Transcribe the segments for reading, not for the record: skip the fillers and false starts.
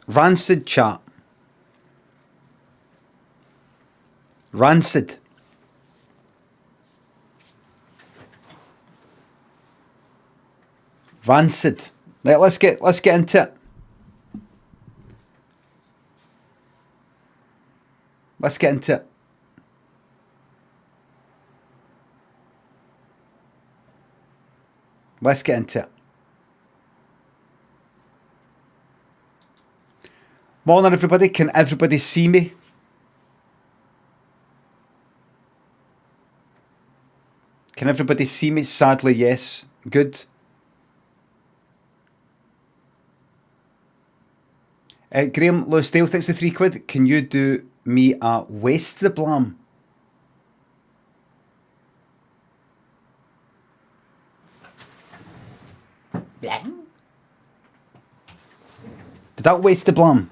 Rancid, chat. Rancid. Rancid. Right, let's get into it. Let's get into it. Let's get into it. Morning, everybody. Can everybody see me? Can everybody see me? Sadly, yes. Good. Graham Lowsdale, thanks for £3. Can you do me a waste the blam? Did that waste the blam?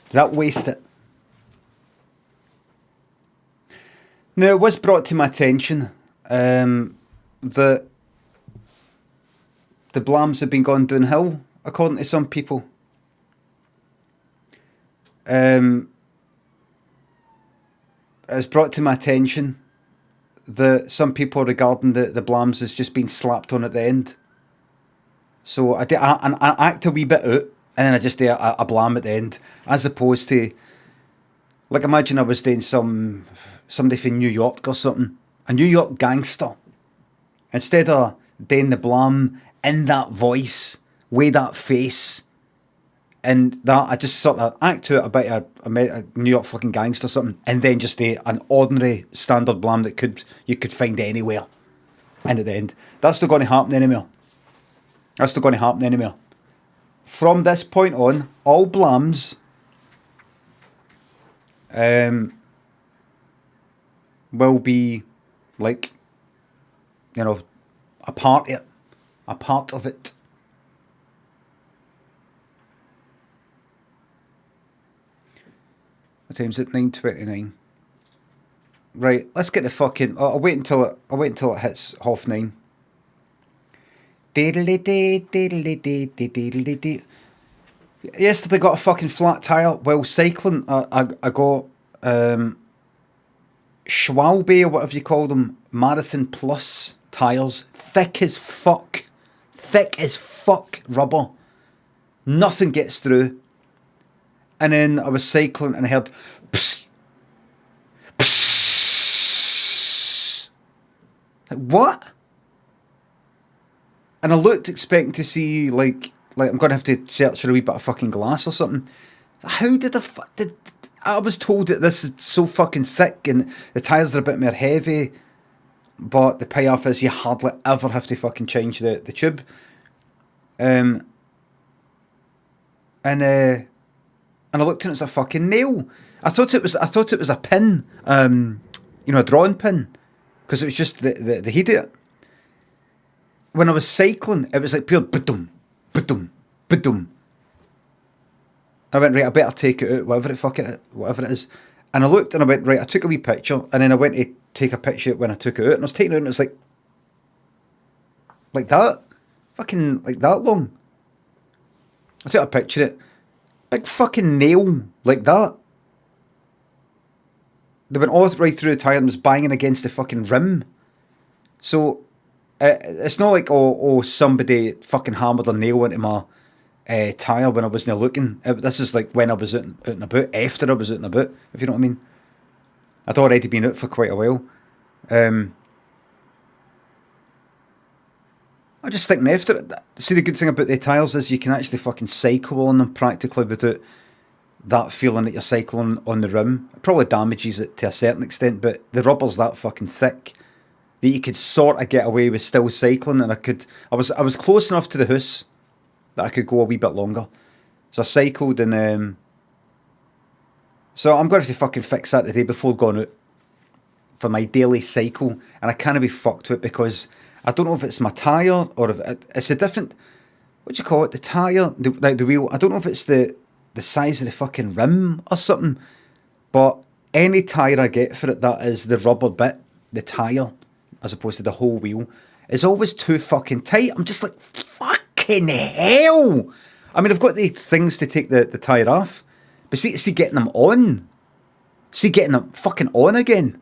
Did that waste it? Now, it was brought to my attention that the blams have been going downhill, according to some people. It's brought to my attention that some people are regarding the blams as just being slapped on at the end. So I act a wee bit out, and then I just do a blam at the end, as opposed to, like, imagine I was doing somebody from New York or something, a New York gangster. Instead of doing the blam in that voice, with that face, and that, I just sort of act out about a New York fucking gangster or something, and then just do an ordinary standard blam that you could find anywhere. And at the end, that's not going to happen anymore. That's not going to happen anymore. From this point on, all blams will be like, you know, a part of it. What time is it? 9:29. Right, let's get the fucking. I'll wait until it hits 9:30. Yesterday got a fucking flat tire while cycling. I got Schwalbe, or whatever you call them, Marathon Plus tires, thick as fuck rubber, nothing gets through. And then I was cycling and I heard psst, psst. Like, what? And I looked expecting to see like I'm going to have to search for a wee bit of fucking glass or something. How did I was told that this is so fucking thick and the tyres are a bit more heavy, but the payoff is you hardly ever have to fucking change the tube. And I looked and it's a fucking nail. I thought it was a pin, a drawing pin, because it was just the heat of it. When I was cycling, it was like pure ba-dum, ba-dum, ba-dum. I went, right, I better take it out, whatever it is. And I looked and I went, right, I took a wee picture, and then I went to take a picture when I took it out, and I was taking it out and it was like that. Fucking like that long. I took a picture of it. Big fucking nail like that. They went all right through the tyre and was banging against the fucking rim. So it's not like somebody fucking hammered a nail into my tyre when I wasn't looking. This is like when I was out and about, after I was out and about, if you know what I mean. I'd already been out for quite a while. I just think after it, see, the good thing about the tyres is you can actually fucking cycle on them practically without that feeling that you're cycling on the rim. It probably damages it to a certain extent, but the rubber's that fucking thick that you could sort of get away with still cycling, and I was close enough to the house that I could go a wee bit longer. So I cycled, and so I'm going to have to fucking fix that today before going out for my daily cycle, and I can't be fucked with it because I don't know if it's my tyre or if it's a different, what do you call it, the tyre, the wheel. I don't know if it's the size of the fucking rim or something, but any tyre I get for it, that is the rubber bit, the tyre, as opposed to the whole wheel, is always too fucking tight. I'm just like, fucking hell. I mean, I've got the things to take the tyre off, but see getting them on. See getting them fucking on again.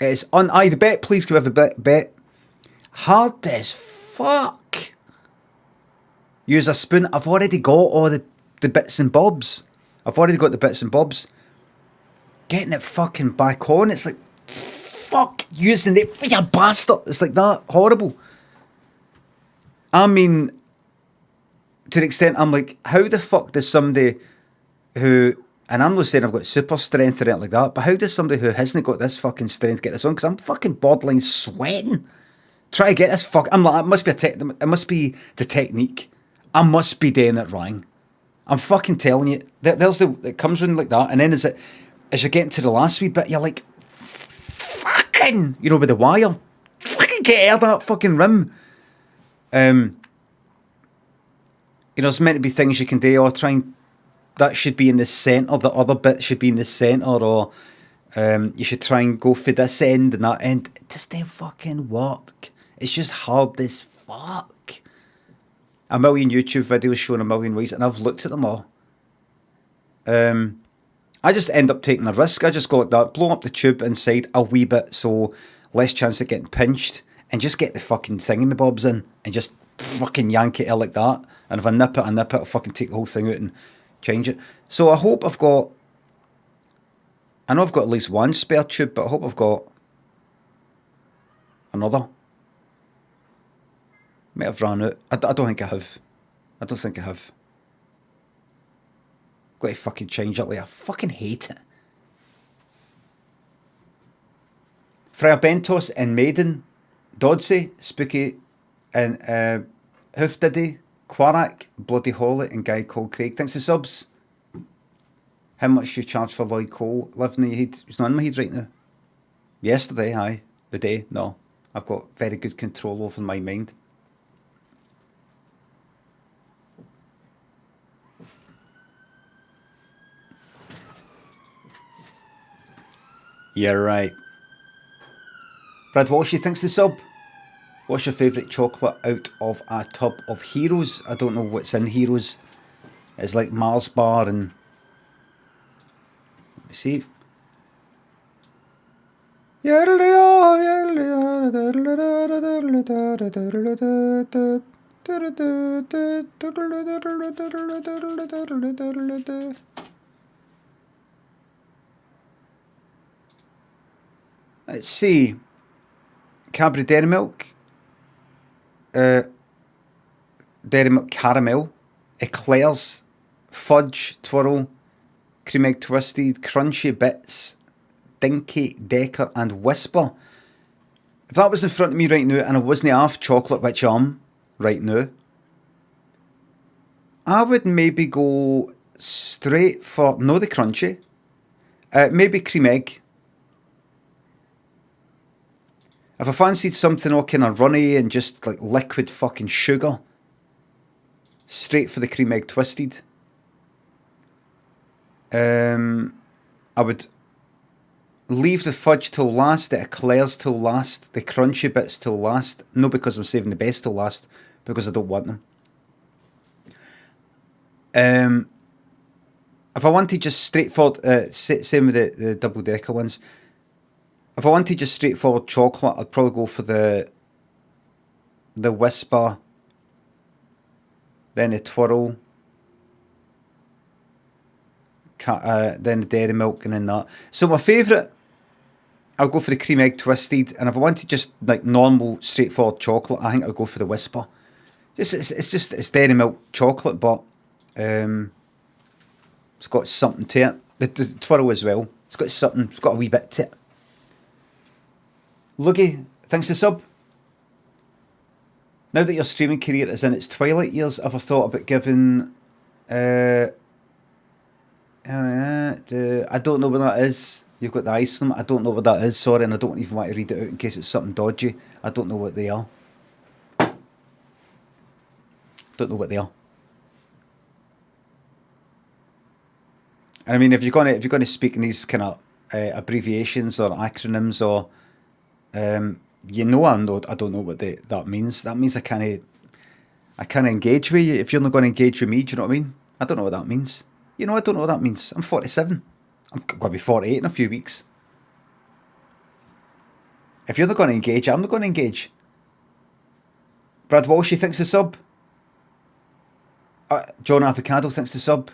It's on. The bet, please give a bet. Hard as fuck. Use a spoon. I've already got all the bits and bobs. I've already got the bits and bobs. Getting it fucking back on, it's like, fuck, using it, you bastard. It's like that, horrible. I mean, to the extent I'm like, how the fuck does somebody who, and I'm not saying I've got super strength or anything like that, but how does somebody who hasn't got this fucking strength get this on? Because I'm fucking borderline sweating. Try to get this fuck. I'm like, it must be the technique. I must be doing it wrong. I'm fucking telling you. It comes in like that, and then as you're getting to the last wee bit, you're like, fucking, with the wire, fucking get out of that fucking rim. There's meant to be things you can do, or that should be in the centre, the other bit should be in the centre, or you should try and go for this end and that end. It just don't fucking work. It's just hard as fuck. A million YouTube videos showing a million ways, and I've looked at them all. I just end up taking a risk. I just go like that, blow up the tube inside a wee bit, so less chance of getting pinched, and just get the fucking thingamabobs in, and just fucking yank it out like that. And if I nip it, I'll fucking take the whole thing out and change it. So I hope I know I've got at least one spare tube, but I hope I've got another. Might have run out. I don't think I have. I don't think I have. Got to fucking change it. Like, I fucking hate it. Friar Bentos and Maiden, Dodsey, Spooky, and Hoofdiddy, Quarak, Bloody Holly, and Guy called Craig. Thanks for subs. How much do you charge for Lloyd Cole? Living in your head. He's not in my head right now. Yesterday, aye. The day, no. I've got very good control over my mind. Yeah, right. Brad Walshy thinks the sub. What's your favourite chocolate out of a tub of Heroes? I don't know what's in Heroes. It's like Mars bar and... Let me see. Let's see. Cadbury Dairy Milk. Dairy Milk Caramel. Eclairs. Fudge. Twirl. Cream Egg Twisted. Crunchy Bits. Dinky Decker and Whisper. If that was in front of me right now and I wasn't half chocolate, which I am right now, I would maybe go straight for, no, the crunchy. Maybe cream egg. If I fancied something all kind of runny and just like liquid fucking sugar, straight for the cream egg twisted. I would leave the fudge till last, the eclairs till last, the crunchy bits till last. No, because I'm saving the best till last, because I don't want them. If I wanted just straightforward, same with the double decker ones. If I wanted just straightforward chocolate, I'd probably go for the Whisper, then the Twirl, then the Dairy Milk, and then that. So my favourite, I'll go for the Cream Egg Twisted, and if I wanted just like normal straightforward chocolate, I think I'll go for the Whisper. It's Dairy Milk chocolate, but it's got something to it. The Twirl as well. It's got something. It's got a wee bit to it. Loogie, thanks to sub. Now that your streaming career is in its twilight years, ever thought about giving... I don't know what that is. You've got the eyes for them. I don't know what that is, sorry, and I don't even want to read it out in case it's something dodgy. I don't know what they are. Don't know what they are. And I mean, if you're gonna speak in these kind of abbreviations or acronyms or You know, I don't know what that means. That means I can't engage with you if you're not going to engage with me. Do you know what I mean? I don't know what that means. You know, I don't know what that means. I'm 47. I'm going to be 48 in a few weeks. If you're not going to engage, I'm not going to engage. Brad Walsh, thinks the sub. John Avocado thinks the sub.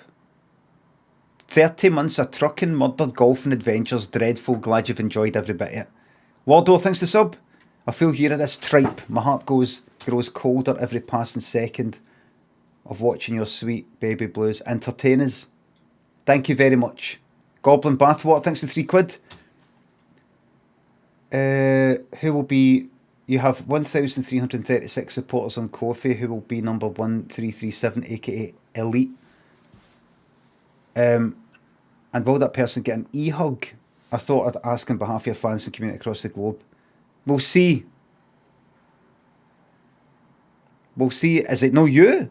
30 months of trucking, murdered, golfing adventures. Dreadful. Glad you've enjoyed every bit of it. Waldo thinks the sub. I feel here of this tripe. My heart grows colder every passing second of watching your sweet baby blues. Entertainers. Thank you very much. Goblin Bathwater thanks the £3. Who will be... You have 1,336 supporters on Ko-fi. Who will be number 1337, aka Elite? And will that person get an e-hug? I thought I'd ask on behalf of your fans and community across the globe. We'll see. We'll see. Is it no you?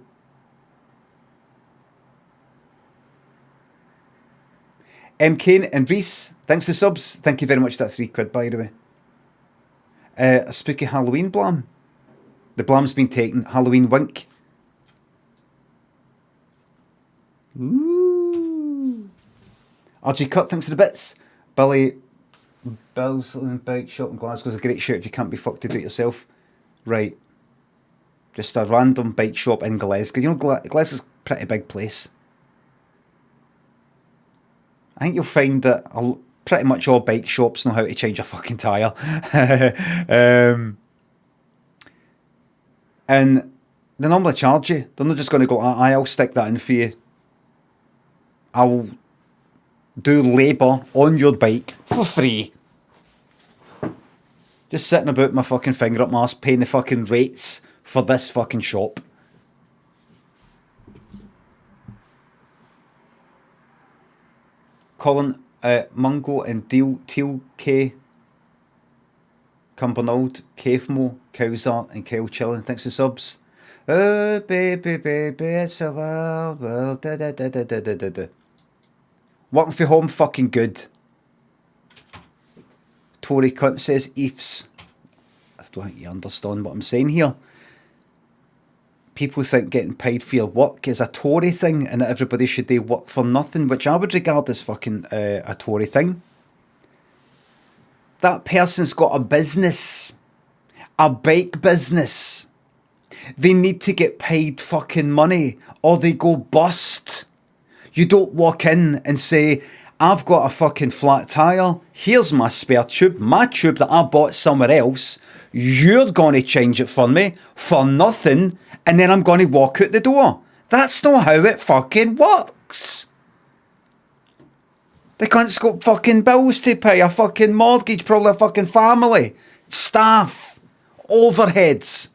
M. Kane and Reese, thanks for the subs. Thank you very much for that £3, by the way. A spooky Halloween blam. The blam's been taken. Halloween wink. Ooh. RG Cut, thanks for the bits. Bill's Bike Shop in Glasgow's a great shout if you can't be fucked to do it yourself. Right. Just a random bike shop in Glasgow. You know, Glasgow's a pretty big place. I think you'll find that pretty much all bike shops know how to change a fucking tyre. And they normally charge you. They're not just going to go, I'll stick that in for you. I'll do labour on your bike for free. Just sitting about my fucking finger up my arse paying the fucking rates for this fucking shop. Colin, Mungo and Teal K, Cumbernauld, Cavemo, Cowsart and Kyle Chillin. Thanks for subs. Oh baby, baby, it's a wild world. Da, da, da, da, da, da, da. Working for home, fucking good. Tory cunt says Eves. I don't think you understand what I'm saying here. People think getting paid for your work is a Tory thing and that everybody should do work for nothing, which I would regard as fucking a Tory thing. That person's got a business. A bike business. They need to get paid fucking money or they go bust. You don't walk in and say, I've got a fucking flat tyre, here's my spare tube, my tube that I bought somewhere else, you're going to change it for me for nothing, and then I'm going to walk out the door. That's not how it fucking works. The cunt's got fucking bills to pay, a fucking mortgage, probably a fucking family, staff, overheads.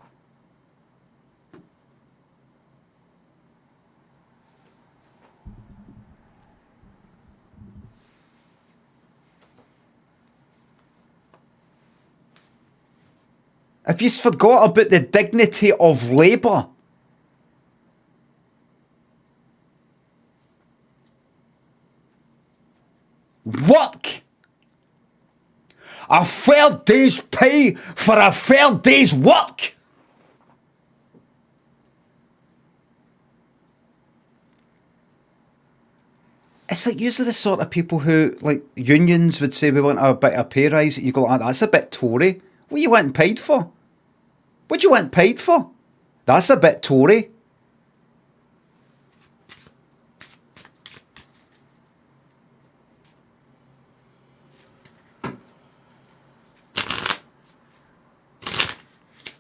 If you've forgot about the dignity of labour. Work. A fair day's pay for a fair day's work. It's like usually the sort of people who, like unions would say we want a bit of pay rise. You go, that's a bit Tory. What you want paid for? What you want paid for? That's a bit Tory.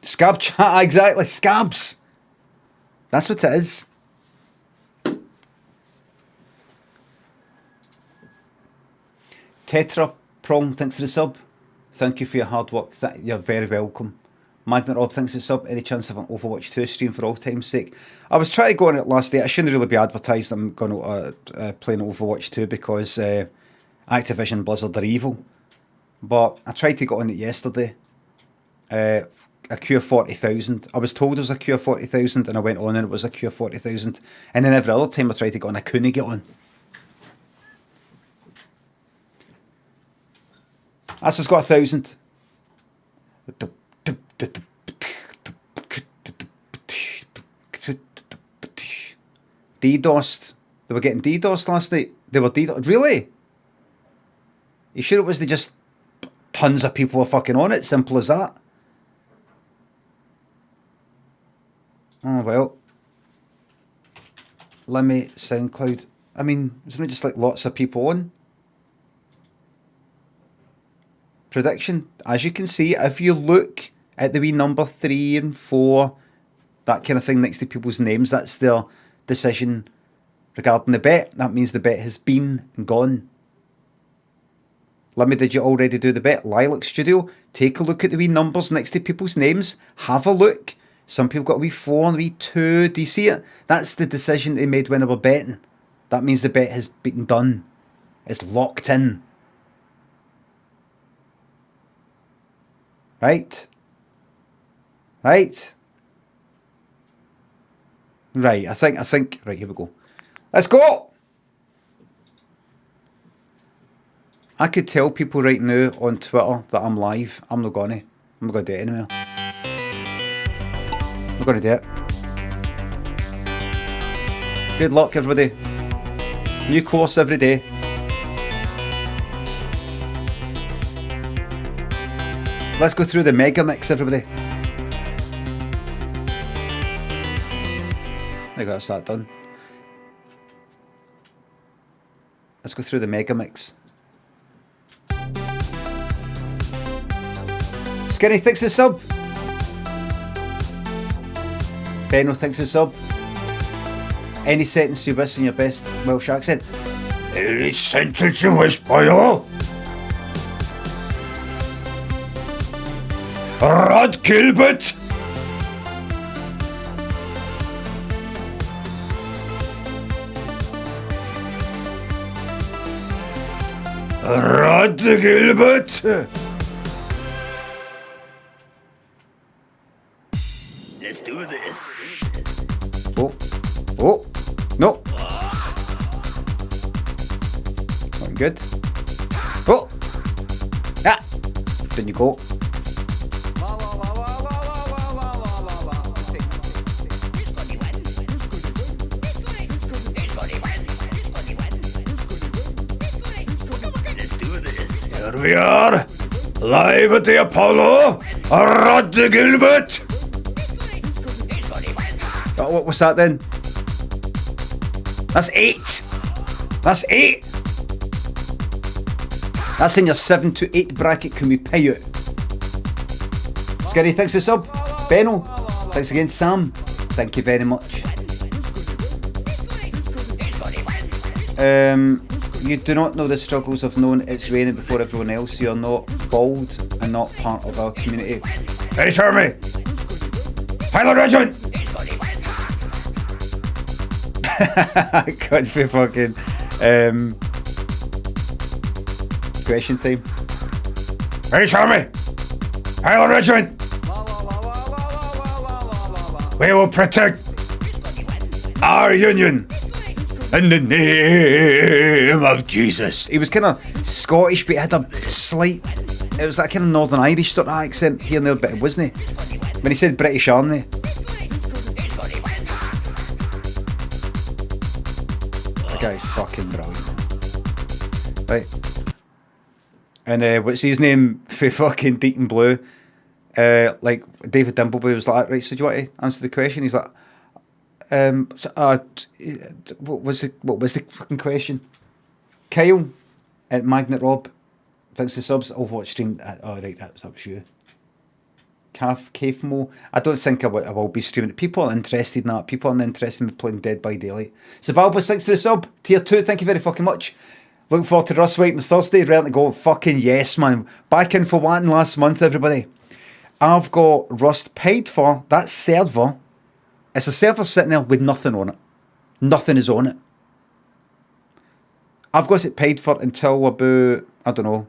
Scab chat, exactly. Scabs. That's what it is. Tetra Prong, thanks for the sub. Thank you for your hard work. You're very welcome. Magnet Rob, thanks for the sub. Any chance of an Overwatch 2 stream for all time's sake? I was trying to go on it last night. I shouldn't really be advertised I'm going to play Overwatch 2 because Activision Blizzard are evil. But I tried to get on it yesterday. A Cure 40,000. I was told there was a Cure 40,000 and I went on and it was a Cure 40,000. And then every other time I tried to get on, I couldn't get on. That's just got 1,000. DDoSed. They were getting DDoSed last night. They were DDoSed. Really? You sure it was just tons of people were fucking on it? Simple as that. Oh, well. Limmy, SoundCloud. I mean, isn't it just like lots of people on? Prediction. As you can see, if you look at the wee number 3 and 4, that kind of thing next to people's names, that's their decision regarding the bet. That means the bet has been and gone. Limmy, did you already do the bet? Lilac Studio, take a look at the wee numbers next to people's names. Have a look. Some people got a wee 4 and a wee 2. Do you see it? That's the decision they made when they were betting. That means the bet has been done. It's locked in. Right? Right? Right, I think, right, here we go. Let's go! I could tell people right now on Twitter that I'm live. I'm not gonna do it anyway. I'm not gonna do it. Good luck, everybody. New course every day. Let's go through the mega mix, everybody. I got that done. Let's go through the mega mix. Skinny, thanks for the sub. Benno, thanks for the sub. Any sentence you wish in your best Welsh accent? Any sentence you wish, boyo? Rod Gilbert! Rod Gilbert! Let's do this. Oh, no. Not good. Oh, ah, didn't you go? Here we are, live at the Apollo, Rod Gilbert. Oh, what's that then? That's 8. That's 8. That's in your 7 to 8 bracket. Can we pay you? Skinny, thanks for the sub. Benno, thanks again. Sam, thank you very much. You do not know the struggles of knowing it's raining before everyone else. You're not bald and not part of our community. Hey, Harvey! Pilot Regiment! Could be fucking question time. Hey, Harvey! Pilot Regiment! We will protect our union in the name of Jesus. He was kind of Scottish, but he had a slight, it was that kind of Northern Irish sort of accent here and there, but it wasn't he? When he said British Army. The guy's fucking brilliant. Right. And what's his name for fucking Deaton Blue? Like David Dimbleby was like, right, so do you want to answer the question? He's like, what was the fucking question? Kyle at Magnet Rob, thanks to subs. Overwatch stream. Oh right, that was you. Cafmo. I don't think I will be streaming. People are interested in that. People aren't interested in playing Dead by Daylight. Zabalbus, thanks to the sub. Tier 2, thank you very fucking much. Looking forward to Rust White on Thursday. Ready to go. Fucking yes, man. Back in for one last month, everybody. I've got Rust paid for. That server. It's a server sitting there with nothing on it. Nothing is on it. I've got it paid for until about, I don't know,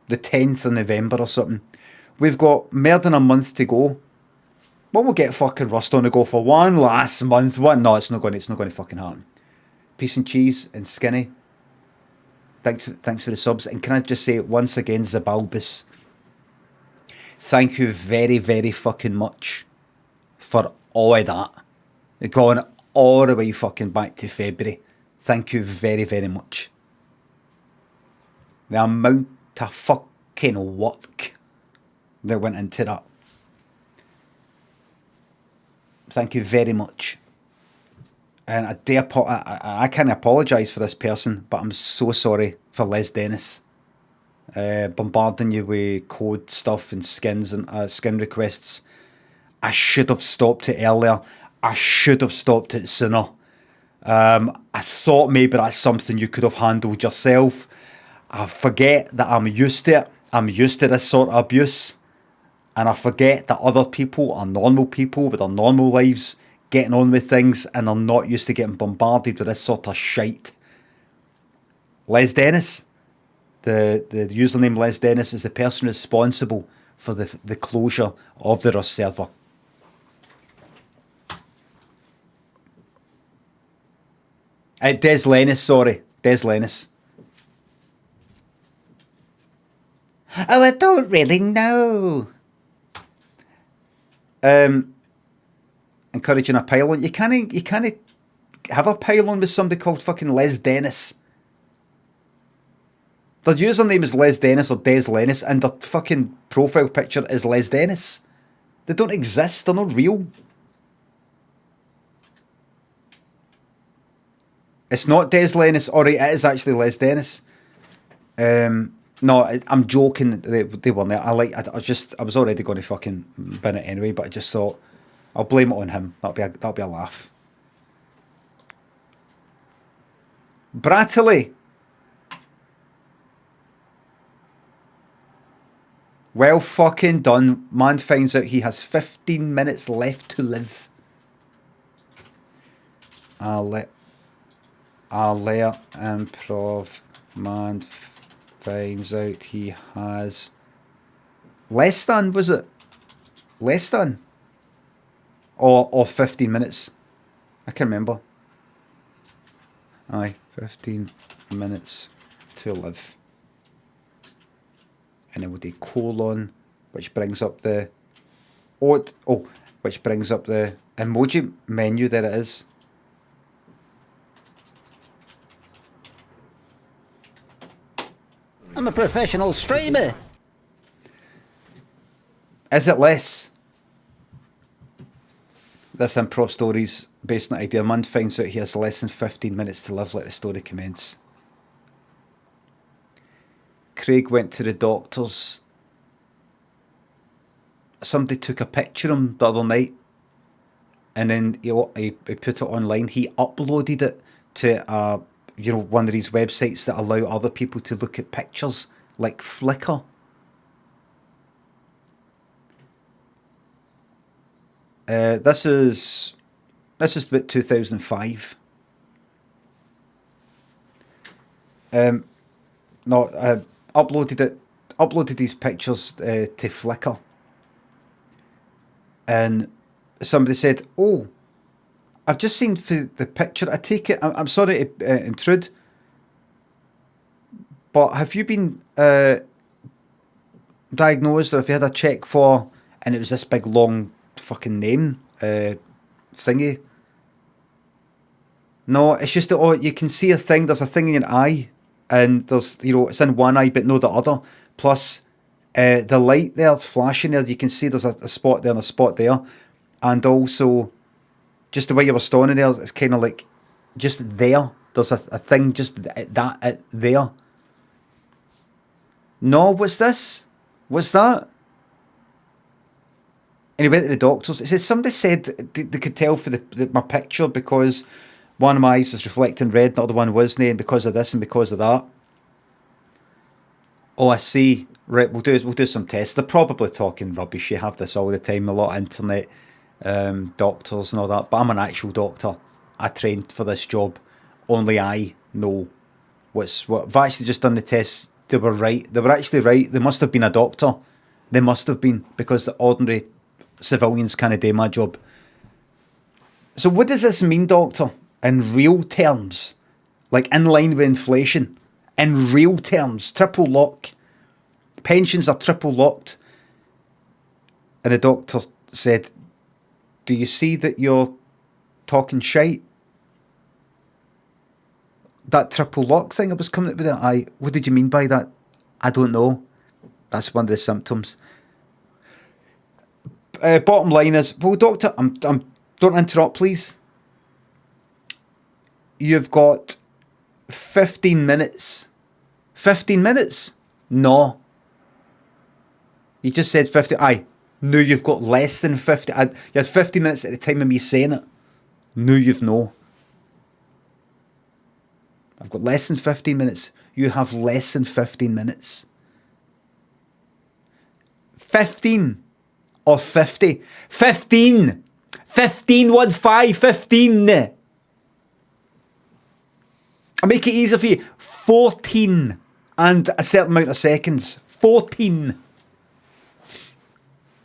the 10th of November or something. We've got more than a month to go. But we'll get fucking Rust on the go for one last month. What? No, it's not going to fucking happen. Peace and cheese and Skinny. Thanks for the subs. And can I just say once again, Zabalbus, Thank you very, very fucking much for all of that. Going all the way fucking back to February. Thank you very, very much. The amount of fucking work that went into that. Thank you very much. And I can't apologise for this person, but I'm so sorry for Les Dennis. Bombarding you with code stuff and skins and skin requests. I should have stopped it earlier. I should have stopped it sooner. I thought maybe that's something you could have handled yourself. I forget that I'm used to it. I'm used to this sort of abuse. And I forget that other people are normal people with their normal lives, getting on with things, and are not used to getting bombarded with this sort of shite. Les Dennis, the username Les Dennis, is the person responsible for the closure of the Rust server. Des Lennis, sorry. Des Lennis. Oh, I don't really know. Encouraging a pile-on. You can't have a pile-on with somebody called fucking Les Dennis. Their username is Les Dennis or Des Lennis, and their fucking profile picture is Les Dennis. They don't exist. They're not real. It's not Des Lennis, or it is actually Les Dennis. No, I'm joking. They weren't there. I was already going to fucking bin it anyway, but I just thought I'll blame it on him. That'll be a laugh. Brattley. Well fucking done. Man finds out he has 15 minutes left to live. I'll let Improv. Man finds out he has less than, was it? Less than? Or 15 minutes. I can't remember. Aye, 15 minutes to live. And then we'll do colon, which brings up the which brings up the emoji menu. There it is. I'm a professional streamer. Is it less? This improv story's based on an idea. A man finds out he has less than 15 minutes to live. Let the story commence. Craig went to the doctor's. Somebody took a picture of him the other night, and then he put it online. He uploaded it to one of these websites that allow other people to look at pictures, like Flickr. This is about 2005. Uploaded these pictures to Flickr, and somebody said, "Oh, I've just seen the picture. I take it. I'm sorry to intrude, but have you been diagnosed, or have you had a check for?" And it was this big long fucking name thingy. No, it's just that you can see a thing. There's a thing in your eye. And there's, it's in one eye, but no the other. Plus, the light there flashing there, you can see there's a spot there and a spot there. And also, just the way you were standing there, it's kind of like, just there. There's a thing just there. No, what's this? What's that? And he went to the doctors. It said, somebody said they could tell for my picture because one of my eyes was reflecting red, the other one wasn't, and because of this and because of that. Oh, I see. Right, we'll do some tests. They're probably talking rubbish. You have this all the time, a lot of internet doctors and all that. But I'm an actual doctor. I trained for this job. Only I know what. I've actually just done the tests. They were right. They were actually right. They must have been a doctor. They must have been, because the ordinary civilians can't do my job. So what does this mean, doctor? In real terms, like in line with inflation, in real terms, triple lock, pensions are triple locked. And the doctor said, do you see that you're talking shite? That triple lock thing I was coming up with, what did you mean by that? I don't know. That's one of the symptoms. Bottom line is, well, doctor, don't interrupt, please. You've got 15 minutes. 15 minutes? No. You just said 50. No, you've got less than 50. You had 50 minutes at the time of me saying it. No, you've no. I've got less than 15 minutes. You have less than 15 minutes. 15 or 50. 15. 15, 1, 5, 15. I'll make it easier for you. 14 and a certain amount of seconds. 14.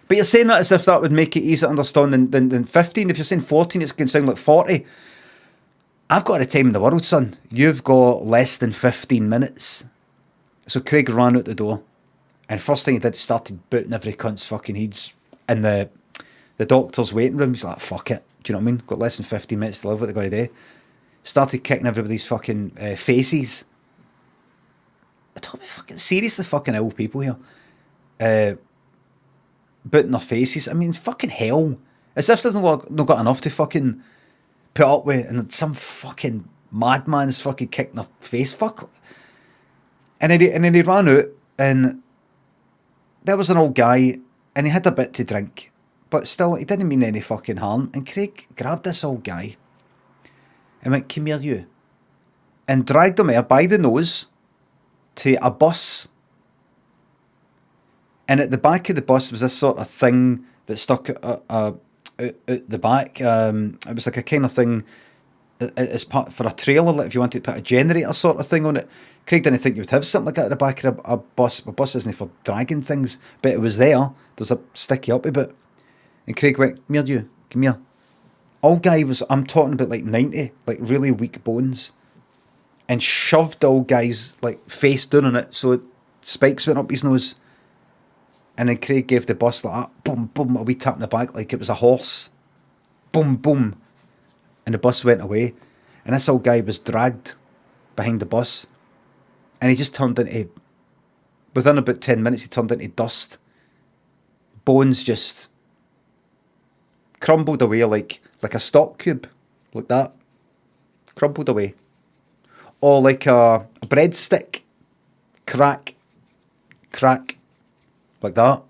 But you're saying that as if that would make it easier to understand than 15. If you're saying 14, it's going to sound like 40. I've got a time in the world, son. You've got less than 15 minutes. So Craig ran out the door. And first thing he did, started booting every cunt's fucking heads in the doctor's waiting room. He's like, fuck it. Do you know what I mean? Got less than 15 minutes to live. What they're going to do. Started kicking everybody's fucking faces. I told me fucking seriously fucking ill people here. Booting their faces. I mean, fucking hell. As if they've not got enough to fucking put up with, and some fucking madman's fucking kicking their face. Fuck. And then he ran out, and there was an old guy, and he had a bit to drink, but still, he didn't mean any fucking harm. And Craig grabbed this old guy and went, come here, you, and dragged him out by the nose to a bus. And at the back of the bus was this sort of thing that stuck out the back. It was like a kind of thing as part for a trailer, like if you wanted to put a generator sort of thing on it. Craig didn't think you would have something like that at the back of a bus. A bus isn't for dragging things, but it was there. There was a sticky up a bit. And Craig went, come here, you, come here. Old guy was, I'm talking about like 90, like really weak bones. And shoved the old guy's like face down on it, so spikes went up his nose. And then Craig gave the bus like that, boom, boom, a wee tap in the back like it was a horse. Boom, boom. And the bus went away. And this old guy was dragged behind the bus. And he just turned into, within about 10 minutes, he turned into dust. Bones just crumbled away like a stock cube. Like that. Crumbled away. Or like a breadstick. Crack. Crack. Like that.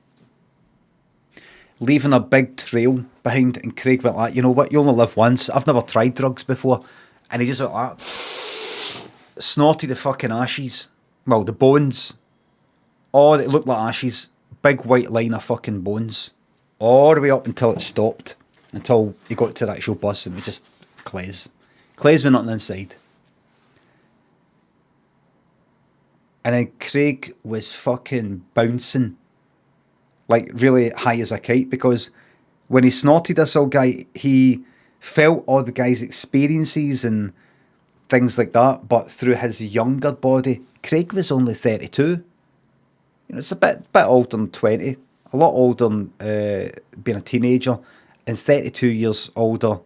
Leaving a big trail behind. And Craig went like, you know what, you only live once. I've never tried drugs before. And he just went like that. Snorted the fucking ashes. Well, the bones. Oh, it looked like ashes. Big white line of fucking bones. All the way up until it stopped. Until he got to the actual bus and it was just clays. Clays went on the inside. And then Craig was fucking bouncing. Like really high as a kite. Because when he snorted this old guy, he felt all the guy's experiences and things like that, but through his younger body. Craig was only 32. You know, it's a bit older than 20. A lot older than being a teenager. And 32 years older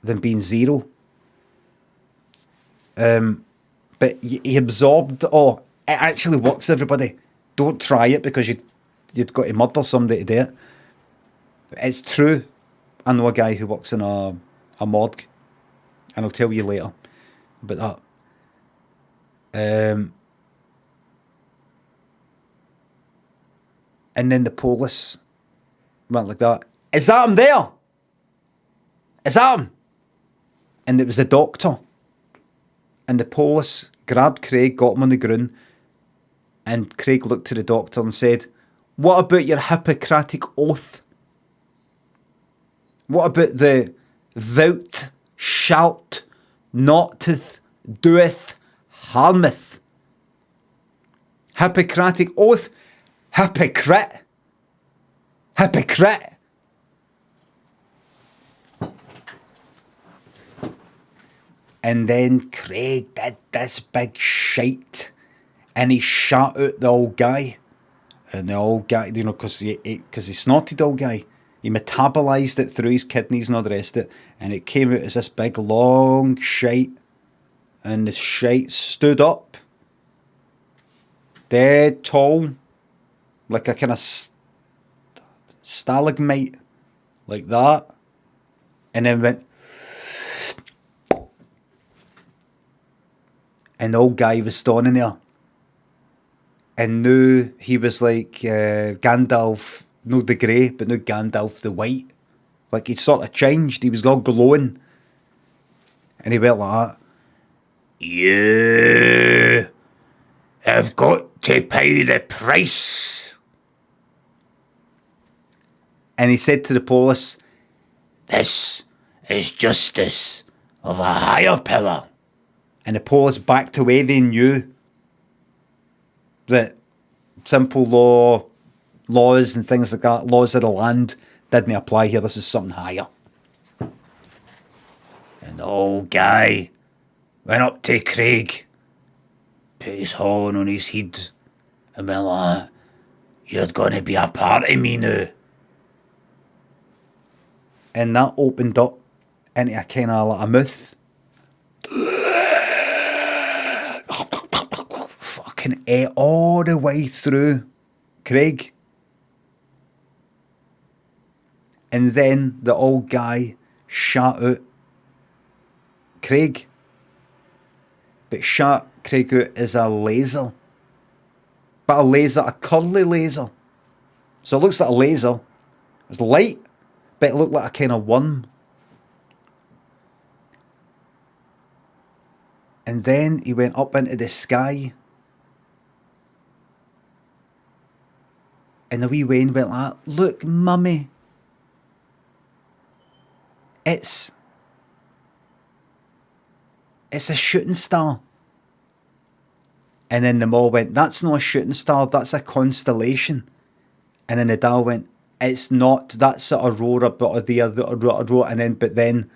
than being 0. But he absorbed, it actually works, everybody. Don't try it because you'd got to murder somebody to do it. It's true. I know a guy who works in a morgue. And I'll tell you later about that. And then the police went like that. Is that him there? Is that him? And it was the doctor. And the police grabbed Craig, got him on the ground. And Craig looked to the doctor and said, what about your Hippocratic oath? What about the thou shalt notteth doeth harmeth? Hippocratic oath? Hypocrite. Hypocrite. And then Craig did this big shite and he shot out the old guy And the old guy, you know, because he snorted, old guy, he metabolised it through his kidneys and all the rest of it, and it came out as this big long shite, and the shite stood up, dead tall, like a kind of stalagmite, like that, and then went, and the old guy was standing there. And now he was like Gandalf, no the grey, but now Gandalf the white. Like he'd sort of changed, he was all glowing. And he went like that. You have got to pay the price. And he said to the police, this is justice of a higher power. And the police backed away, they knew that simple laws and things like that, laws of the land, didn't apply here. This is something higher. And the old guy went up to Craig, put his horn on his head, and went like, you're going to be a part of me now. And that opened up into a kind of like a mouth. Fucking ate all the way through Craig. And then the old guy shot out Craig. But shot Craig out as a laser. But a curly laser. So it looks like a laser. It's light, but it looked like a kind of worm. And then he went up into the sky. And the wee Wayne went like, look, mummy. It's a shooting star. And then the mall went, that's not a shooting star, that's a constellation. And then the dad went, it's not, that's Aurora, but the other Aurora. And then, but then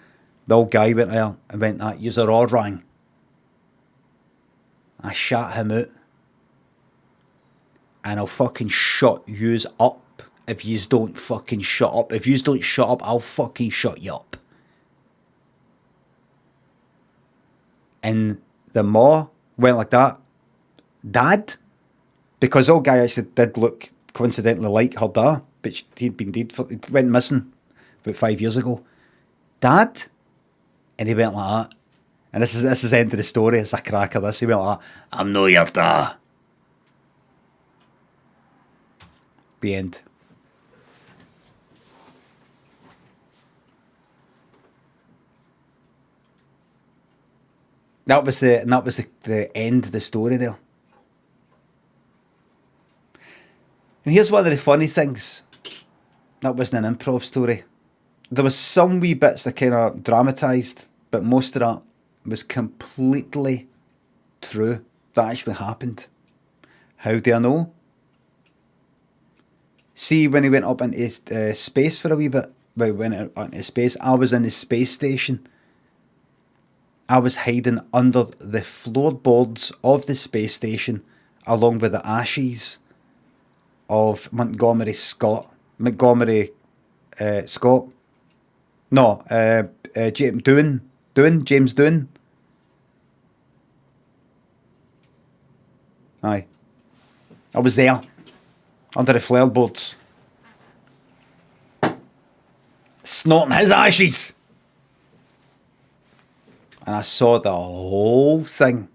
the old guy went there and went, that yous are all wrong. I shot him out. And I'll fucking shut yous up if yous don't fucking shut up. If yous don't shut up, I'll fucking shut you up. And the ma went like that. Dad? Because old guy actually did look coincidentally like her dad, but he'd been dead he went missing about 5 years ago. Dad? And he went like that. And this is the end of the story. It's a cracker, this. He went like that. I'm no your dad. The end. That was the end of the story there. And here's one of the funny things. That wasn't an improv story. There was some wee bits that kind of dramatised, but most of that was completely true. That actually happened. How do I know? See, when he went up into space for a wee bit, well, he went into space, I was in the space station. I was hiding under the floorboards of the space station, along with the ashes of Montgomery Scott. No, James Doohan. Aye. I was there, under the floorboards, snorting his ashes. And I saw the whole thing.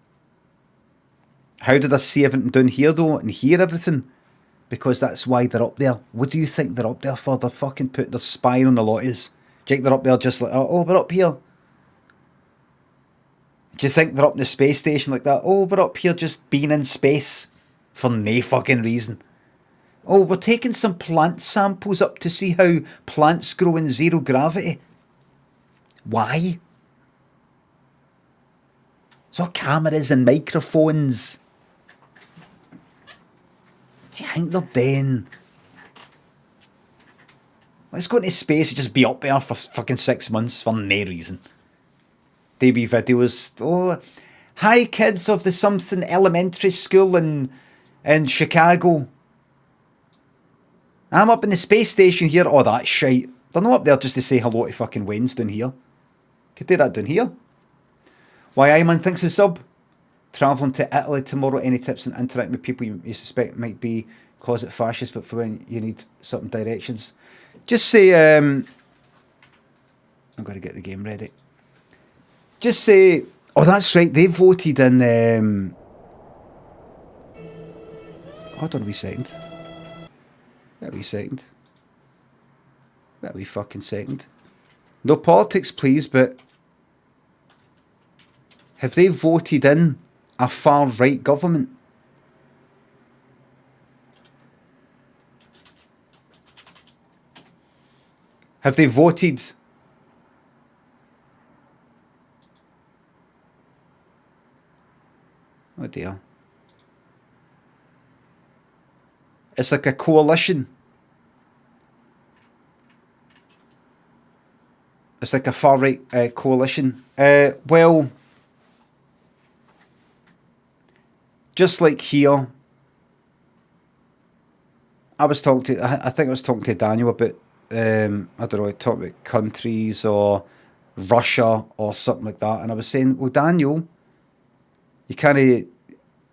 How did I see everything down here though, and hear everything? Because that's why they're up there. What do you think they're up there for? They're fucking put their spine on the lotties. Do you think they're up there just like, oh, we're up here? Do you think they're up in the space station like that? Oh, we're up here just being in space for no fucking reason. Oh, we're taking some plant samples up to see how plants grow in zero gravity. Why? So cameras and microphones. Do you think they're doing? Let's go into space and just be up there for fucking 6 months for no reason. They be videos. Oh, hi kids of the something elementary school in Chicago. I'm up in the space station here. Oh, that's shite. They're not up there just to say hello to fucking Wayne's down here. Could do that down here. Why, aye, man, thanks for the sub. Travelling to Italy tomorrow. Any tips on interacting with people you suspect might be closet fascists, but for when you need certain directions? Just say, I'm going to get the game ready. Just say, oh, that's right, they voted in, hold on a wee second. Wait a wee second. Wait a wee fucking second. No politics, please, but have they voted in a far-right government? Have they voted? Oh dear. It's like a coalition. It's like a far-right coalition. Well, just like here, I think I was talking to Daniel about, I don't know, talking about countries or Russia or something like that, and I was saying, well, Daniel, you kind of,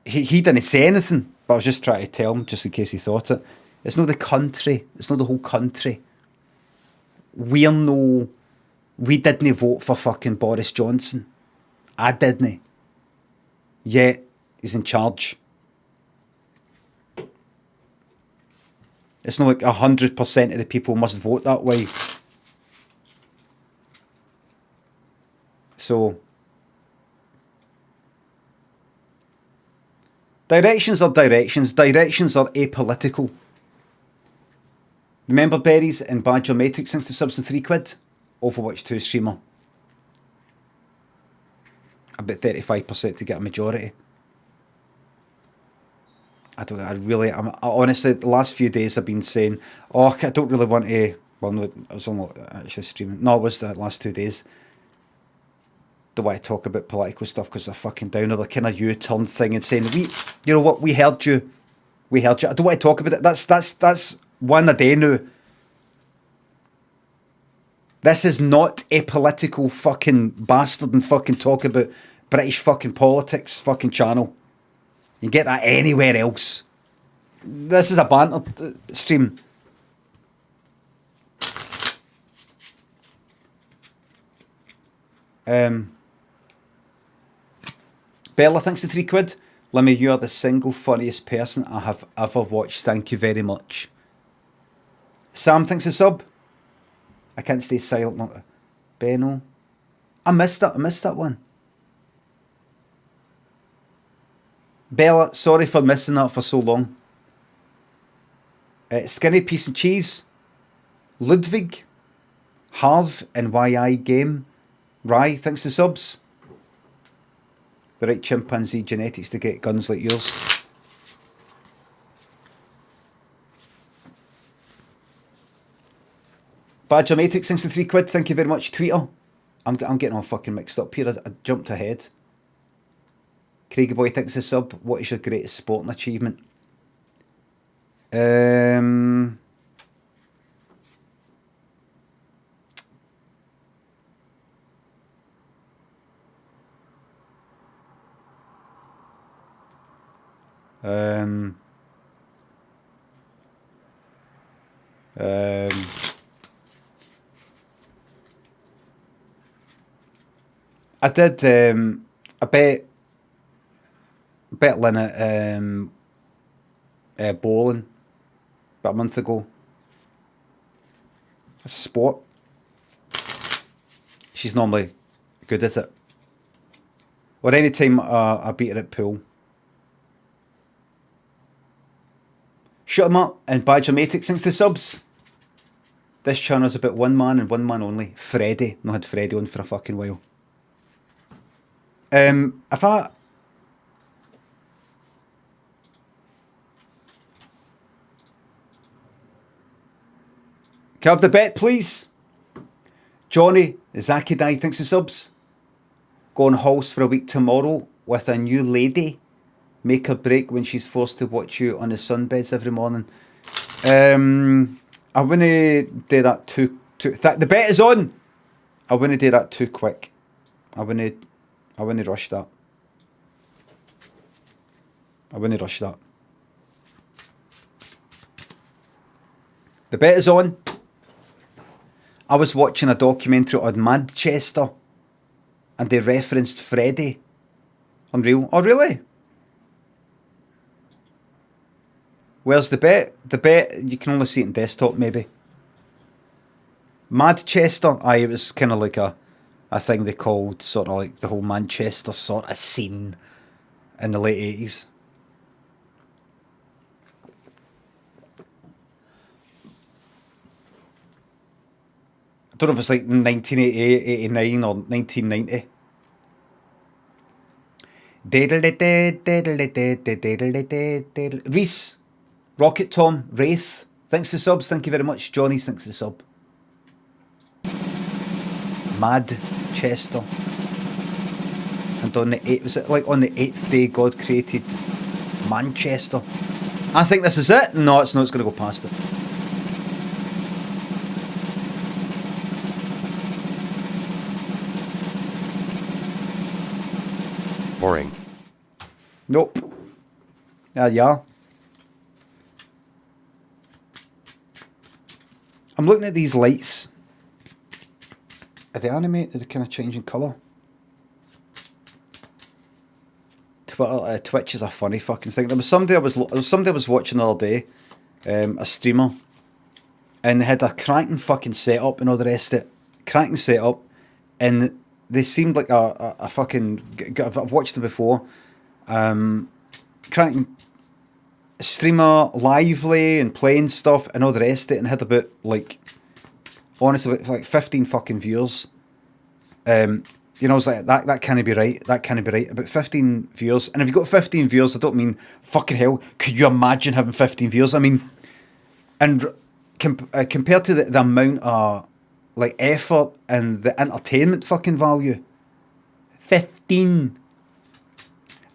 he didn't say anything, but I was just trying to tell him, just in case he thought it. It's not the country. It's not the whole country. We didn't vote for fucking Boris Johnson. I didn't. Yet, he's in charge. It's not like 100% of the people must vote that way. So, directions are directions. Directions are apolitical. Remember Berries and Badger Matrix since the subs and £3. Overwatch 2 streamer. About 35% to get a majority. I'm honestly, the last few days I've been saying, oh, I don't really want to, well, no, I was only actually streaming. No, it was the last 2 days. Don't want to talk about political stuff because they're fucking down, or the kind of U-turn thing and saying, you know what, we heard you. I don't want to talk about it. That's one a day now. This is not a political fucking bastard and fucking talk about British fucking politics fucking channel. You can get that anywhere else. This is a banter stream. Bella, thanks to £3. Limmy, you are the single funniest person I have ever watched. Thank you very much. Sam, thanks for sub. I can't stay silent. Not Benno. I missed that one. Bella, sorry for missing that for so long. Skinny Piece and Cheese. Ludwig. Harv and YI Game. Rye, thanks to subs. The right chimpanzee genetics to get guns like yours. Badger Matrix, thanks to £3. Thank you very much, Tweeter. I'm getting all fucking mixed up here. I jumped ahead. Craigie Boy, thanks for the sub. What is your greatest sporting achievement? I did. I bet Lynn at bowling about a month ago. It's a sport. She's normally good at it. Or any time I beat her at pool. Shut 'em up and Badger Matrix, thanks to subs. This channel's about one man and one man only. Freddie. Not had Freddie on for a fucking while. If I... Can I have the bet, please? Johnny Zakidai, thanks for subs. Go on house for a week tomorrow with a new lady. Make her break when she's forced to watch you on the sunbeds every morning. I wouldn't do that too the bet is on. I wouldn't do that too quick. I wouldn't rush that. I wouldn't rush that. The bet is on. I was watching a documentary on Manchester and they referenced Freddy. Unreal. Oh, really? Where's the bet? The bet, you can only see it in desktop, maybe. Manchester. Aye, it was kind of like a thing they called sort of like the whole Manchester sort of scene in the late 80s. I don't know if it's like 1988, 89 or 1990. Reese, Rocket Tom, Wraith, thanks for the subs, thank you very much. Johnny, thanks for the sub. Manchester. And on the 8th, was it like on the 8th day God created Manchester? I think this is it. No, it's not, it's going to go past it. Boring. Nope. Yeah. I'm looking at these lights. Are they animated? Are they kind of changing colour? Twitch is a funny fucking thing. There was somebody I was watching the other day, a streamer, and they had a cracking fucking setup and all the rest of it. Cracking setup, and they seemed like a fucking. I've watched them before. Cracking streamer, lively and playing stuff and all the rest of it, and had about like, honestly, like 15 fucking viewers. You know, I was like, that can't be right. That can't be right. About 15 viewers. And if you've got 15 viewers, I don't mean fucking hell. Could you imagine having 15 viewers? I mean, and compared to the amount of like effort and the entertainment fucking value, 15.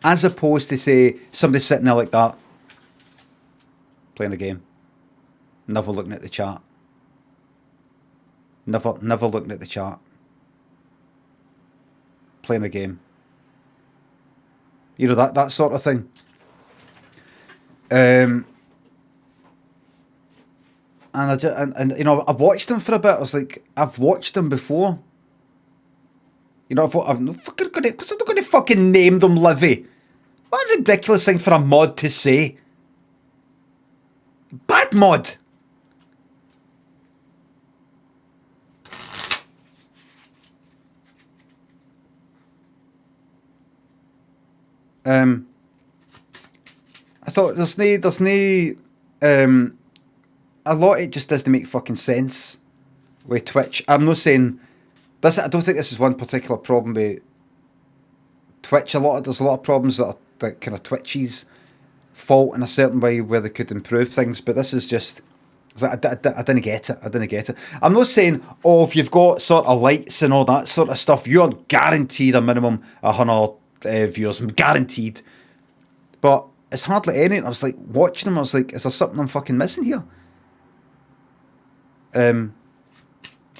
As opposed to say somebody sitting there like that, playing a game, never looking at the chat. Never looking at the chat. Playing a game. You know, that sort of thing. And and you know, I watched them for a bit. I was like, I've watched them before. You know, I'm not going to fucking name them Livy. What a ridiculous thing for a mod to say. Bad mod. I thought there's no a lot of it just doesn't make fucking sense with Twitch. I'm not saying this. I don't think this is one particular problem with Twitch. There's a lot of problems that are that kind of Twitch's fault in a certain way where they could improve things. But this is just. I didn't get it. I'm not saying, if you've got sort of lights and all that sort of stuff, you're guaranteed a minimum 100 viewers, guaranteed. But it's hardly any. I was like watching them. I was like, is there something I'm fucking missing here?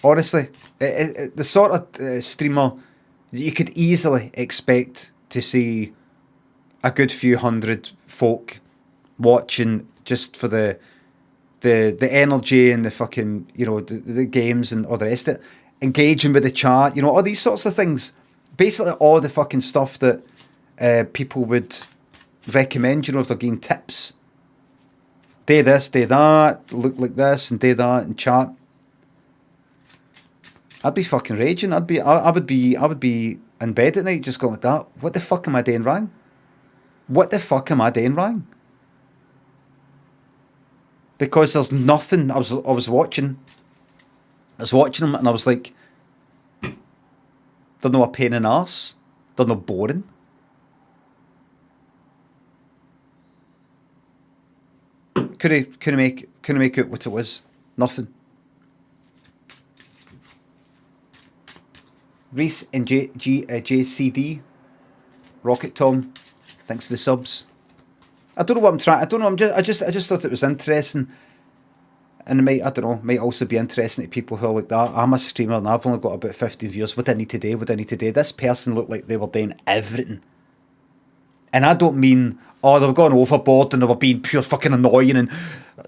Honestly, the sort of streamer you could easily expect to see a good few hundred folk watching just for the energy and the fucking, you know, the games and all the rest of it, engaging with the chat, you know, all these sorts of things. Basically, all the fucking stuff that people would recommend, you know, if they're getting tips. Do this, do that, look like this, and do that, and chat. I'd be fucking raging. I would be in bed at night just going like that. What the fuck am I doing wrong? Because there's nothing. I was watching them and I was like, they're not a pain in the arse. They're not boring. Couldn't make out what it was. Nothing. Reese and JCD, Rocket Tom, thanks for the subs. I don't know what I'm trying. I don't know. I just thought it was interesting And it might, I don't know, might also be interesting to people who are like that. I'm a streamer and I've only got about 15 views. What do I need to do? What do I need to do? This person looked like they were doing everything. And I don't mean, oh, they were going overboard and they were being pure fucking annoying and,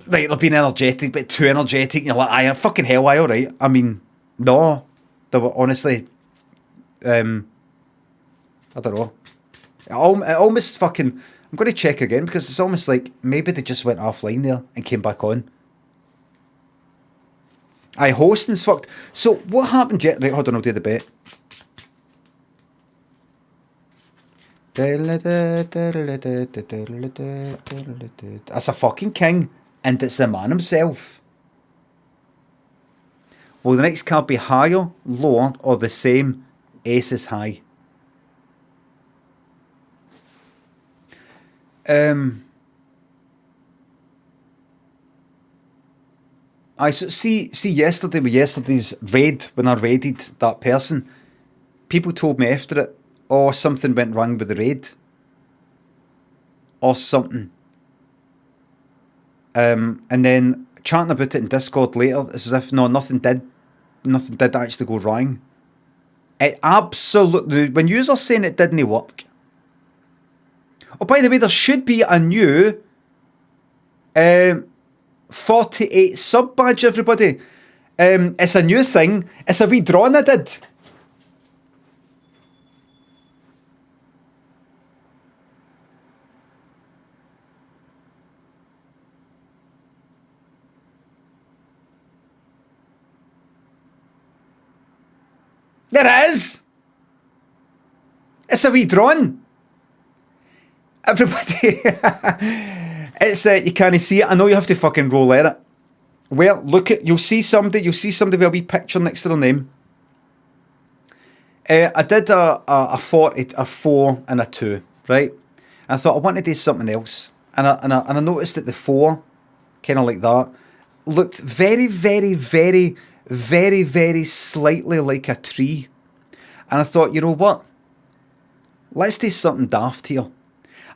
right, they're being energetic, but too energetic. And you're like, aye, fucking hell, aye, alright. I mean, no. They were honestly, I don't know. It almost fucking, I'm going to check again because it's almost like maybe they just went offline there and came back on. Aye, hosting's fucked. So what happened yet? Right, hold on, I'll do the bet. That's a fucking king, and it's the man himself. Will the next card be higher, lower, or the same? Ace is high. I see yesterday with yesterday's raid, when I raided that person, people told me after it, oh, something went wrong with the raid. Or something. And then chatting about it in Discord later, it's as if, no, nothing did actually go wrong. It absolutely, when users saying it didn't work. Oh, by the way, there should be a new 48 sub badge, everybody. It's a new thing. It's a wee drawing I did. There it is. It's a wee drawing. Everybody. It's you can't see it. I know you have to fucking roll at it. Well, look at, you'll see somebody with a wee picture next to their name. I did a 40, a 4 and a 2, right? And I thought I want to do something else. And I noticed that the 4, kind of like that, looked very, very, very, very, very slightly like a tree. And I thought, you know what? Let's do something daft here.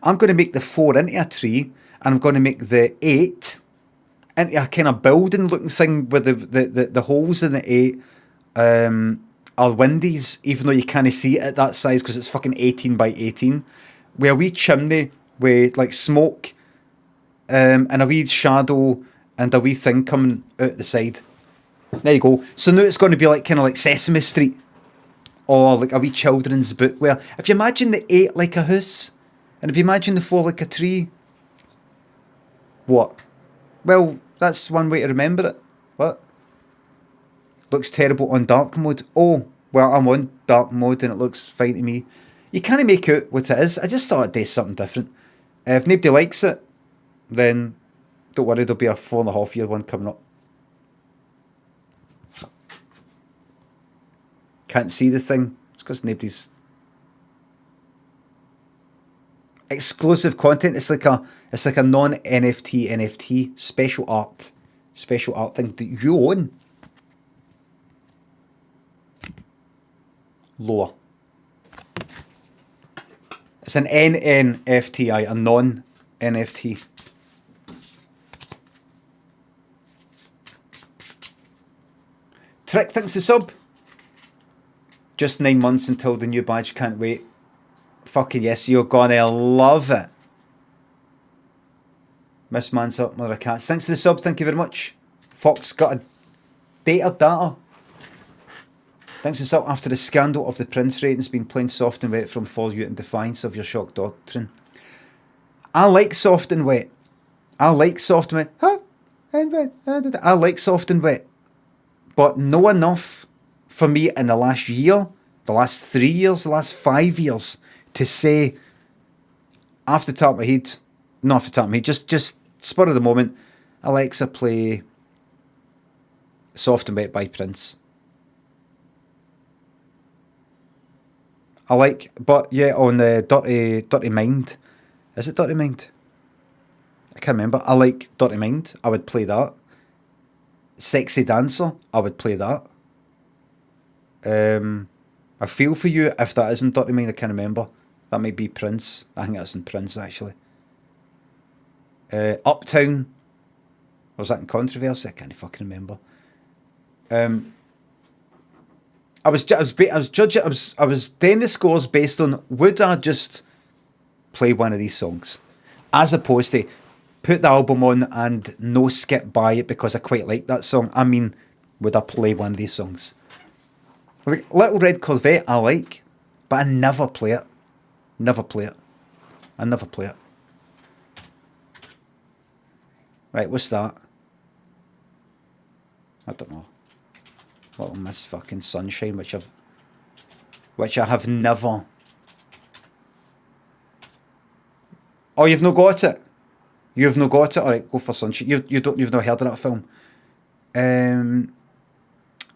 I'm going to make the 4 into a tree, and I'm going to make the 8 into a kind of building looking thing with the holes in the 8 are windies, even though you can't see it at that size because it's fucking 18 by 18. With a wee chimney with like smoke and a wee shadow and a wee thing coming out the side. There you go. So now it's going to be like kind of like Sesame Street or like a wee children's book where if you imagine the 8 like a house and if you imagine the 4 like a tree, what? Well, that's one way to remember it. What? Looks terrible on dark mode. Oh, well, I'm on dark mode and it looks fine to me. You can't make out what it is. I just thought I'd do something different. If nobody likes it, then don't worry, there'll be a 4.5 year one coming up. Can't see the thing. It's because nobody's... Exclusive content. It's like a non-NFT NFT special art thing that you own. Lower. It's an NNFT, a non-NFT. Trick thinks the sub. Just 9 months until the new badge. Can't wait. Fucking yes, you're gonna love it. Miss Man's up, Mother of Cats. Thanks to the sub, thank you very much. Fox got a data. Thanks to the sub. After the scandal of the Prince ratings being plain soft and wet from For You in defiance of your shock doctrine. I like soft and wet. I like soft and wet. I like soft and wet. But no enough for me in the last year, the last 3 years, the last 5 years to say, off the top of my head, not off the top of my head, just spur of the moment, Alexa, play Soft and Wet by Prince. I like, but yeah, on the Dirty Mind. Is it Dirty Mind? I can't remember. I like Dirty Mind. I would play that. Sexy Dancer. I would play that. I Feel For You, if that isn't Dirty Mind, I can't remember. That might be Prince. I think that's in Prince, actually. Uptown. Or was that in controversy? I can't fucking remember. I was judging. I was doing the scores based on would I just play one of these songs, as opposed to put the album on and no skip by it because I quite like that song. I mean, would I play one of these songs? Like Little Red Corvette, I like, but I never play it. Never play it. I never play it. Right, what's that? I don't know. Little Miss fucking Sunshine, which I have never. Oh, you've not got it. You've not got it. All right, go for Sunshine. You've not heard of that film.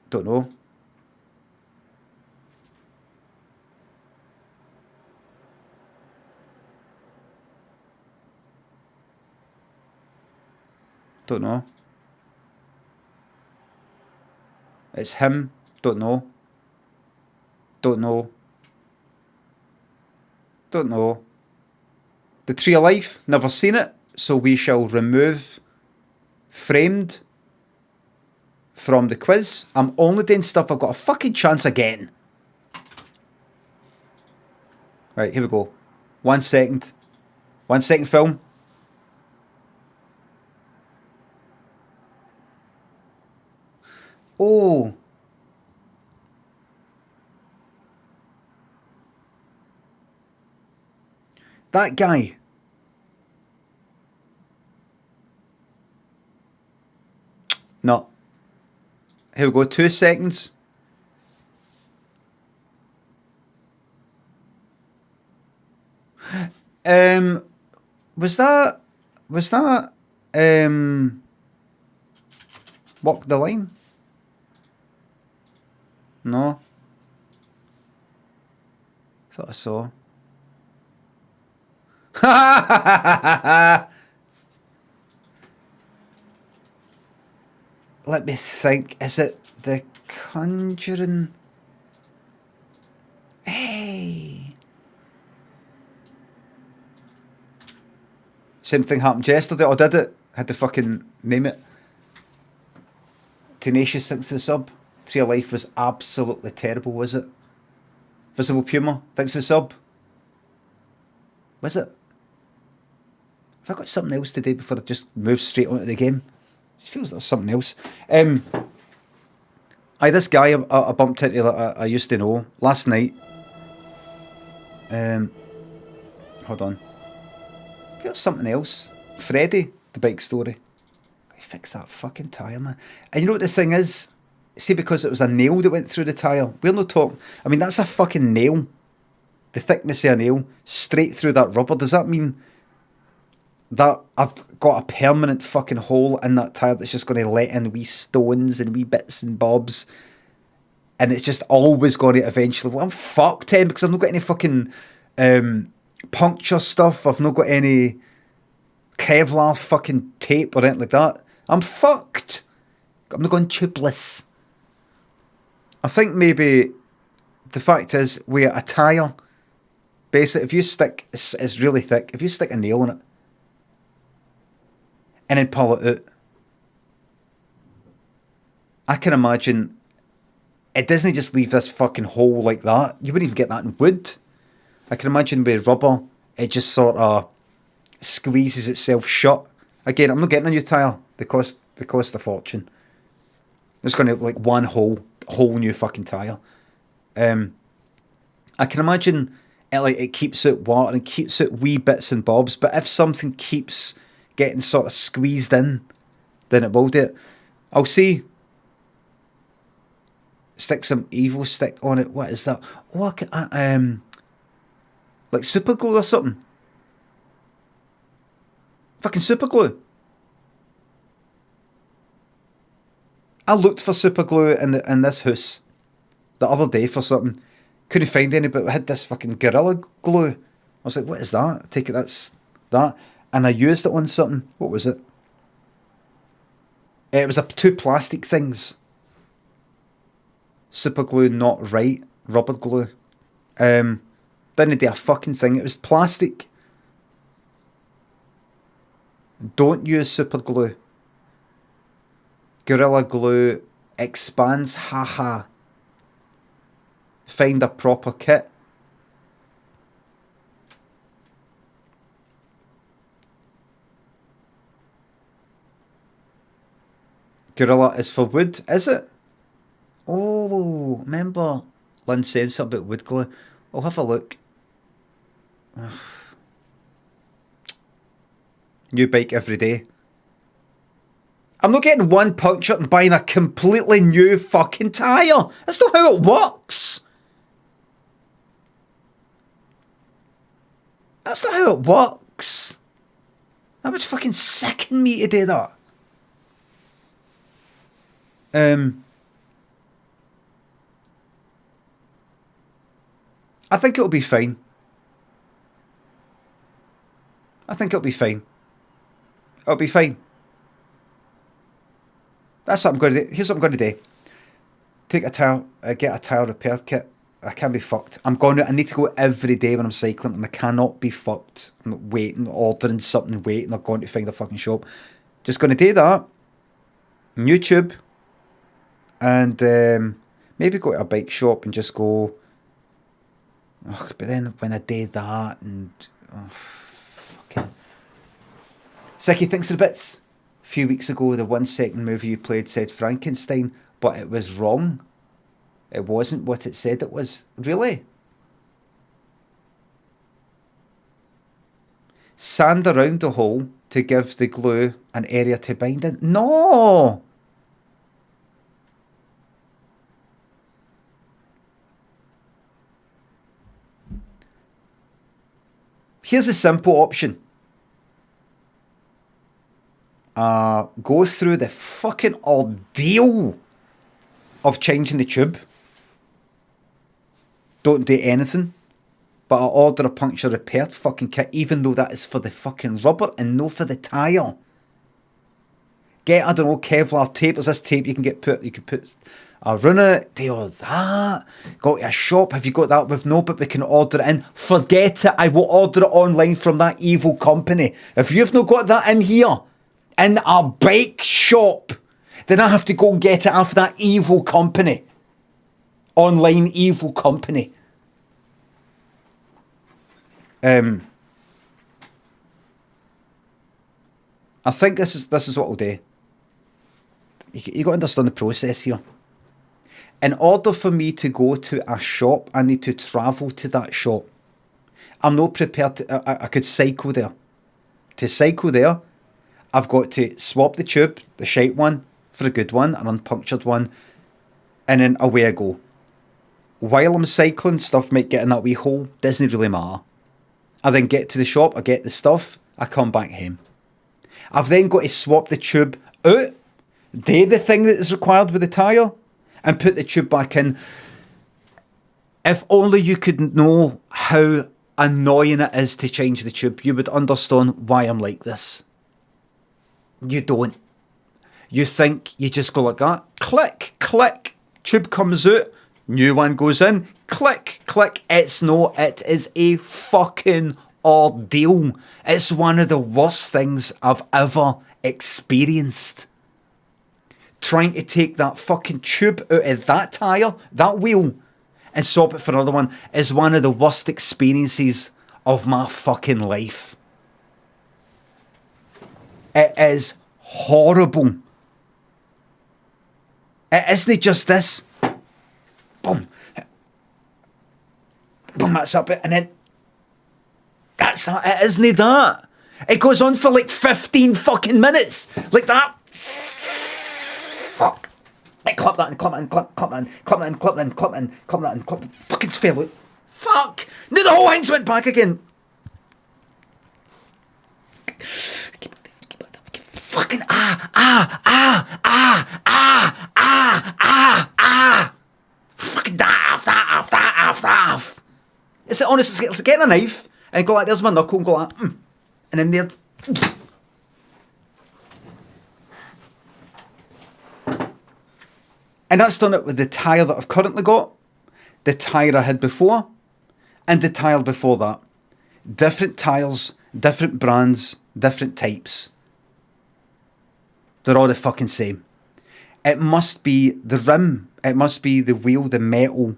Don't know. Don't know. It's him. Don't know. Don't know. Don't know. The Tree of Life. Never seen it. So we shall remove Framed from the quiz. I'm only doing stuff I've got a fucking chance again. Right, here we go. 1 second. 1 second film. Oh. That guy. No. Here we go. 2 seconds. Was that Walk the Line? No. Thought I saw. Let me think. Is it The Conjuring? Hey. Same thing happened yesterday. I did it. Had to fucking name it. Tenacious thanks to the sub. Tree of Life was absolutely terrible, was it? Visible Puma, thanks for the sub. Was it? Have I got something else to do before I just move straight onto the game? It feels like something else. This guy I bumped into that I used to know last night. Hold on. I feel something else. Freddie, the bike story. I fixed that fucking tyre, man. And you know what the thing is? See, because it was a nail that went through the tyre. We're not talking. I mean, that's a fucking nail. The thickness of a nail straight through that rubber. Does that mean that I've got a permanent fucking hole in that tyre that's just going to let in wee stones and wee bits and bobs, and it's just always going to eventually. Well, I'm fucked, Tim, because I've not got any fucking puncture stuff. I've not got any Kevlar fucking tape or anything like that. I'm fucked. I'm not going tubeless. I think maybe the fact is with a tyre, basically, if you stick, it's really thick. If you stick a nail in it and then pull it out, I can imagine it doesn't just leave this fucking hole like that. You wouldn't even get that in wood. I can imagine with rubber, it just sort of squeezes itself shut. Again, I'm not getting a new tyre. They cost a fortune. It's going to like one whole new fucking tyre. I can imagine it keeps out water and keeps out wee bits and bobs, but if something keeps getting sort of squeezed in, then it will do it. I'll see. Stick some evil stick on it. What is that? Oh, I can, like super glue or something. Fucking super glue. I looked for super glue in this house the other day for something. Couldn't find any, but I had this fucking Gorilla Glue. I was like, what is that? I take it that's that. And I used it on something. What was it? It was two plastic things. Super glue not right. Rubber glue. Didn't do a fucking thing. It was plastic. Don't use super glue. Gorilla Glue expands, haha. Find a proper kit. Gorilla is for wood, is it? Oh, remember Lynn saying something about wood glue? I'll have a look. Ugh. New bike every day. I'm not getting one puncture and buying a completely new fucking tyre. That's not how it works. That's not how it works. That would fucking sicken me to do that. I think it'll be fine. I think it'll be fine. It'll be fine. That's what I'm going to do. Here's what I'm going to do. Take a tire, get a tyre repair kit. I can't be fucked. I need to go every day when I'm cycling, and I cannot be fucked. I'm not waiting, ordering something, waiting, or going to find a fucking shop. Just going to do that. YouTube. And maybe go to a bike shop and just go. Ugh, but then when I did that and fucking Sicky thinks of the bits. A few weeks ago, the 1 second movie you played said Frankenstein, but it was wrong. It wasn't what it said it was. Really? Sand around the hole to give the glue an area to bind in. No! Here's a simple option. Go through the fucking ordeal of changing the tube. Don't do anything. But I'll order a puncture repair fucking kit, even though that is for the fucking rubber and no for the tyre. Get, I don't know, Kevlar tape. There's this tape you can put a runner, do all that. Go to a shop. Have you got that with no, but we can order it in. Forget it. I will order it online from that evil company. If you've not got that in here, in a bike shop, then I have to go and get it off that evil company. Online evil company. I think this is what we'll do. You got to understand the process here. In order for me to go to a shop, I need to travel to that shop. I'm not prepared to. I could cycle there. To cycle there, I've got to swap the tube, the shite one, for a good one, an unpunctured one, and then away I go. While I'm cycling, stuff might get in that wee hole. Doesn't really matter. I then get to the shop, I get the stuff, I come back home. I've then got to swap the tube out, do the thing that is required with the tyre, and put the tube back in. If only you could know how annoying it is to change the tube, you would understand why I'm like this. You don't. You think you just go like that, click, click, tube comes out, new one goes in, click, click. It is a fucking ordeal. It's one of the worst things I've ever experienced. Trying to take that fucking tube out of that tyre, that wheel, and swap it for another one is one of the worst experiences of my fucking life. It is horrible. It isn't just this. Boom. Boom, that's up it. And then that's that. It isn't that. It goes on for like 15 fucking minutes. Like that. Fuck. Like clap that and clap that and clap that and clap that and clap that and clap that and clap that and clap that. Fucking fell out. Fuck. No, the whole hands went back again. Fucking fucking off. It's honest, it's getting a knife and go like, there's my knuckle, and go like, and then there. And that's done it with the tyre that I've currently got, the tyre I had before, and the tyre before that. Different tyres, different brands, different types. They're all the fucking same. It must be the rim. It must be the wheel, the metal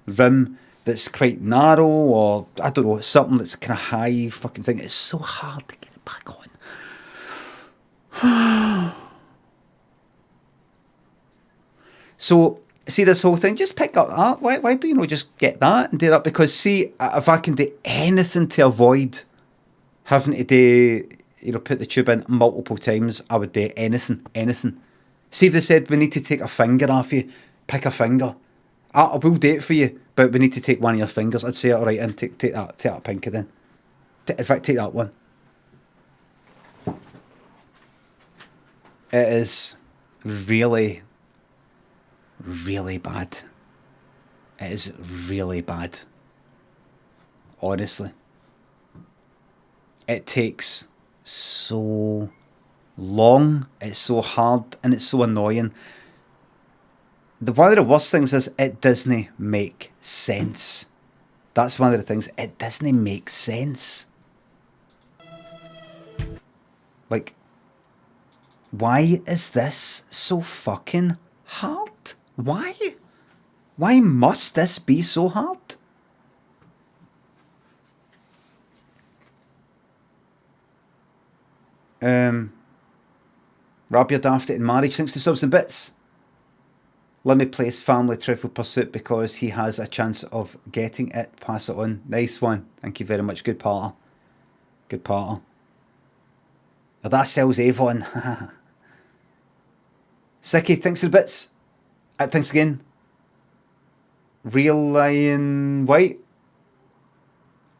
rim that's quite narrow, or I don't know, something that's kind of high fucking thing. It's so hard to get it back on. So, see this whole thing, just pick up that. Why do you not just get that and do that? Because see, if I can do anything to avoid having to do, put the tube in multiple times, I would do anything. See if they said we need to take a finger off you, pick a finger. I will do it for you, but we need to take one of your fingers. I'd say, all right, and take that pinky then. In fact, take that one. It is really, really bad. It is really bad. Honestly. It takes so long, it's so hard, and it's so annoying. One of the worst things is it doesn't make sense. That's one of the things. It doesn't make sense. Like, why is this so fucking hard? Why? Why must this be so hard? Rob, you're daft in marriage. Thanks to subs and bits. Limmy plays family Trivial Pursuit because he has a chance of getting it. Pass it on. Nice one. Thank you very much. Good parter. Good parter. Oh, that sells Avon. Sicky, thanks for the bits. Thanks again. Real Lion White.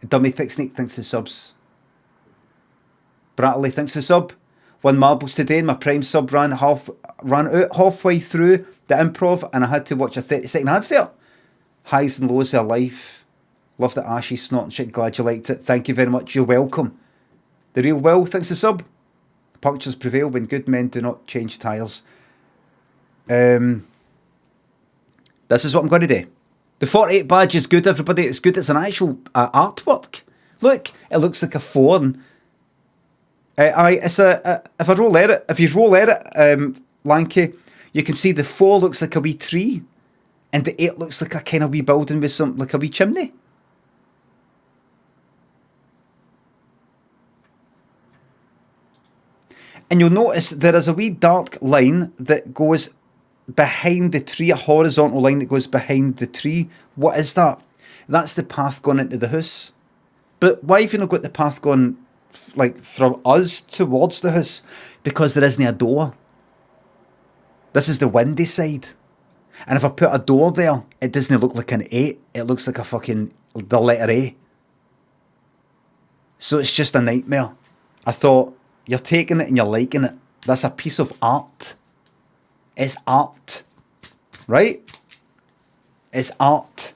Dummy Thick Sneak, thanks for the subs. Brattley, thanks for the sub. Won marbles today and my Prime sub ran out halfway through the Improv and I had to watch a 30-second advert. Highs and lows of life. Love the ashy snot and shit. Glad you liked it. Thank you very much. You're welcome. The Real Will, thanks for the sub. Punctures prevail when good men do not change tyres. This is what I'm going to do. The 48 badge is good, everybody. It's good. It's an actual artwork. Look, it looks like a phone. If you roll it, Lanky, you can see the 4 looks like a wee tree, and the 8 looks like a kind of wee building with some like a wee chimney. And you'll notice there is a wee dark line that goes behind the tree, a horizontal line that goes behind the tree. What is that? That's the path going into the house. But why have you not got the path going like from us towards the house? Because there isn't a door. This is the windy side. And if I put a door there, it doesn't look like an 8. It looks like the letter A. So it's just a nightmare. I thought, you're taking it and you're liking it. That's a piece of art. It's art. Right? It's art.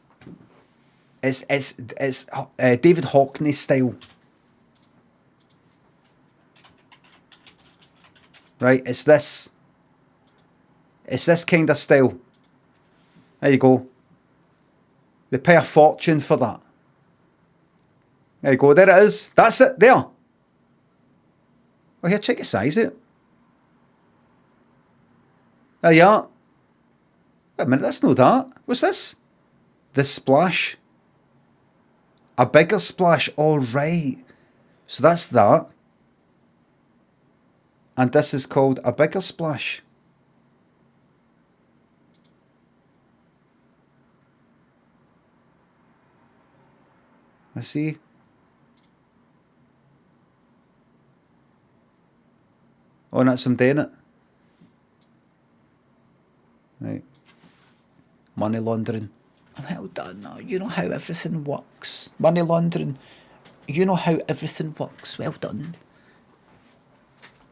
It's David Hockney style. Right? It's this kind of style. There you go. They pay a fortune for that. There you go. There it is. That's it. There. Oh, here, check the size of it. There you are. Wait a minute, that's not that. What's this? The splash. A bigger splash. All right. So that's that. And this is called a bigger splash. Let's see. Oh, and that's him doing it. Right. Money laundering. Well done. You know how everything works. Money laundering. You know how everything works. Well done.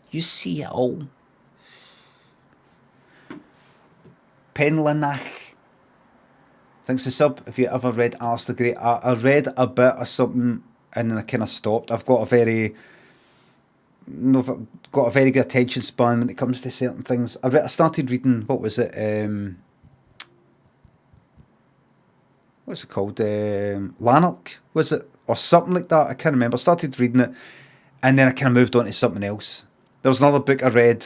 You see it all. Penlanach. Thanks to sub. If you ever read Alistair Gray, I read a bit of something and then I kind of stopped. I've got a very good attention span when it comes to certain things. I started reading, what was it? What's it called? Lanark, was it? Or something like that. I can't remember. I started reading it and then I kind of moved on to something else. There was another book I read,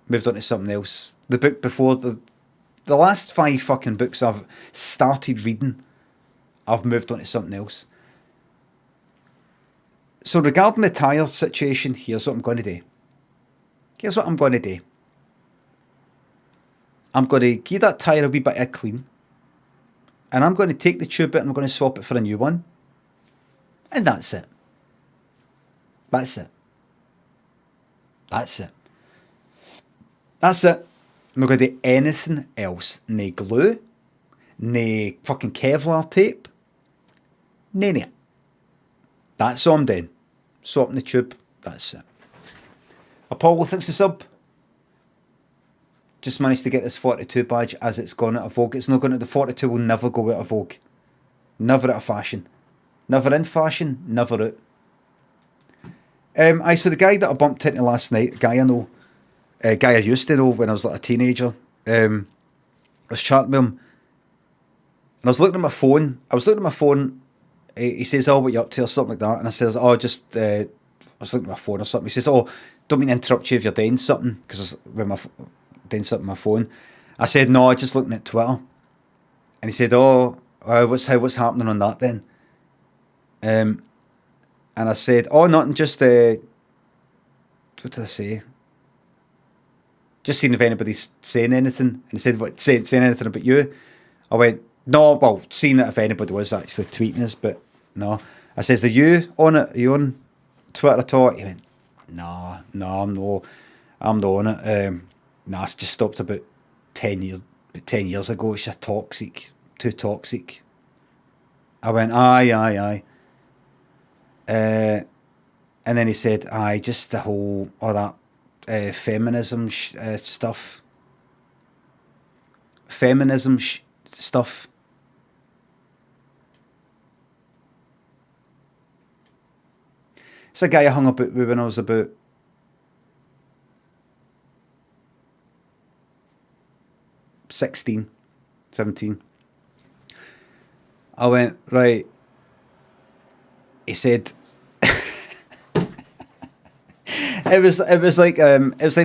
moved on to something else. the book before the last 5 fucking books I've started reading, I've moved on to something else. So regarding the tyre situation, here's what I'm going to do. Here's what I'm going to do. I'm going to give that tyre a wee bit of a clean. And I'm going to take the tube out and I'm going to swap it for a new one. And that's it. That's it. That's it. That's it. I'm not going to do anything else. No glue. No fucking Kevlar tape. None of it. That's all I'm doing. Swapping the tube. That's it. Apollo thinks the sub. Just managed to get this 42 badge as it's gone out of vogue. It's not going to, the 42 will never go out of vogue. Never out of fashion. Never in fashion, never out. So the guy that I bumped into last night, guy I know, guy I used to know when I was like a teenager, I was chatting with him, and I was looking at my phone. He says, "Oh, what you up to?" or something like that, and I says, "Oh, just I was looking at my phone or something." He says, "Oh, don't mean to interrupt you if you're doing something," because with my doing something on my phone. I said, "No, I'm just looking at Twitter," and he said, "Oh, what's happening on that then?" And I said, "Oh, nothing, just what did I say? Just seeing if anybody's saying anything." And he said, "What, saying anything about you?" I went, "No, well, seeing that if anybody was actually tweeting us, but no." I says, "Are you on it? Are you on Twitter at all?" He went, No, I'm not on it. Nah, it's just stopped about 10 years ago. It's just toxic, too toxic." I went, aye. And then he said, "Aye, just the whole, all that feminism stuff. Stuff." It's a guy I hung up with when I was about 16, 17. I went, right. He said, it was like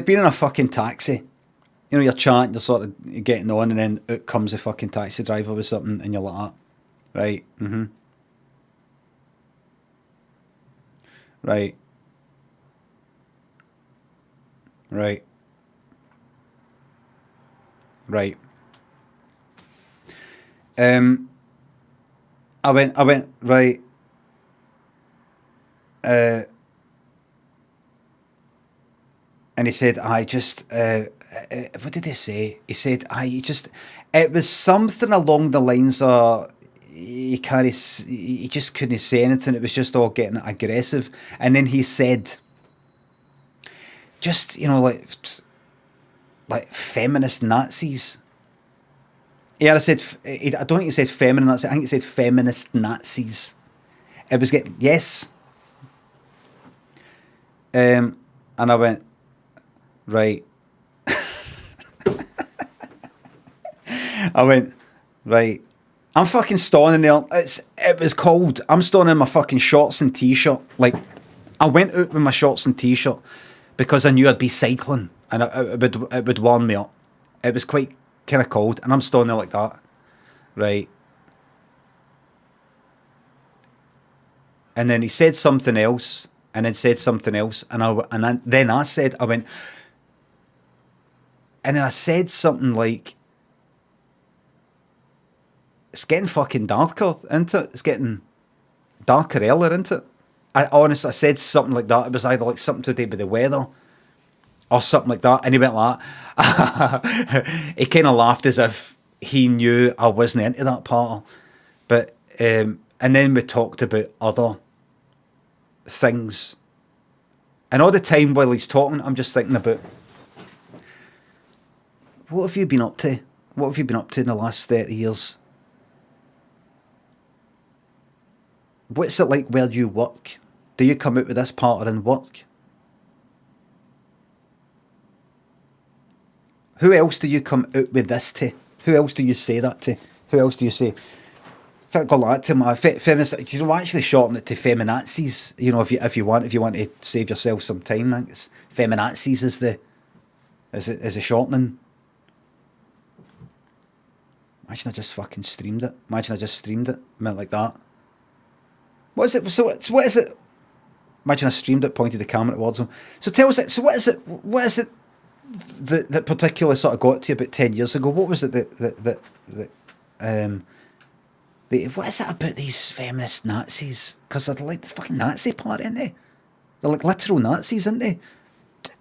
being in a fucking taxi. You know, you're chatting, you're sort of getting on, and then out comes a fucking taxi driver with something, and you're like, right, right, right, right. I went, right. And he said, "I just, what did he say?" He said, it was something along the lines of, he just couldn't say anything. It was just all getting aggressive. And then he said, just, you know, like feminist Nazis. Yeah, I don't think he said feminine Nazis. I think he said feminist Nazis. It was getting, yes. And I went, right. I went, right. I'm fucking standing there. It was cold. I'm standing in my fucking shorts and t-shirt. Like, I went out with my shorts and t-shirt because I knew I'd be cycling and it would warm me up. It was quite kind of cold, and I'm standing there like that, right? And then he said something else, and then said something else, then I said, I went, and then I said something like, "It's getting fucking darker, isn't it? It's getting darker earlier, isn't it?" I said something like that. It was either like something to do with the weather or something like that. And he went like that. He kind of laughed as if he knew I wasn't into that part. But, and then we talked about other things. And all the time while he's talking, I'm just thinking about, what have you been up to? What have you been up to in the last 30 years? What's it like where you work? Do you come out with this part in work? Who else do you come out with this to? Who else do you say that to? Who else do you say? If I go like that to my feminist, you know, actually shorten it to feminazis. You know, if you want to save yourself some time, I think it's feminazis is the shortening. Imagine I just fucking streamed it. Imagine I just streamed it. Meant like that. What is it? So what is it? Imagine I streamed it, pointed the camera towards him. So tell us it. So what is it? What is it that particularly sort of got to you about 10 years ago? What was it what is it about these feminist Nazis? Because they're like the fucking Nazi part, aren't they? They're like literal Nazis, aren't they?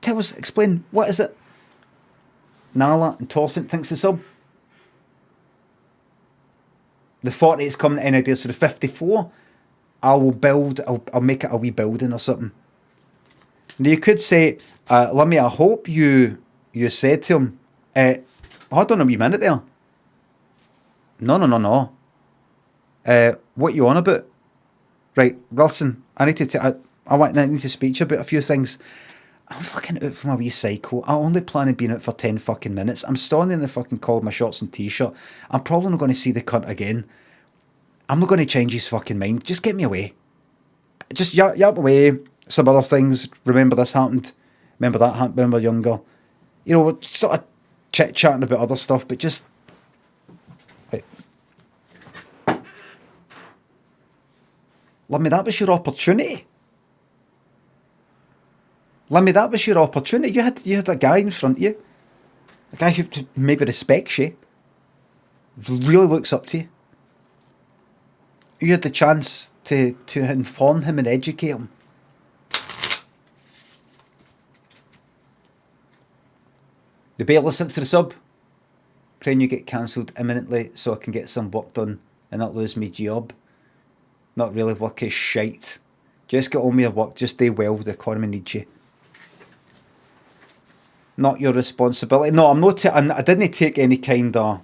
Tell us, explain, what is it? Nala and Torfint thinks the sub. The 40 is coming to any ideas for the 54. I'll make it a wee building or something. Now you could say, Limmy, I hope you said to him, hold on a wee minute there. No. What you on about? Right, Wilson, I need to speak to you about a few things. I'm fucking out for my wee cycle. I only plan on being out for 10 fucking minutes. I'm standing in the fucking cold, my shorts and t-shirt. I'm probably not going to see the cunt again. I'm not going to change his fucking mind. Just get me away. Just yap away. Some other things. Remember this happened. Remember that happened when we were younger. You know, we're sort of chit-chatting about other stuff, but just... Like, Limmy, that was your opportunity. Limmy, that was your opportunity. You had a guy in front of you. A guy who maybe respects you. Really looks up to you. You had the chance to inform him and educate him. The bailiff listens to the sub. Praying you get cancelled imminently so I can get some work done and not lose me job. Not really, work is shite. Just get on with your work, just stay well, the economy needs you. Not your responsibility. No, I'm not. I didn't take any kind of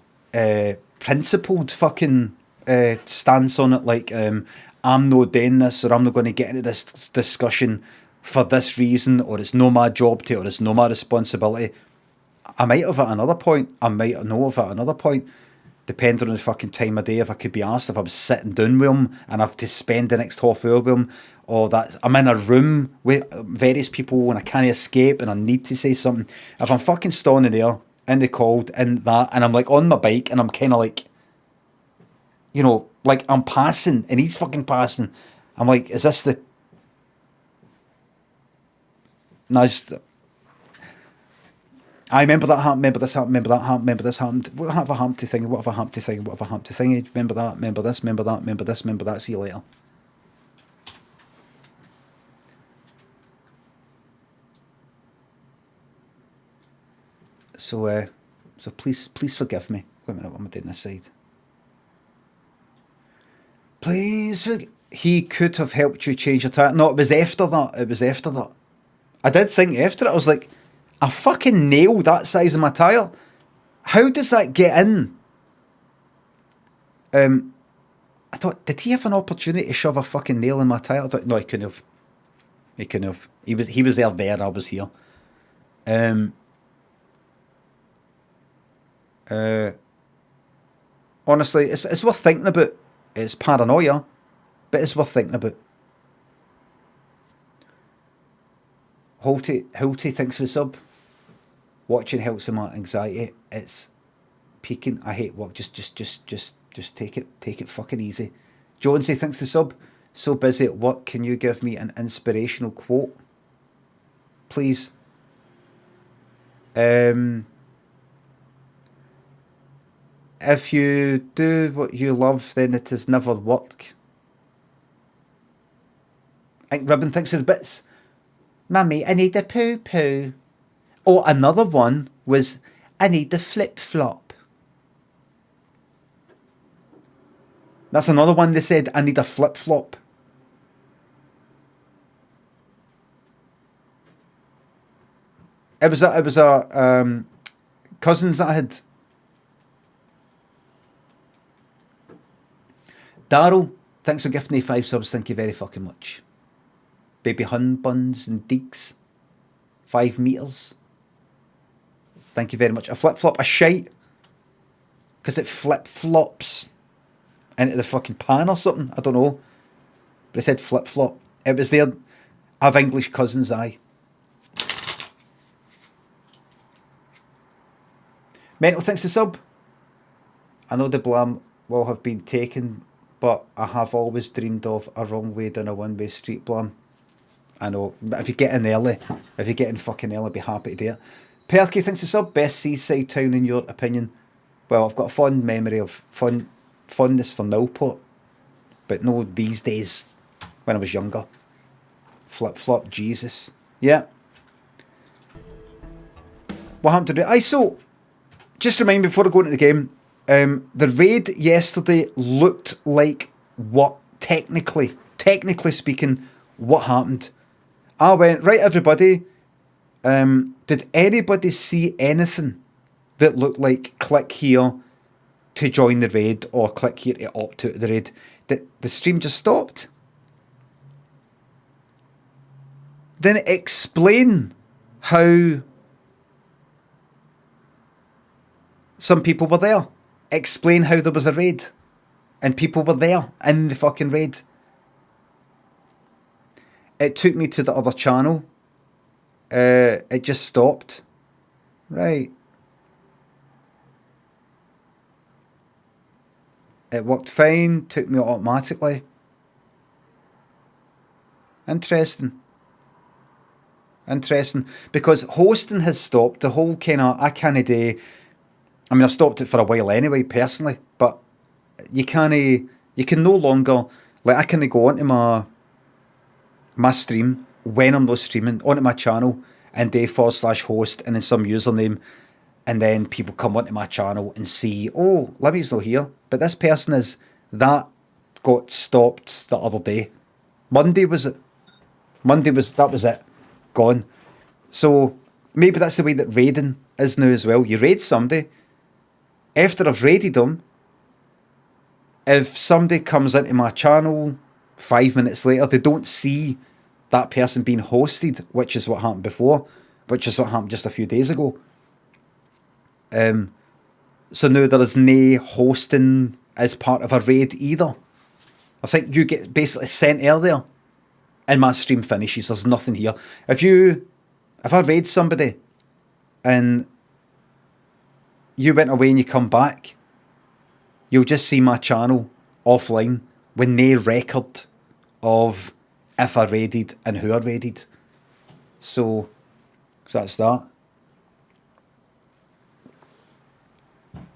principled fucking stance on it. Like, I'm not doing this, or I'm not going to get into this discussion for this reason, or it's no my job to, or it's no my responsibility. I might have at another point. I might know of at another point. Depending on the fucking time of day, if I could be asked, if I was sitting down with him and I have to spend the next half hour with him, or that I'm in a room with various people and I can't escape and I need to say something. If I'm fucking standing there in the cold and that, and I'm like on my bike and I'm kind of like, you know, like I'm passing and he's fucking passing. I'm like, is this the... No, I remember that happened, remember this happened, remember that happened, remember this happened. What have I happened to think? What have I happened to think? What have I happened to think? Remember that, remember this, remember that, remember this, remember that. See you later. So please forgive me. Wait a minute, what am I doing this side? Please forgive... He could have helped you change your tire. No, it was after that. It was after that. I did think after it, I was like, I fucking nailed that size of my tyre. How does that get in? I thought, did he have an opportunity to shove a fucking nail in my tyre? I thought, no, he couldn't have. He couldn't have. He was there, I was here. Honestly, it's worth thinking about. It's paranoia, but it's worth thinking about. Hulty thinks of the sub. Watching helps with my anxiety. It's peaking. I hate work. Just take it fucking easy. Jonesy thinks the sub. So busy at work. Can you give me an inspirational quote, please? If you do what you love, then it is never work. I think Ribbon thinks of the bits. Mummy, I need a poo-poo. Or another one was, I need the flip-flop. That's another one they said, I need a flip-flop. It was a cousins that I had. Daryl, thanks for gifting me 5 subs, thank you very fucking much. Baby Hun Buns and Deeks, 5 meters. Thank you very much. A flip-flop, a shite. Because it flip-flops into the fucking pan or something. I don't know. But it said flip-flop. It was there. I have English cousins, aye. Mental thinks the sub. I know the blame will have been taken, but I have always dreamed of a wrong way down a one-way street blame. I know, but if you get in early, if you get in fucking early, I'd be happy to do it. Perky thinks it's our best seaside town in your opinion. Well, I've got a fond memory of fondness for Millport, but no these days, when I was younger. Flip-flop Jesus. Yeah. What happened today? So, just remind me before I go into the game, the raid yesterday looked like what, technically speaking, what happened. I went, right, everybody, did anybody see anything that looked like click here to join the raid or click here to opt out of the raid? The stream just stopped. Then explain how some people were there. Explain how there was a raid and people were there in the fucking raid. It took me to the other channel. It just stopped. Right. It worked fine. Took me automatically. Interesting. Because hosting has stopped. The whole kind of, I can't do. I mean, I've stopped it for a while anyway, personally. But you can no longer, like, I can go onto my stream when I'm not streaming, onto my channel and do /host and then some username, and then people come onto my channel and see, oh, Limmy's not here, but this person is. That got stopped the other day. Monday was it? That was it. Gone. So maybe that's the way that raiding is now as well. You raid somebody. After I've raided them, if somebody comes into my channel 5 minutes later, they don't see that person being hosted, which is what happened before, which is what happened just a few days ago. So now there is no hosting as part of a raid either. I think you get basically sent earlier and my stream finishes. There's nothing here. If I raid somebody and you went away and you come back, you'll just see my channel offline with no record of if I raided and who I raided. So that's that.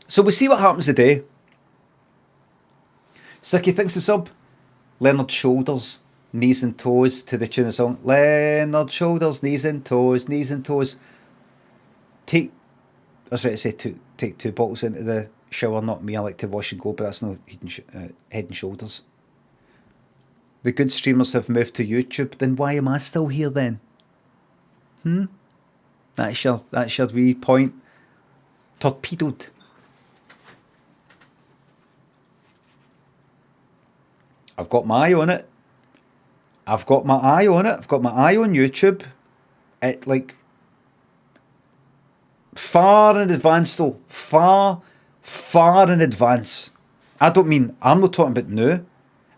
So we'll see what happens today. Sicky thinks the sub. Leonard Shoulders, knees and toes to the tune of the song. Leonard Shoulders, knees and toes, knees and toes. I was right to say take 2 bottles into the shower, not me. I like to wash and go, but that's no head and shoulders. The good streamers have moved to YouTube. Then why am I still here then? That's your wee point. Torpedoed. I've got my eye on it. I've got my eye on YouTube. It, like, far in advance though. Far in advance. I'm not talking about now.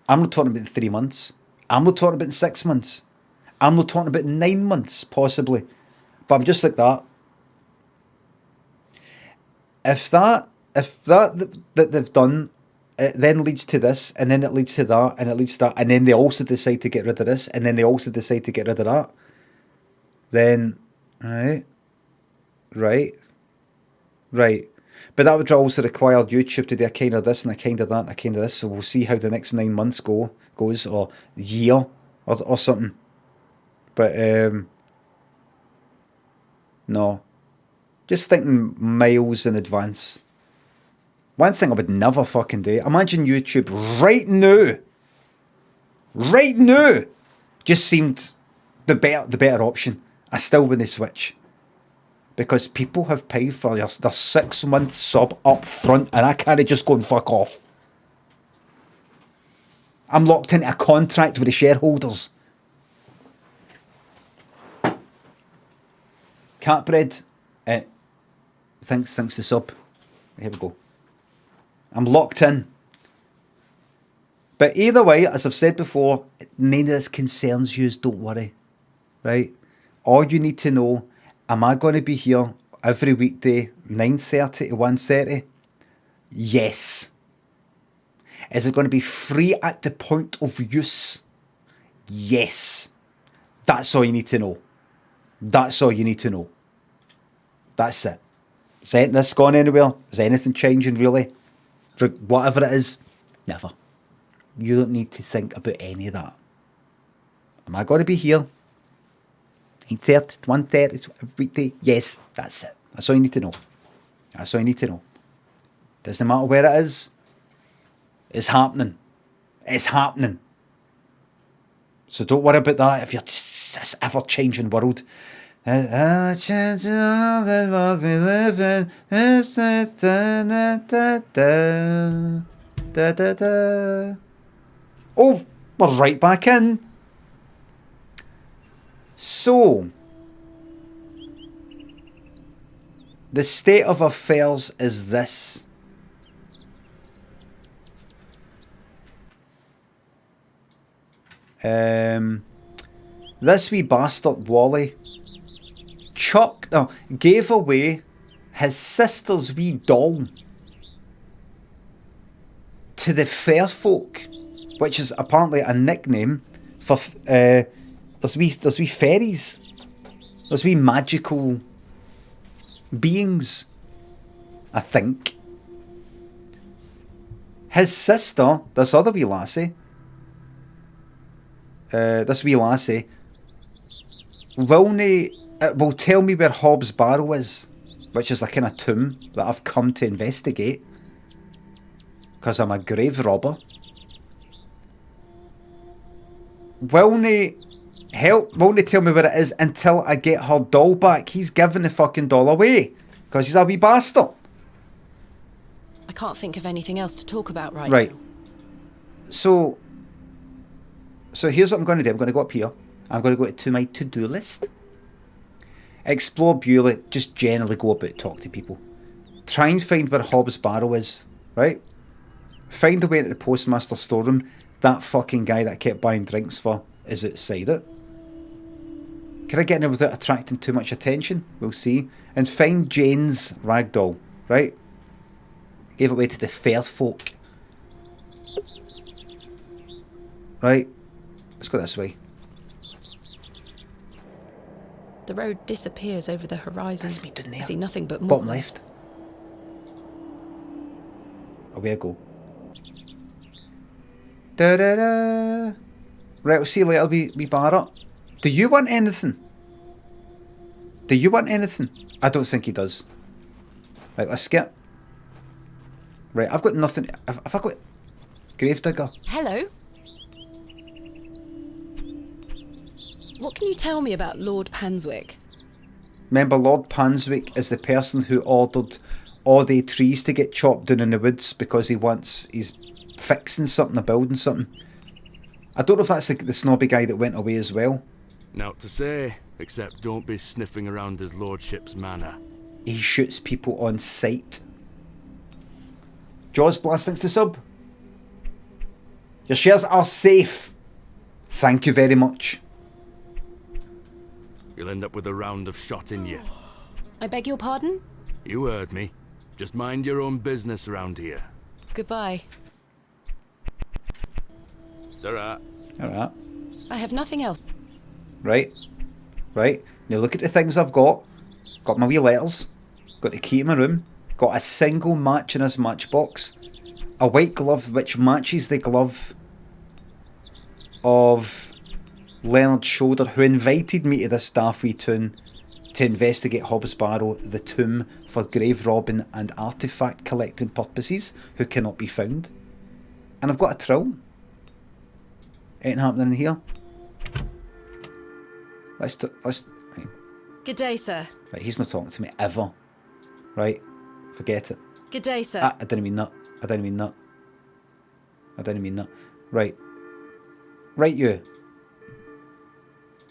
I'm not talking about 3 months. I'm not talking about 6 months. I'm not talking about 9 months, possibly. But I'm just like that. If that they've done, it then leads to this, and then it leads to that, and it leads to that, and then they also decide to get rid of this, and then they also decide to get rid of that. Then, right. But that would also require YouTube to do a kind of this and a kind of that and a kind of this. So we'll see how the next 9 months goes, or year, or something. But no, just thinking miles in advance. One thing I would never fucking do. Imagine YouTube right now, just seemed the better option. I still wouldn't switch. Because people have paid for their 6 month sub up front, and I can't just go and fuck off. I'm locked into a contract with the shareholders. Catbread, thanks the sub. Here we go. I'm locked in. But either way, as I've said before, none of this concerns you, don't worry. Right? All you need to know, am I going to be here every weekday, 9:30 to 1:30? Yes. Is it going to be free at the point of use? Yes. That's all you need to know. That's all you need to know. That's it. Is this gone anywhere? Is anything changing really? Whatever it is, never. You don't need to think about any of that. Am I going to be here? 8:30, 1:30, weekday? Yes, that's it. That's all you need to know. That's all you need to know. Doesn't matter where it is. It's happening. It's happening. So don't worry about that if you're just this ever-changing world. Changing the world we live in. Oh, we're right back in. So, the state of affairs is this. This wee bastard Wally gave away his sister's wee doll to the fair folk, which is apparently a nickname for there's wee fairies, there's wee magical beings, I think. His sister, this other wee lassie, will tell me where Hob's Barrow is, which is a kind of tomb that I've come to investigate because I'm a grave robber. Won't he tell me where it is until I get her doll back? He's giving the fucking doll away because he's a wee bastard. I can't think of anything else to talk about right now. So here's what I'm going to do. I'm going to go up here. I'm going to go to my to-do list. Explore Bewley. Just generally go about, talk to people. Try and find where Hob's Barrow is, right? Find a way into the postmaster's storeroom. That fucking guy that I kept buying drinks for is outside it. Can I get in there without attracting too much attention? We'll see. And find Jane's ragdoll, right? Gave it away to the fair folk. Right? Let's go this way. The road disappears over the horizon. That's me down there. I see nothing but more. Bottom left. Away I go. Da-da-da. Right, we'll see you later, wee Barrow. Do you want anything? I don't think he does. Right, let's skip. Right, I've got nothing. Have I got Gravedigger? Hello? What can you tell me about Lord Panswick? Remember, Lord Panswick is the person who ordered all the trees to get chopped down in the woods because he's fixing something or building something. I don't know if that's the snobby guy that went away as well. Naught to say, except don't be sniffing around his lordship's manor. He shoots people on sight. Jaws Blast, thanks to sub. Your shares are safe. Thank you very much. You'll end up with a round of shot in you. I beg your pardon? You heard me. Just mind your own business around here. Goodbye. Ta-ra. Alright. I have nothing else. Right. Now look at the things I've got. Got my wee letters. Got the key to my room. Got a single match in his matchbox. A white glove which matches the glove of Leonard Shoulder, who invited me to this Daffy town to investigate Hob's Barrow, the tomb, for grave robbing and artefact collecting purposes, who cannot be found. And I've got a trowel. Ain't happening in here. Let's right. Good day, sir. Right, he's not talking to me ever. Right, forget it. Good day, sir. I didn't mean that. Right, you.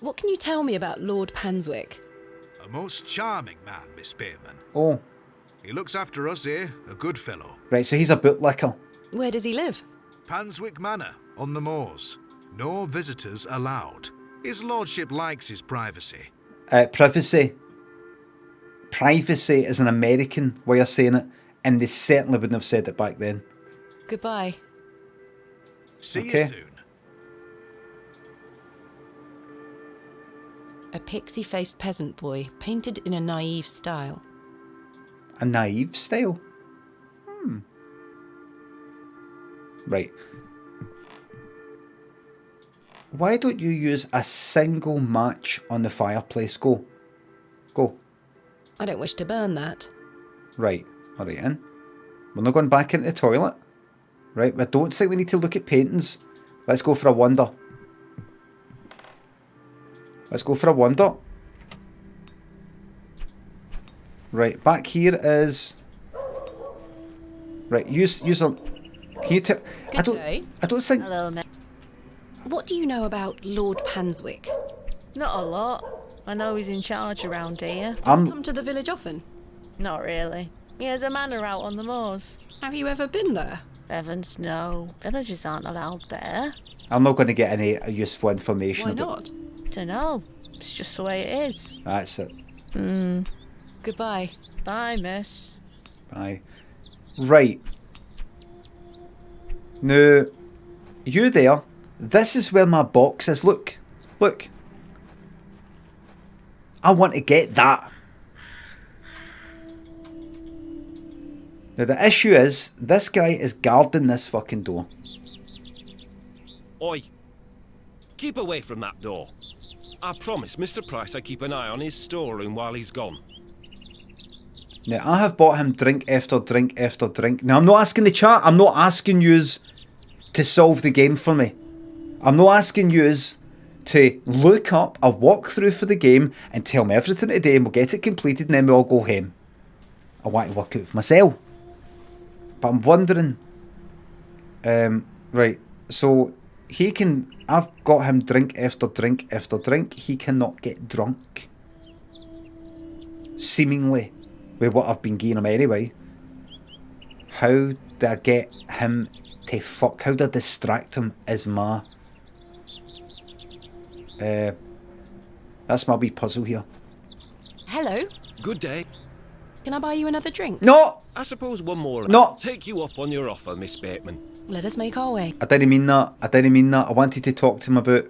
What can you tell me about Lord Panswick? A most charming man, Miss Bateman. Oh, He looks after us here, a good fellow. right, so he's a bootlicker. Where does he live? Panswick Manor, on the moors. No visitors allowed. His lordship likes his privacy. Privacy. Privacy is an American way of saying it. and they certainly wouldn't have said it back then. Goodbye. See Okay. you soon. A pixie-faced peasant boy, painted in a naive style. A naive style? Right. Why don't you use a single match on the fireplace? Go. Go. I don't wish to burn that. Right. Alright, in. We're not going back into the toilet. Right, I don't think we need to look at paintings. Let's go for a wander. Let's go for a wander. Right, back here is... Right, use a... Can you tell... I don't think... Hello, mate. What do you know about Lord Panswick? Not a lot. I know he's in charge around here. Come to the village often? Not really. He has a manor out on the moors. Have you ever been there? Heavens, no. Villagers aren't allowed there. I'm not going to get any useful information Why about... not? Dunno. It's just the way it is. That's it. Goodbye. Bye, miss. Aye. Right. Now, you there, this is where my box is. Look. Look. I want to get that. Now, the issue is, this guy is guarding this fucking door. Oi! Keep away from that door. I promise Mr. Price I keep an eye on his storeroom while he's gone. Now, I have bought him drink after drink after drink. Now, I'm not asking the chat. I'm not asking yous to solve the game for me. I'm not asking yous to look up a walkthrough for the game and tell me everything today and we'll get it completed and then we'll all go home. I want to work out for myself. But I'm wondering... right, so he can... I've got him drink after drink after drink. He cannot get drunk. Seemingly. With what I've been giving him anyway. How do I get him to fuck? How do I distract him is my... that's my wee puzzle here. Hello. Good day. Can I buy you another drink? No! I suppose one more. No. I'll take you up on your offer, Miss Bateman. Let us make our way. I didn't mean that. I didn't mean that. I wanted to talk to him about...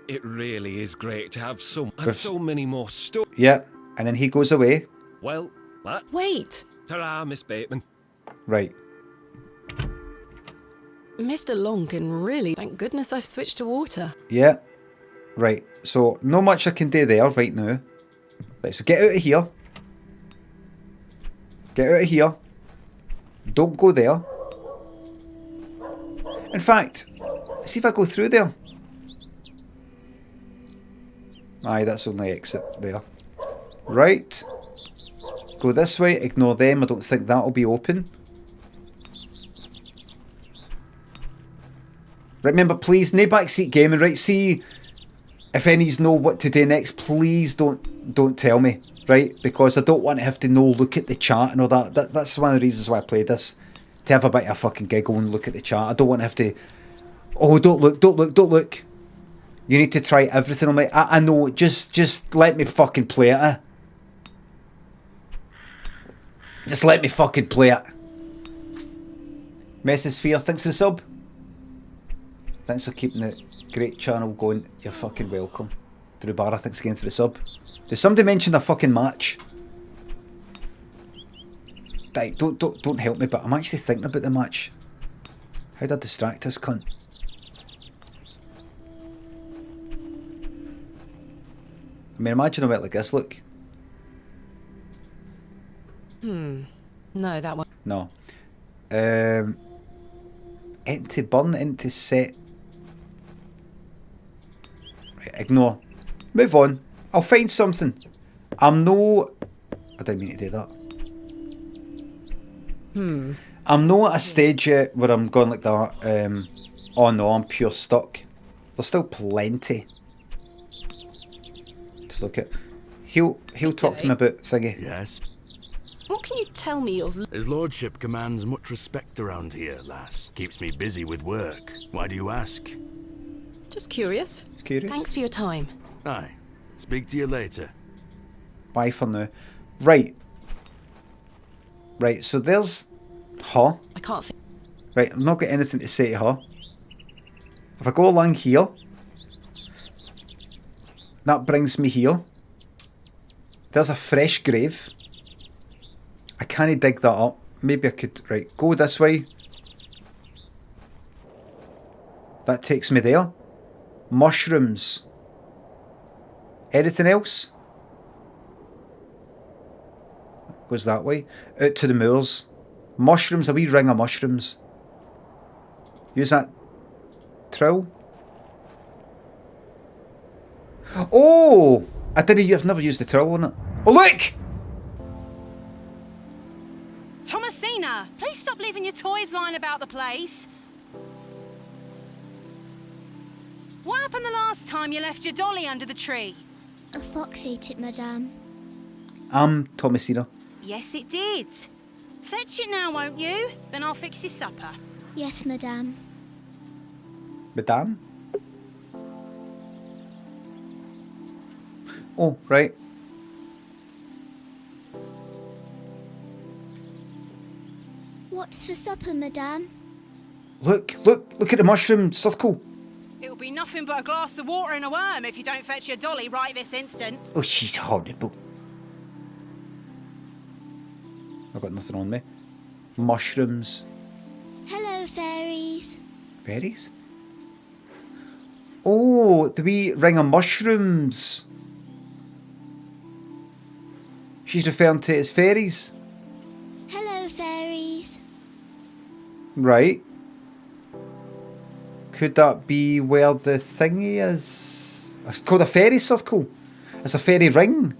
It really is great to have so many more stories. Yeah, and then he goes away. Well, that. Wait. Ta-ra, Miss Bateman. Right. Mr. Long can really... Thank goodness I've switched to water. Yeah. Right. So, not much I can do there right now. Right, so get out of here. Get out of here. Don't go there. In fact, see if I go through there. Aye, that's only exit there. Right. Go this way, ignore them. I don't think that'll be open. Remember, please, no backseat gaming, right? See, if any's know what to do next, please don't tell me, right? Because I don't want to have to look at the chat and all that. That's one of the reasons why I played this. To have a bit of a fucking giggle and look at the chat. I don't want to have to... Oh, don't look. You need to try everything on me. I know, just let me fucking play it, eh? Just let me fucking play it. Messosphere, thanks for the sub. Thanks for keeping the great channel going. You're fucking welcome. Drew Barra, thanks again for the sub. Did somebody mention a fucking match? Right, don't help me, but I'm actually thinking about the match. How'd I distract this cunt? I mean, imagine a bit like this, look. No, that one. No. Into burn, into set. Right, ignore. Move on. I'll find something. I'm no... I didn't mean to do that. I'm not at a stage yet where I'm going like that. Oh no, I'm pure stuck. There's still plenty to look at. He'll talk to me about thingy. Yes. What can you tell me of... His lordship commands much respect around here, lass. Keeps me busy with work. Why do you ask? Just curious. It's curious. Thanks for your time. Aye. Speak to you later. Bye for now. Right. Right, so there's her. I can't think. Right, I've not got anything to say to her. If I go along here, that brings me here. There's a fresh grave. I can't dig that up. Maybe I could, right, go this way. That takes me there. Mushrooms. Anything else? Goes that way. Out to the moors. Mushrooms, a wee ring of mushrooms. Use that trowel. Oh! I've never used the trowel on it. Oh, look! Thomasina, please stop leaving your toys lying about the place. What happened the last time you left your dolly under the tree? A fox ate it, madame. Thomasina. Yes, it did. Fetch it now, won't you? Then I'll fix your supper. Yes, madame. Madame? Oh, right. What's for supper, madame? Look at the mushroom circle. It'll be nothing but a glass of water and a worm if you don't fetch your dolly right this instant. Oh, she's horrible. I've got nothing on me. Mushrooms. Hello, fairies. Berries? Oh, the wee ring of mushrooms. She's referring to it as fairies. Hello, fairies. Right. Could that be where the thingy is? It's called a fairy circle. It's a fairy ring.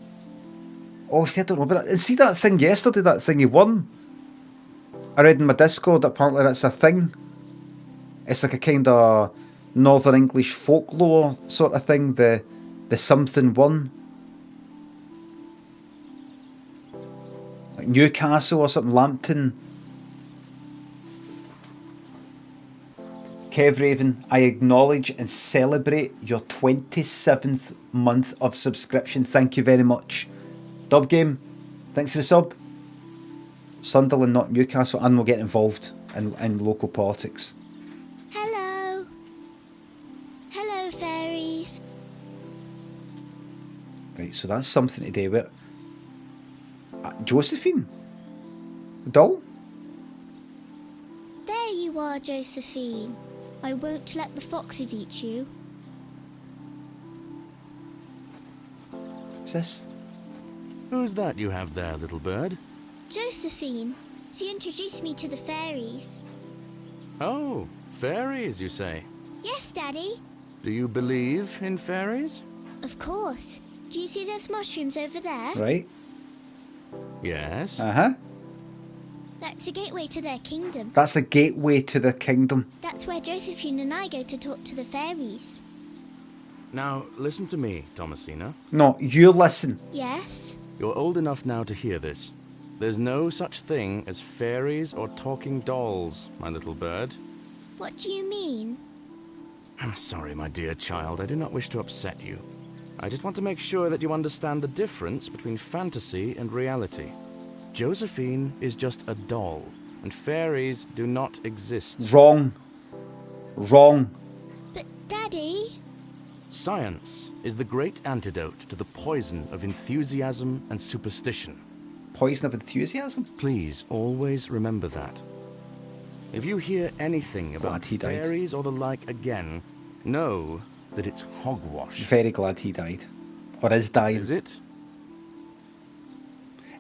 Oh, see, I don't know about it. And see that thing yesterday, that thing you won? I read in my Discord that apparently that's a thing. It's like a kind of Northern English folklore sort of thing, the something one. Like Newcastle or something, Lambton. Kev Raven, I acknowledge and celebrate your 27th month of subscription. Thank you very much. Dub Game, thanks for the sub. Sunderland, not Newcastle, and we'll get involved in local politics. Hello. Hello, fairies. Right, so that's something to do with Josephine. The doll? There you are, Josephine. I won't let the foxes eat you. Who's this? Who's that you have there, little bird? Josephine. She introduced me to the fairies. Oh, fairies, you say? Yes, Daddy. Do you believe in fairies? Of course. Do you see those mushrooms over there? Right. Yes. Uh-huh. That's a gateway to their kingdom. That's a gateway to the kingdom. That's where Josephine and I go to talk to the fairies. Now, listen to me, Thomasina. No, you listen. Yes? You're old enough now to hear this. There's no such thing as fairies or talking dolls, my little bird. What do you mean? I'm sorry, my dear child. I do not wish to upset you. I just want to make sure that you understand the difference between fantasy and reality. Josephine is just a doll, and fairies do not exist. Wrong. Wrong. But, Daddy... Science is the great antidote to the poison of enthusiasm and superstition. Poison of enthusiasm? Please always remember that. If you hear anything about Glad he died. fairies or the like again, know that it's hogwash. Very glad he died. Or is dying. Is it?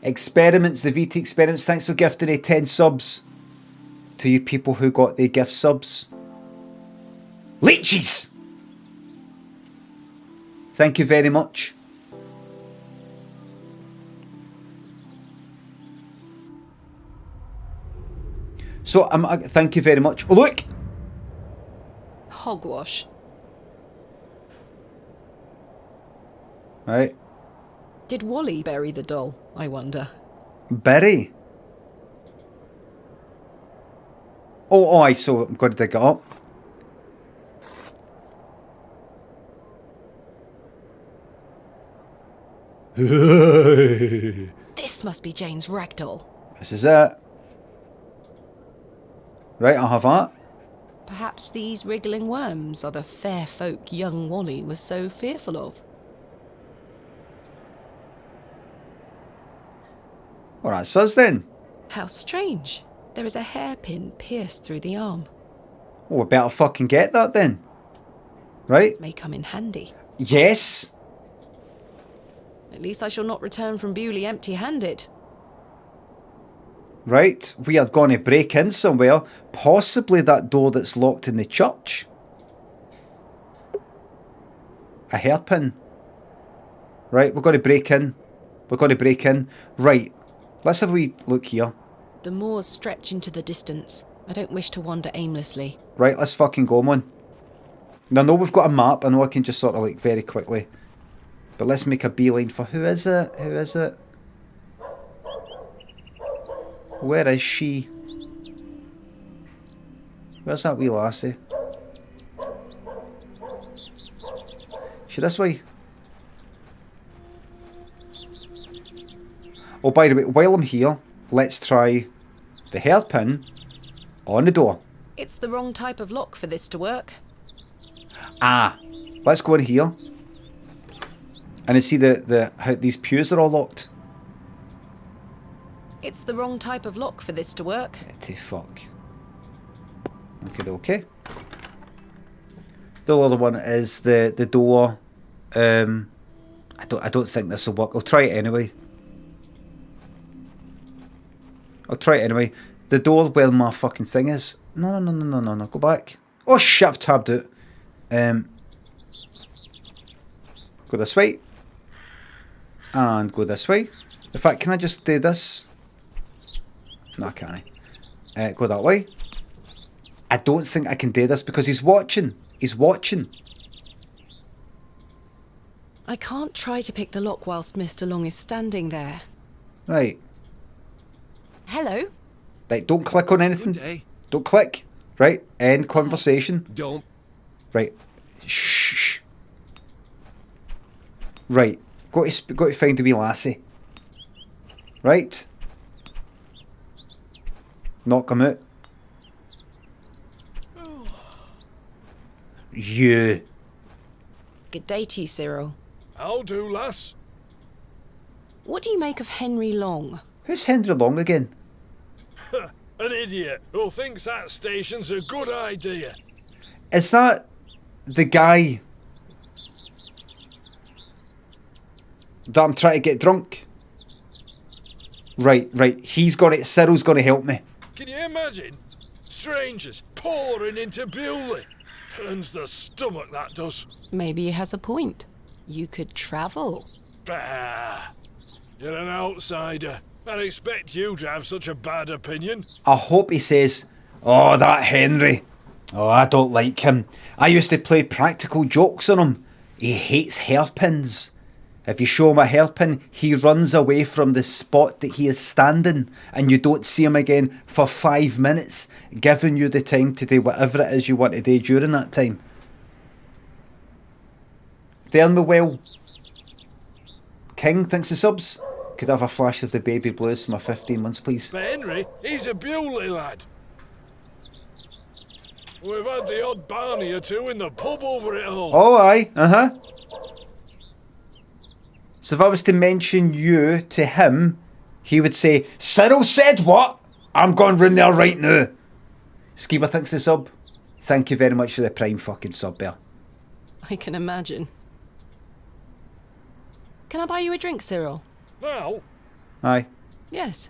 Experiments, the VT Experiments, thanks for gifting 10 subs to you people who got the gift subs. Leeches! Thank you very much. So, thank you very much. Oh, look! Hogwash. Right. Did Wally bury the doll, I wonder? Berry. Oh, I saw it. I'm going to dig it up. This must be Jane's ragdoll. This is it. Right, I'll have that. Perhaps these wriggling worms are the fair folk young Wally was so fearful of. Well, that's us then. How strange. There is a hairpin pierced through the arm. Well, we better fucking get that then. Right? This may come in handy. Yes. At least I shall not return from Bewley empty-handed. Right, we are going to break in somewhere. Possibly that door that's locked in the church. A hairpin. Right, we're going to break in. We're going to break in. Right, let's have a wee look here. The moors stretch into the distance. I don't wish to wander aimlessly. Right, let's fucking go, man. Now, I know we've got a map. I know I can just sort of like very quickly. But let's make a beeline for who is it? Who is it? Where is she? Where's that wee lassie? She this way? Oh, by the way, while I'm here, let's try the hairpin on the door. It's the wrong type of lock for this to work. Ah, let's go in here. And I see how these pews are all locked. It's the wrong type of lock for this to work. To fuck. Okay. The other one is the door. I don't think this will work. I'll try it anyway. The door where my fucking thing is. No. Go back. Oh shit! I've tabbed it. Go this way. And go this way. In fact, can I just do this? No, I can't. Go that way. I don't think I can do this because he's watching. He's watching. I can't try to pick the lock whilst Mr. Long is standing there. Right. Hello? Right, don't click on anything. Good day. Don't click. Right, end conversation. Don't. Right. Shh. Right. Got to find a wee lassie. Right. Knock him out. You. Good day to you, Cyril. How do, lass? What do you make of Henry Long? Who's Henry Long again? An idiot who thinks that station's a good idea. Is that the guy that I'm trying to get drunk? Right. Cyril's gonna help me. Can you imagine? Strangers pouring into Bewley. Turns the stomach, that does. Maybe he has a point. You could travel. Bah. You're an outsider. I'd expect you to have such a bad opinion. I hope he says, "Oh, that Henry. Oh, I don't like him. I used to play practical jokes on him. He hates hairpins. If you show him a hairpin, he runs away from the spot that he is standing and you don't see him again for 5 minutes, giving you the time to do whatever it is you want to do during that time." There me well. King thinks the subs. Could I have a flash of the baby blues for my 15 months, please? But Henry, he's a Bewley lad. We've had the odd barney or two in the pub over it all. Oh, aye. So if I was to mention you to him, he would say, "Cyril said what? I'm going round there right now." Skeever thinks the sub. Thank you very much for the prime fucking sub there. I can imagine. Can I buy you a drink, Cyril? Now? Aye. Yes.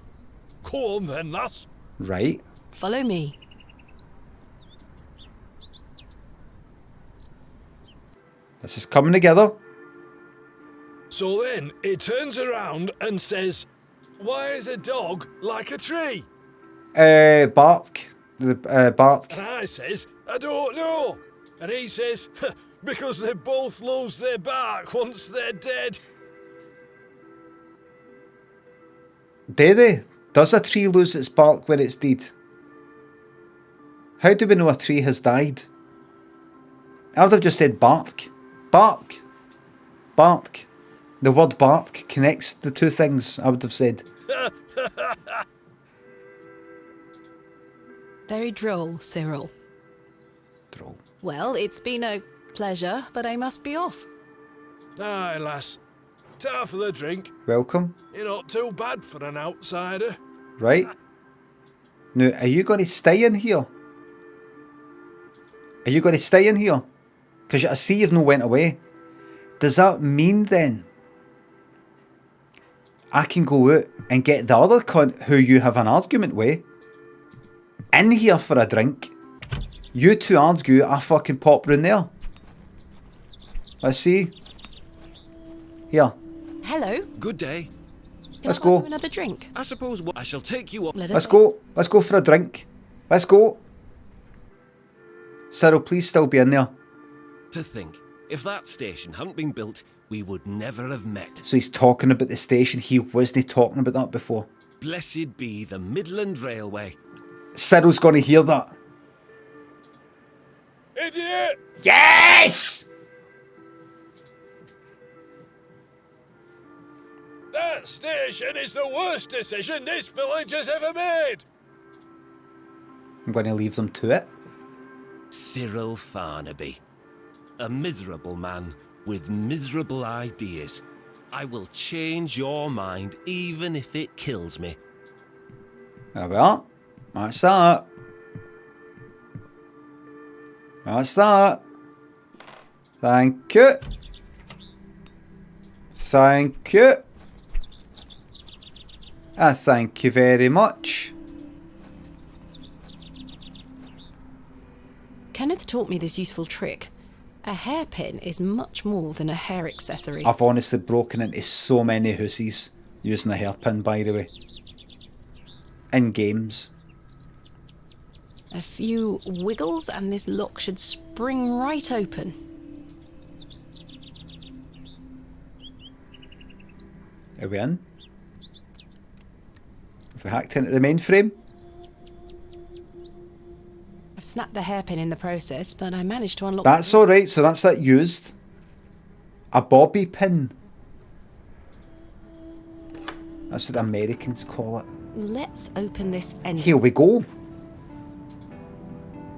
Go on then, lass. Right. Follow me. This is coming together. So then, he turns around and says, "Why is a dog like a tree?" Bark. Bark. And I says, "I don't know." And he says, "Because they both lose their bark once they're dead." Do they? Does a tree lose its bark when it's dead? How do we know a tree has died? I would have just said bark. Bark. Bark. The word bark connects the two things, I would have said. Very droll, Cyril. Droll. Well, it's been a pleasure, but I must be off. Aye, lass. Ta for the drink. Welcome. You're not too bad for an outsider. Right. Now, are you going to stay in here? Are you going to stay in here? Because I see you've no went away. Does that mean then I can go out and get the other cunt who you have an argument with in here for a drink? You two argue, I fucking pop round there. Let's see. Here. Hello. Good day. Can Let's I go. buy you another drink? I suppose I shall take you up. Let's go. Let's go for a drink. Let's go. Cyril, please still be in there. To think, if that station hadn't been built, we would never have met. So he's talking about the station. He wasn't talking about that before. Blessed be the Midland Railway. Cyril's going to hear that. Idiot! Yes! That station is the worst decision this village has ever made. I'm going to leave them to it. Cyril Farnaby. A miserable man with miserable ideas. I will change your mind even if it kills me. Oh, well, that's that. That's that. Thank you. Thank you. Thank you very much. Kenneth taught me this useful trick. A hairpin is much more than a hair accessory. I've honestly broken into so many houses using a hairpin, by the way. In games. A few wiggles and this lock should spring right open. Are we in? Have we hacked into the mainframe? I've snapped the hairpin in the process, but I managed to unlock... That's alright, so that's that used. A bobby pin. That's what the Americans call it. Let's open this end. Here we go.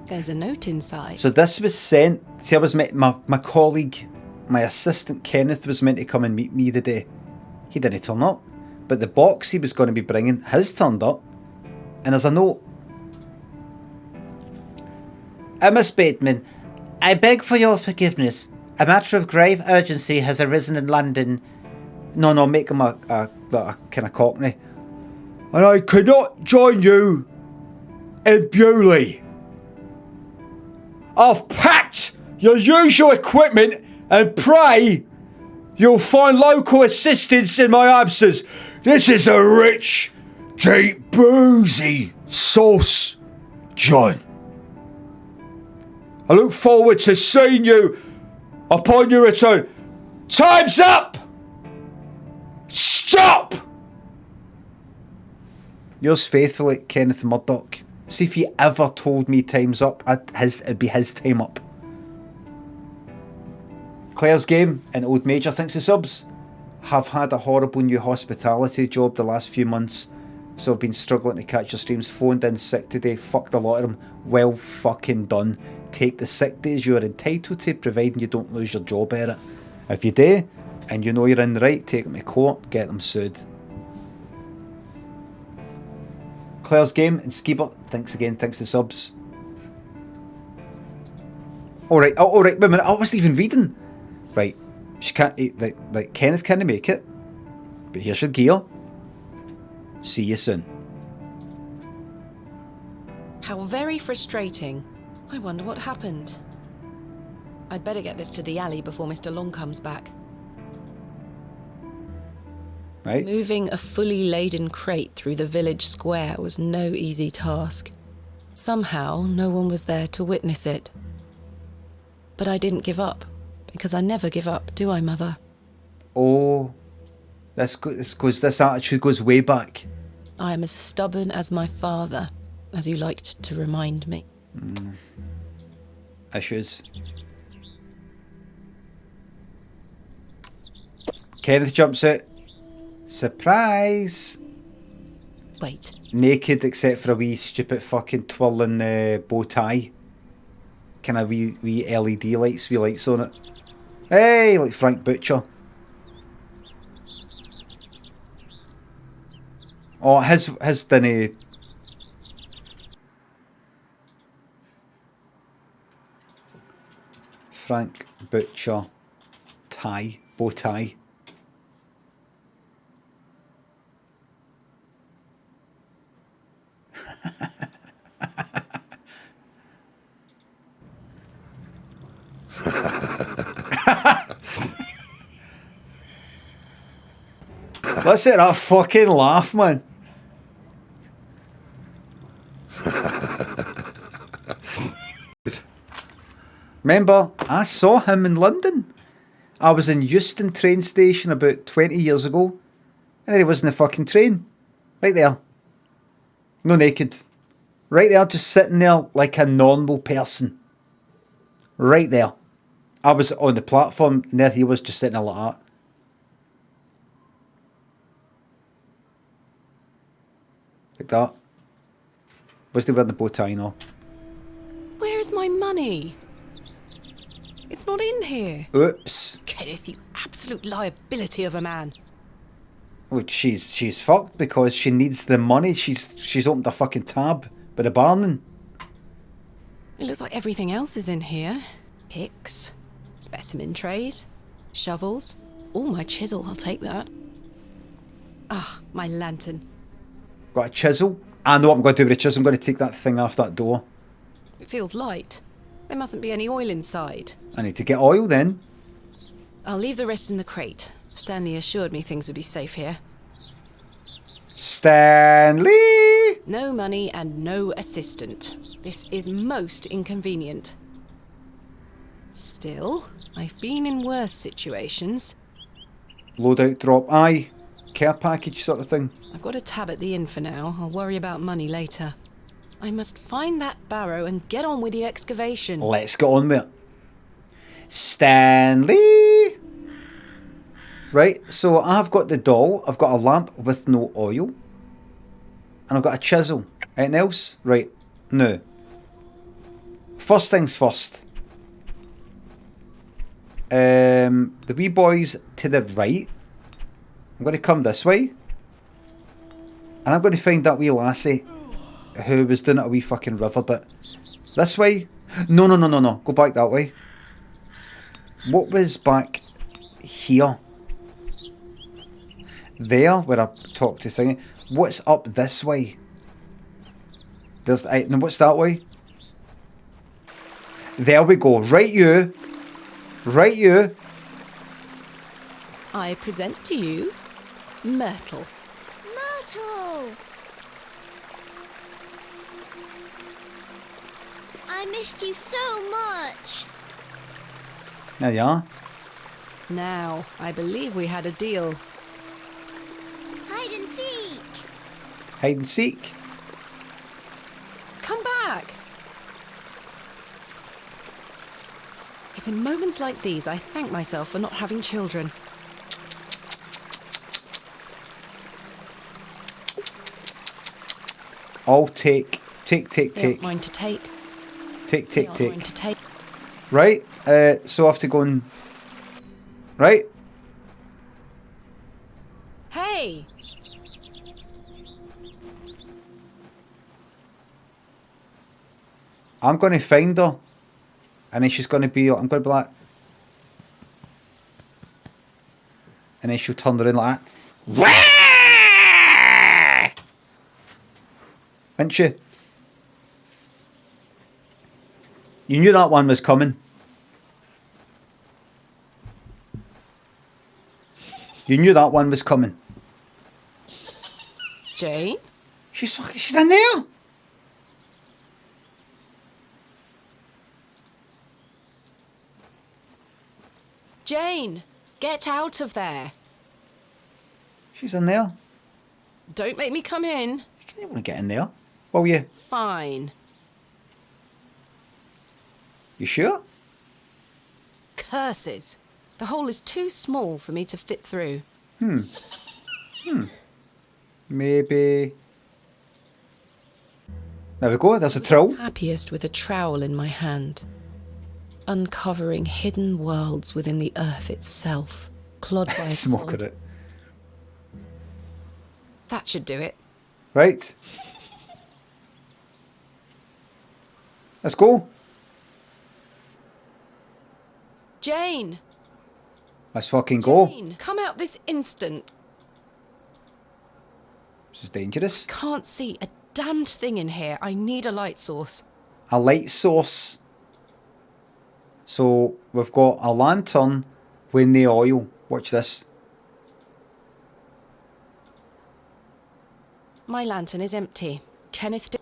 There's a note inside. So this was sent... See, I was my colleague, my assistant Kenneth was meant to come and meet me the day. He didn't turn up. But the box he was going to be bringing has turned up. And there's a note. Miss Bateman, I beg for your forgiveness. A matter of grave urgency has arisen in London. No, make him a kind of cockney. And I cannot join you in Bewley. I've packed your usual equipment and pray you'll find local assistance in my absence. This is a rich, deep, boozy sauce, John. I look forward to seeing you upon your return. Time's up! Stop! Yours faithfully, Kenneth Murdoch. See if he ever told me time's up, it'd be his time up. Claire's game and Old Major thinks the subs. Have had a horrible new hospitality job the last few months, so I've been struggling to catch your streams. Phoned in sick today, fucked a lot of them. Well fucking done. Take the sick days you are entitled to, providing you don't lose your job at it. If you do, and you know you're in the right, take them to court, get them sued. Claire's game and Skeeber, thanks the subs. Alright, wait a minute, I wasn't even reading. Right, she can't, like Kenneth can't make it, but here's your gear. See you soon. How very frustrating. I wonder what happened. I'd better get this to the alley before Mr. Long comes back. Right. Moving a fully laden crate through the village square was no easy task. Somehow, no one was there to witness it. But I didn't give up, because I never give up, do I, Mother? Oh, this attitude goes way back. I am as stubborn as my father, as you liked to remind me. Issues. Kenneth jumps out. Surprise! Wait. Naked except for a wee stupid fucking twirling bow tie. Kind of wee LED lights, wee lights on it. Hey, like Frank Butcher. Oh, his didn't. Frank Butcher tie, bow tie. Let's hit that fucking laugh, man. Remember, I saw him in London. I was in Euston train station about 20 years ago, and there he was in the fucking train. Right there. No naked. Right there, just sitting there like a normal person. Right there. I was on the platform, and there he was just sitting there like that. Like that. Was they wearing the bow tie now? Where is my money? It's not in here. Oops. Kenneth, you absolute liability of a man. Well, she's fucked because she needs the money. She's opened a fucking tab with a barman. It looks like everything else is in here. Picks, specimen trays, shovels. Oh, my chisel, I'll take that. Ah, my lantern. Got a chisel? I know what I'm going to do with a chisel. I'm going to take that thing off that door. It feels light. There mustn't be any oil inside. I need to get oil then. I'll leave the rest in the crate. Stanley assured me things would be safe here. Stanley! No money and no assistant. This is most inconvenient. Still, I've been in worse situations. Loadout drop. Aye. Care package sort of thing. I've got a tab at the inn for now. I'll worry about money later. I must find that barrow and get on with the excavation. Let's get on with it. Stanley! Right, so I've got the doll. I've got a lamp with no oil. And I've got a chisel. Anything else? Right, no. First things first. The wee boys to the right. I'm going to come this way. And I'm going to find that wee lassie who was doing it a wee fucking river, but this way? No. Go back that way. What was back here? There, where I talked to thingy. What's up this way? There's, no, what's that way? There we go. Right you. Right you. I present to you Myrtle. Myrtle! I missed you so much. There you are. Now, I believe we had a deal. Hide and seek. Hide and seek. Come back. It's in moments like these I thank myself for not having children. All take. They aren't mine to take. They aren't mine to take. Right, so I have to go and... Right? Hey! I'm going to find her. And then she's going to be... I'm going to be like... And then she'll turn around like that. Ain't she? You knew that one was coming. You knew that one was coming. Jane? She's in there. Jane, get out of there. She's in there. Don't make me come in. You didn't want to get in there. Will you? Fine. You sure? Curses. The hole is too small for me to fit through. Maybe There we go, there's a trowel. Happiest with a trowel in my hand, uncovering hidden worlds within the earth itself, clod by Smoke clod. at it. That should do it. Right. Let's go. Jane! Let's fucking go. Jane, come out this instant. This is dangerous. Can't see a damned thing in here. I need a light source. A light source. So we've got a lantern with the oil. Watch this. My lantern is empty. Kenneth...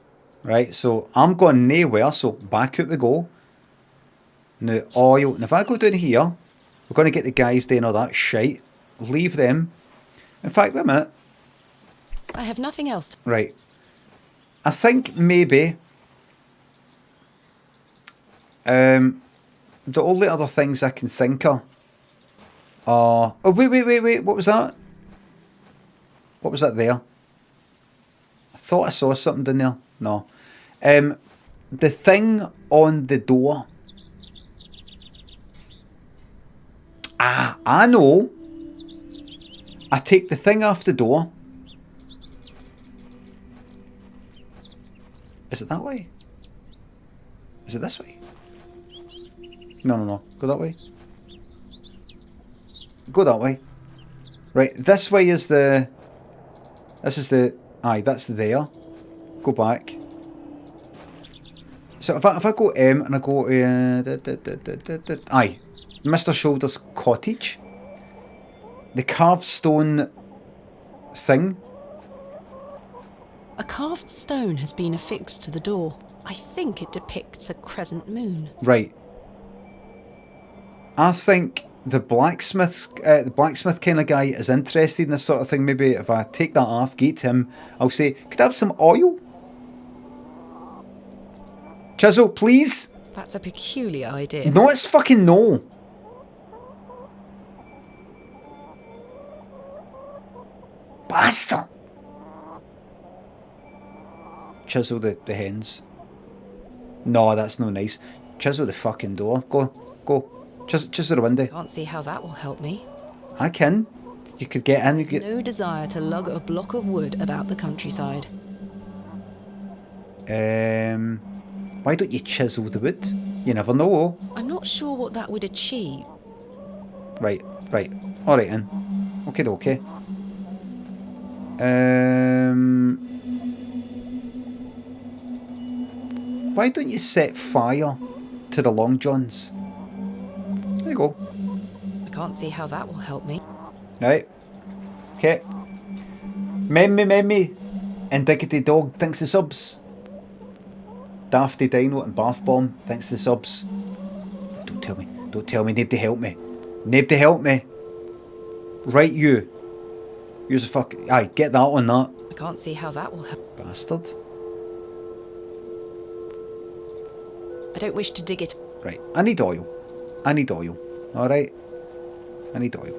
Right, so I'm going nowhere, so back out we go. Now, oil. And if I go down here, we're going to get the guys doing all that shite. Leave them. In fact, wait a minute. I have nothing else to... Right. I think maybe... the only other things I can think of are... Oh, wait. What was that? What was that there? I thought I saw something down there. No. The thing on the door. Ah, I know. I take the thing off the door. Is it that way? Is it this way? No. Go that way. Go that way. Right, this way is the... This is the... Aye, that's there. Go back. So if I go M and I go... aye. Mr. Shoulder's cottage. The carved stone thing. A carved stone has been affixed to the door. I think it depicts a crescent moon. Right. I think the blacksmith kind of guy is interested in this sort of thing. Maybe if I take that off, get him, I'll say, could I have some oil? Chisel, please? That's a peculiar idea. No, it's fucking no. Bastard. Chisel the hens. No, that's no nice. Chisel the fucking door. Go. Chisel the window. Can't see how that will help me. I can. You could get in. You could... No desire to lug a block of wood about the countryside. Why don't you chisel the wood? You never know. I'm not sure what that would achieve. Right. Alright then. Okay. Why don't you set fire to the Long Johns? There you go. I can't see how that will help me. Right. Okay. Memmy. Indiggity Dog thanks the subs. Dafty Dino and Bath Bomb thanks the subs. Don't tell me. Nobody help me. Right, you. You're a fuck. Aye, get that on that. I can't see how that will help. Bastard. I don't wish to dig it. Right, I need oil. Alright? I need oil.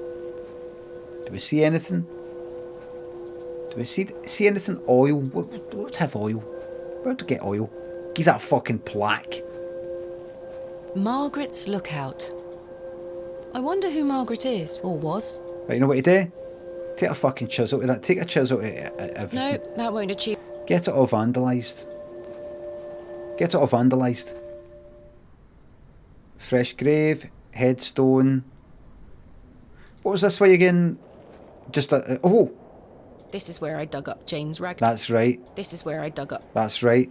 Do we see anything? Do we see anything oil? What have oil? Where to get oil? Give that fucking plaque. Margaret's Lookout. I wonder who Margaret is, or was. Right, you know what you do? Take a fucking chisel to that. Take a chisel to everything. No, that won't achieve. Get it all vandalised. Fresh grave, headstone. What was this way again? Just a... oh! This is where I dug up Jane's rag. That's right. This is where I dug up. That's right.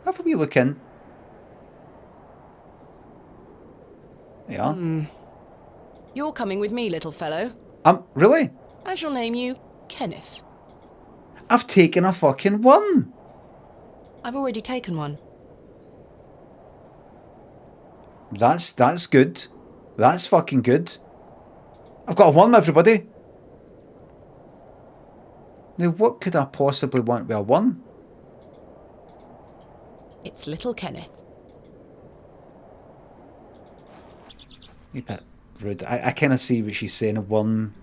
Have a wee look in. There you are. You're coming with me, little fellow. Really? I shall name you Kenneth. I've taken a fucking one. I've already taken one. That's good. That's fucking good. I've got a 1, everybody. Now, what could I possibly want with a 1? It's little Kenneth. A bit rude. I kind of see what she's saying. A 1.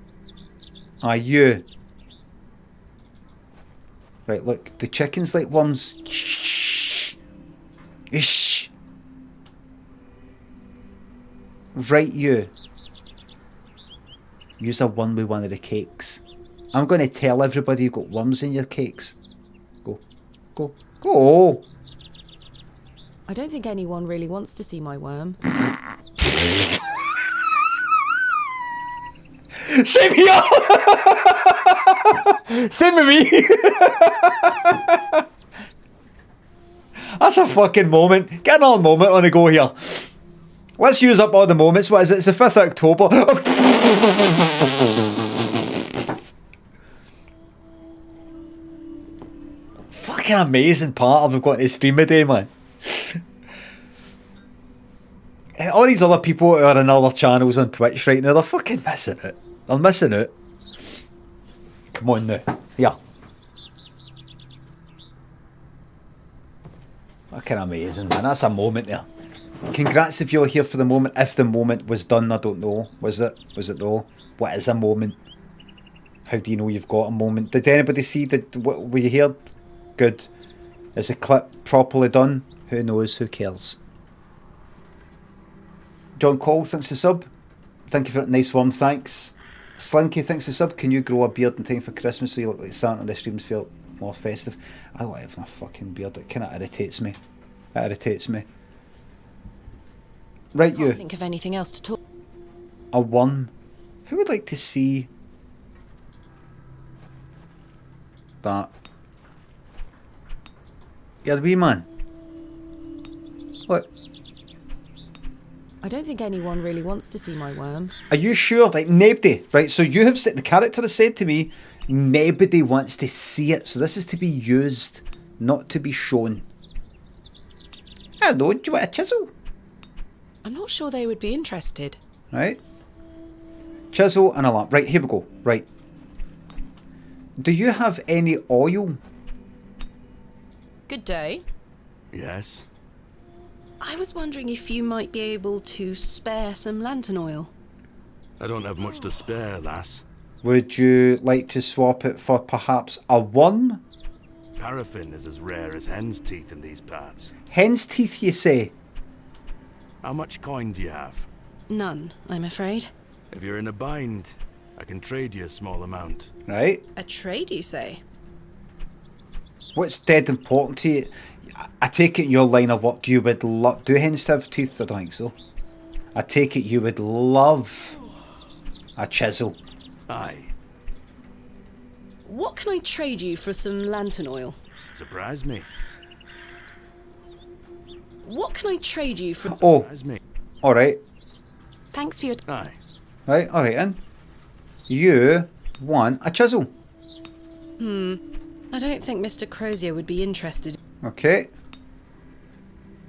Ah, you. Right, look, the chickens like worms. Shh. Shh. Right, you. Use a one with one of the cakes. I'm going to tell everybody you've got worms in your cakes. Go. Go. Go! I don't think anyone really wants to see my worm. Same here! Same with me! That's a fucking moment. Get another moment on the go here. Let's use up all the moments. What is it? It's the 5th of October. Fucking amazing part of going to stream a day, man. And all these other people who are on other channels on Twitch right now, they're fucking missing it. They're missing it. Come on now. Yeah. Fucking amazing, man. That's a moment there. Congrats if you're here for the moment. If the moment was done, I don't know. Was it? Was it though? What is a moment? How do you know you've got a moment? Did anybody see? Were you here? Good. Is the clip properly done? Who knows? Who cares? John Cole, thanks for sub. Thank you for that nice worm, thanks. Slinky, thanks for sub. Can you grow a beard in time for Christmas so you look like Santa and the streams feel more festive? I like having a fucking beard. It kind of irritates me. It irritates me. Right, you. I can't think of anything else to talk. A worm. Who would like to see that? Yeah, the wee man. Look. I don't think anyone really wants to see my worm. Are you sure? Like, nobody. Right, so you have said, the character has said to me, nobody wants to see it. So this is to be used, not to be shown. Hello, do you want a chisel? I'm not sure they would be interested. Right. Chisel and a lamp. Right, here we go. Right. Do you have any oil? Good day. Yes? I was wondering if you might be able to spare some lantern oil. I don't have much to spare, lass. Would you like to swap it for perhaps a worm? Paraffin is as rare as hen's teeth in these parts. Hen's teeth, you say? How much coin do you have? None, I'm afraid. If you're in a bind, I can trade you a small amount. Right. A trade, you say? What's dead important to you? I take it in your line of work you would love... Do hens have teeth? I don't think so. I take it you would love a chisel. Aye. What can I trade you for some lantern oil? Surprise me. What can I trade you for... Oh, Surprise me. alright. Thanks for your... Aye. Right, alright then. You want a chisel. I don't think Mr. Crozier would be interested. Okay.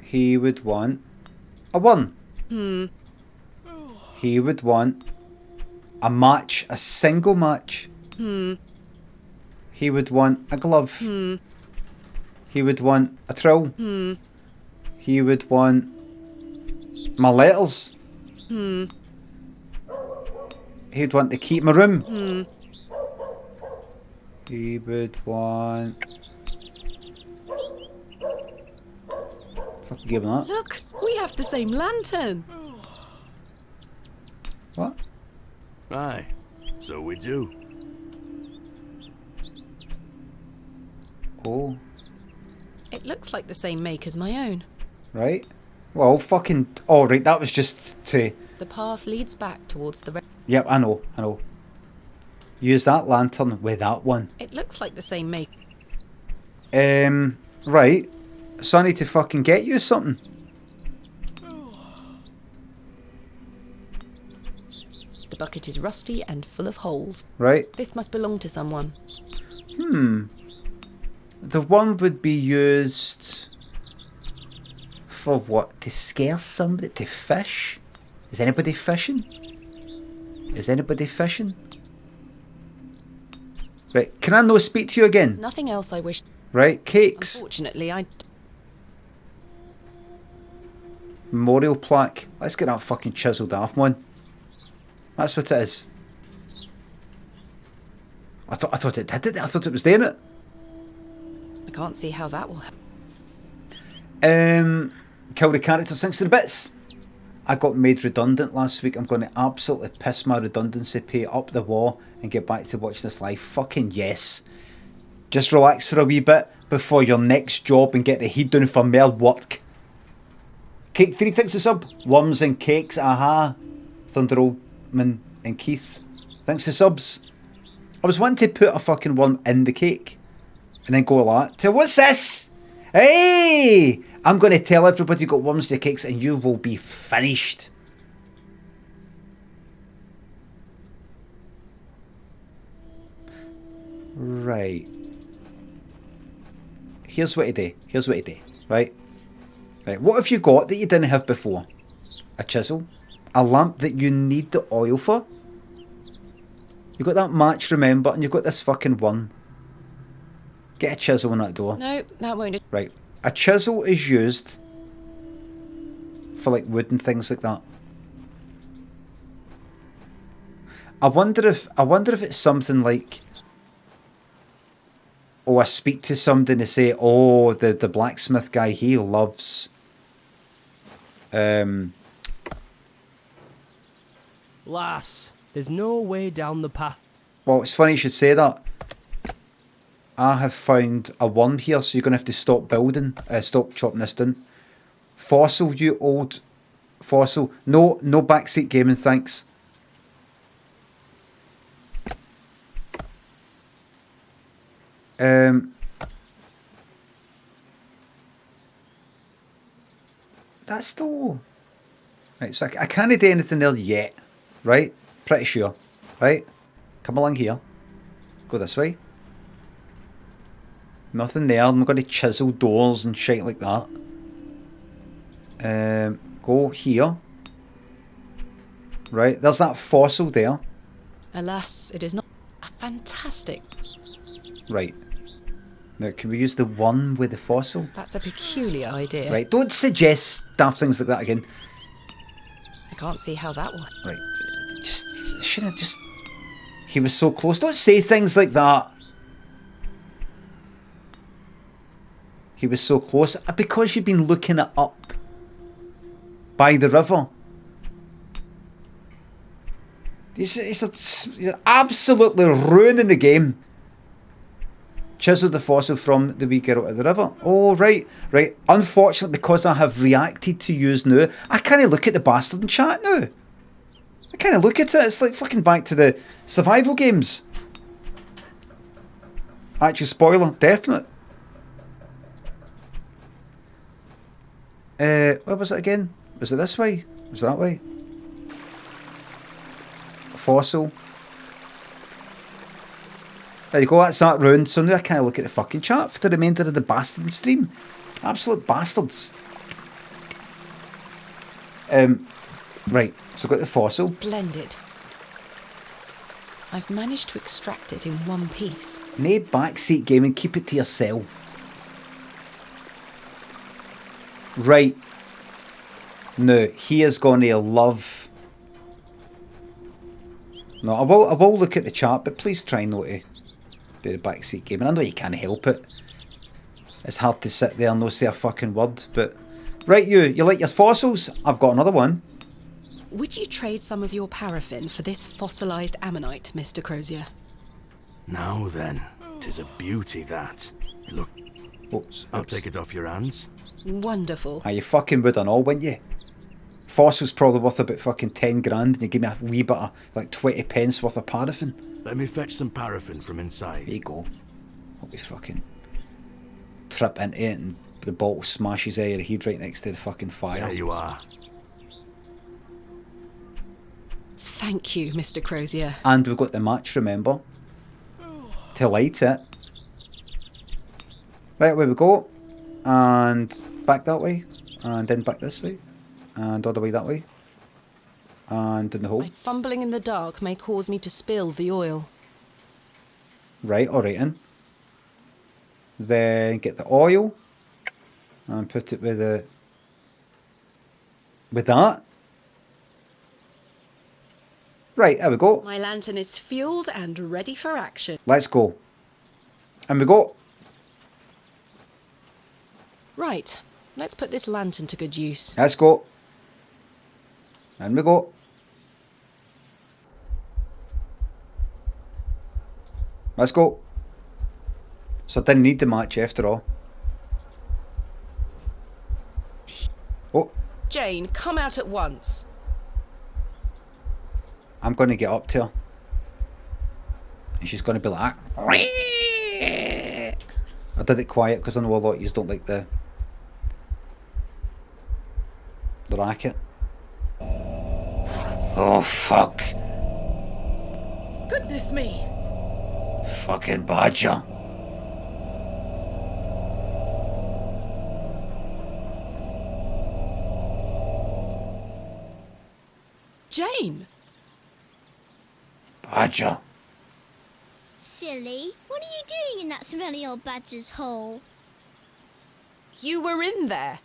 He would want a one. He would want a match, a single match. He would want a glove. He would want a trowel. He would want my letters. He'd want to keep my room. He would want... Fucking give him that. Look, we have the same lantern. What? Aye. So we do. Oh, It looks like the same make as my own. right. Well, fucking... Oh, right, that was just to... The path leads back towards the... Yep, I know. Use that lantern with that one. It looks like the same make. Right. So I need to fucking get you something. The bucket is rusty and full of holes. Right. This must belong to someone. The one would be used... For what? To scare somebody? To fish? Is anybody fishing? Is anybody fishing? Right, can I no speak to you again? Nothing else I wish... Right, cakes. Unfortunately, I... Memorial plaque. Let's get that fucking chiseled off, man. That's what it is. I thought it did it. I thought it was doing it. can't see how that will help. Kill the character sinks to the bits. I got made redundant last week. I'm going to absolutely piss my redundancy pay up the wall and get back to watch this live. Fucking yes. Just relax for a wee bit before your next job and get the heat down for more work. Cake 3 thanks to sub. Worms and cakes, aha. Thunderolman and Keith, thanks to subs. I was wanting to put a fucking worm in the cake and then go like that. What's this? Hey! I'm going to tell everybody you got worms in your cakes and you will be finished. Right. Here's what to do. Right? Right. What have you got that you didn't have before? A chisel. A lamp that you need the oil for. You got that match, remember, and you've got this fucking worm. Get a chisel on that door. No, that won't. Right. A chisel is used for like wood and things like that. I wonder if it's something like, oh, I speak to somebody and they say, oh, the blacksmith guy, he loves Lass, there's no way down the path. Well, it's funny you should say that. I have found a worm here, so you're going to have to stop building, stop chopping this down. Fossil, you old fossil. No backseat gaming, thanks. That's still... Right, so I can't do anything there yet, right? Pretty sure, right? Come along here. Go this way. Nothing there. I'm going to chisel doors and shit like that. Go here. Right, there's that fossil there. Alas, it is not a fantastic. Right. Now, can we use the one with the fossil? That's a peculiar idea. Right, don't suggest daft things like that again. I can't see how that will. Right, shouldn't have just... He was so close. Don't say things like that. He was so close. Because you've been looking it up. By the river. You're absolutely ruining the game. Chisel the fossil from the wee girl at the river. Oh, right. Right. Unfortunately, because I have reacted to yous now, I can't look at the bastard in chat now. I can't look at it. It's like fucking back to the survival games. Actually, spoiler. Definite. What was it again? Was it this way? Was it that way? Fossil. There you go, that's that round. So now I can't look at the fucking chat for the remainder of the bastard stream. Absolute bastards. Right, so I've got the fossil. Splendid. I've managed to extract it in one piece. No backseat gaming, keep it to yourself. Right. Now, he is going to love... No, I will look at the chat, but please try not to do the backseat gaming. I know you can't help it. It's hard to sit there and not say a fucking word, but... Right, you like your fossils? I've got another one. Would you trade some of your paraffin for this fossilised ammonite, Mr. Crozier? Now then, 'tis a beauty that. Look, Oops. I'll take it off your hands. Wonderful. You fucking would and all, wouldn't you? Fossil's probably worth about fucking 10 grand and you give me a wee bit of, like 20 pence worth of paraffin. Let me fetch some paraffin from inside. There you go. Hope we fucking trip into it and the bottle smashes out of your head right next to the fucking fire. There you are. Thank you, Mr. Crozier. And we've got the match, remember? To light it. Right, away we go. And back that way. And then back this way. And all the way that way. And in the hole. My fumbling in the dark may cause me to spill the oil. Right, alright then. Then get the oil. And put it with the... With that. Right, there we go. My lantern is fueled and ready for action. Let's go. And we go. Right, let's put this lantern to good use. Let's go. And we go. Let's go. So I didn't need the match after all. Oh. Jane, come out at once. I'm going to get up to her. And she's going to be like... I did it quiet because I know a lot of you don't like the racket. Oh, fuck. Goodness me. Fucking badger. Jane! Badger. Silly, what are you doing in that smelly old badger's hole? You were in there.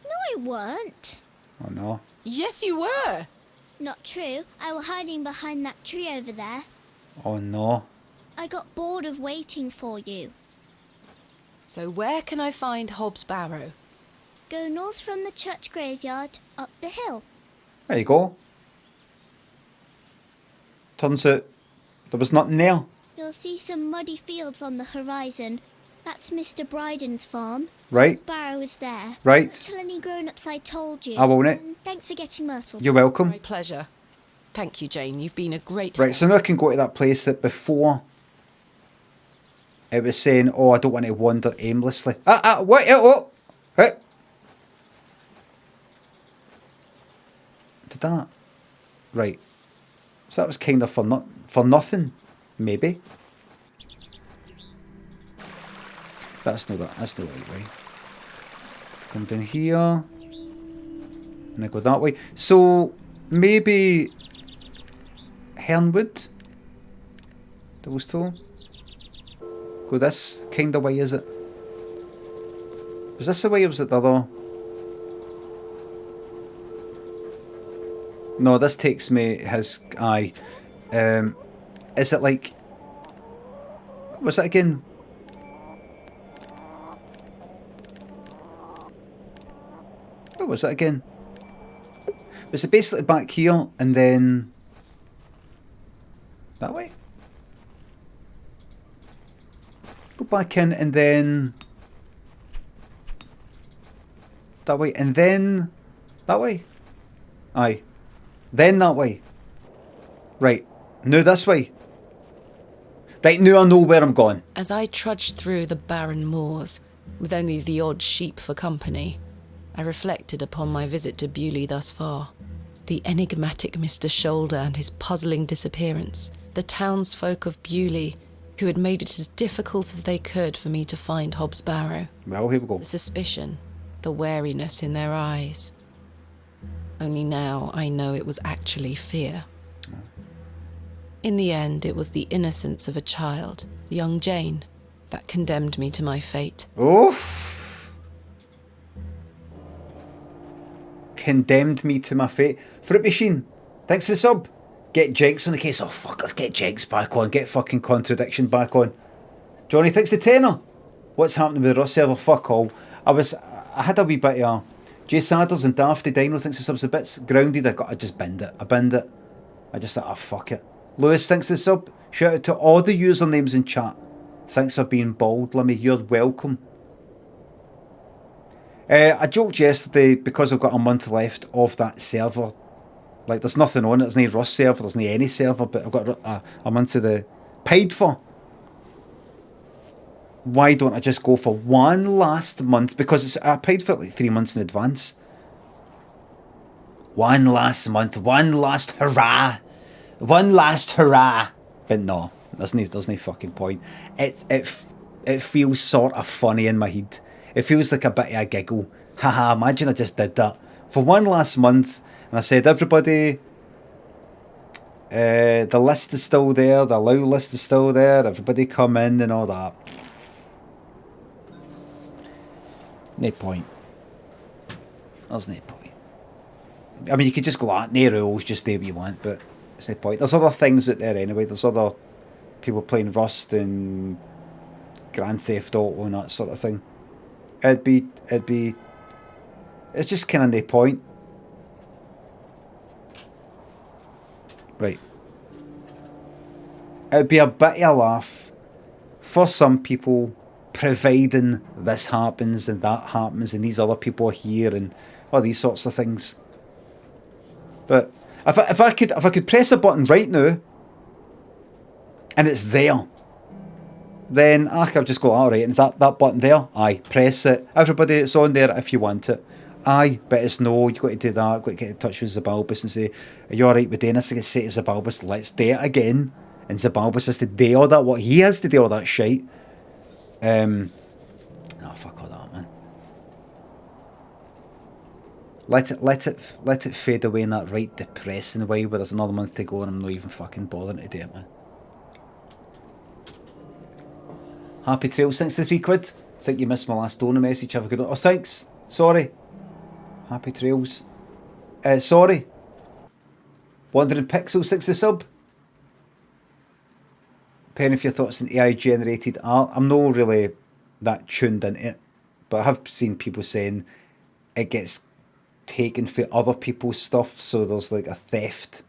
No, I weren't. Oh no. Yes, you were. Not true. I was hiding behind that tree over there. Oh no. I got bored of waiting for you. So where can I find Hob's Barrow? Go north from the church graveyard, up the hill. There you go. Turns out there was nothing there. You'll see some muddy fields on the horizon. That's Mr. Bryden's farm. Right. His barrow is there. Right. Don't tell any grown-ups I told you. I won't it. And thanks for getting Myrtle. You're welcome. My pleasure. Thank you, Jane. You've been a great Right, so now I can go to that place that before it was saying, oh, I don't want to wander aimlessly. Wait, oh, hey. Did that? Right. So that was kind of for nothing, maybe. That's not the right way. Come down here. And I go that way. So, maybe Hernwood? Those two? Go this kind of way, is it? Was this the way or was it the other? No, this takes me his eye. Is it like... What was it again? What was it again? Was it basically back here and then... That way? Go back in and then... That way and then... That way? Aye. Then that way. Right. Now this way. Right, now I know where I'm going. As I trudged through the barren moors, with only the odd sheep for company, I reflected upon my visit to Bewley thus far. The enigmatic Mr. Shoulder and his puzzling disappearance. The townsfolk of Bewley, who had made it as difficult as they could for me to find Hob's Barrow. Well, here we go. The suspicion, the wariness in their eyes. Only now I know it was actually fear. In the end, it was the innocence of a child, young Jane, that condemned me to my fate. Oof. Condemned me to my fate. Fruit Machine, thanks for the sub. Get Jenks on the case. Oh, fuck, let's get Jenks back on. Get fucking Contradiction back on. Johnny, thanks to tenner. What's happening with the Rust server? Fuck all. I had a wee bit of... Jay Sadders and Dafty Dino thinks the sub's a bit grounded. I just binned it. I binned it. I just thought, oh, fuck it. Lewis, thanks to the sub. Shout out to all the usernames in chat. Thanks for being bold, Limmy. You're welcome. I joked yesterday because I've got a month left of that server. Like, there's nothing on it. There's no Rust server. There's no any server. But I've got a month of the paid for. Why don't I just go for one last month? Because I paid for it like 3 months in advance. One last month. One last hurrah. One last hurrah. But no, there's no fucking point. It feels sort of funny in my head. It feels like a bit of a giggle. Haha, imagine I just did that. For one last month, and I said, everybody, the list is still there, the allow list is still there, everybody come in and all that. No point. There's no point. I mean, you could just go out, no rules, just do what you want, but there's no point. There's other things out there anyway. There's other people playing Rust and Grand Theft Auto and that sort of thing. It'd be. It's just kind of no point. Right. It'd be a bit of a laugh for some people, providing this happens and that happens and these other people are here and all these sorts of things. But if I could press a button right now and it's there, then I could just go, alright, and is that button there? Aye, press it. Everybody, it's on there if you want it. Aye, but it's no, you've got to do that, you've got to get in touch with Zabalbus and say, are you alright with doing this? I can say to Zabalbus, let's do it again. And Zabalbus has to do all that, what he has to do all that shite. Oh, fuck all that, man. Let it fade away in that right depressing way where there's another month to go and I'm not even fucking bothering to do it, man. Happy Trails, 63 quid. I think you missed my last donor message. Have a good one. Oh, thanks. Sorry. Happy Trails. Sorry. Wandering Pixel, 60 sub. Penny, if your thoughts on AI generated art. I'm not really that tuned into it, but I have seen people saying it gets taken for other people's stuff, so there's like a theft.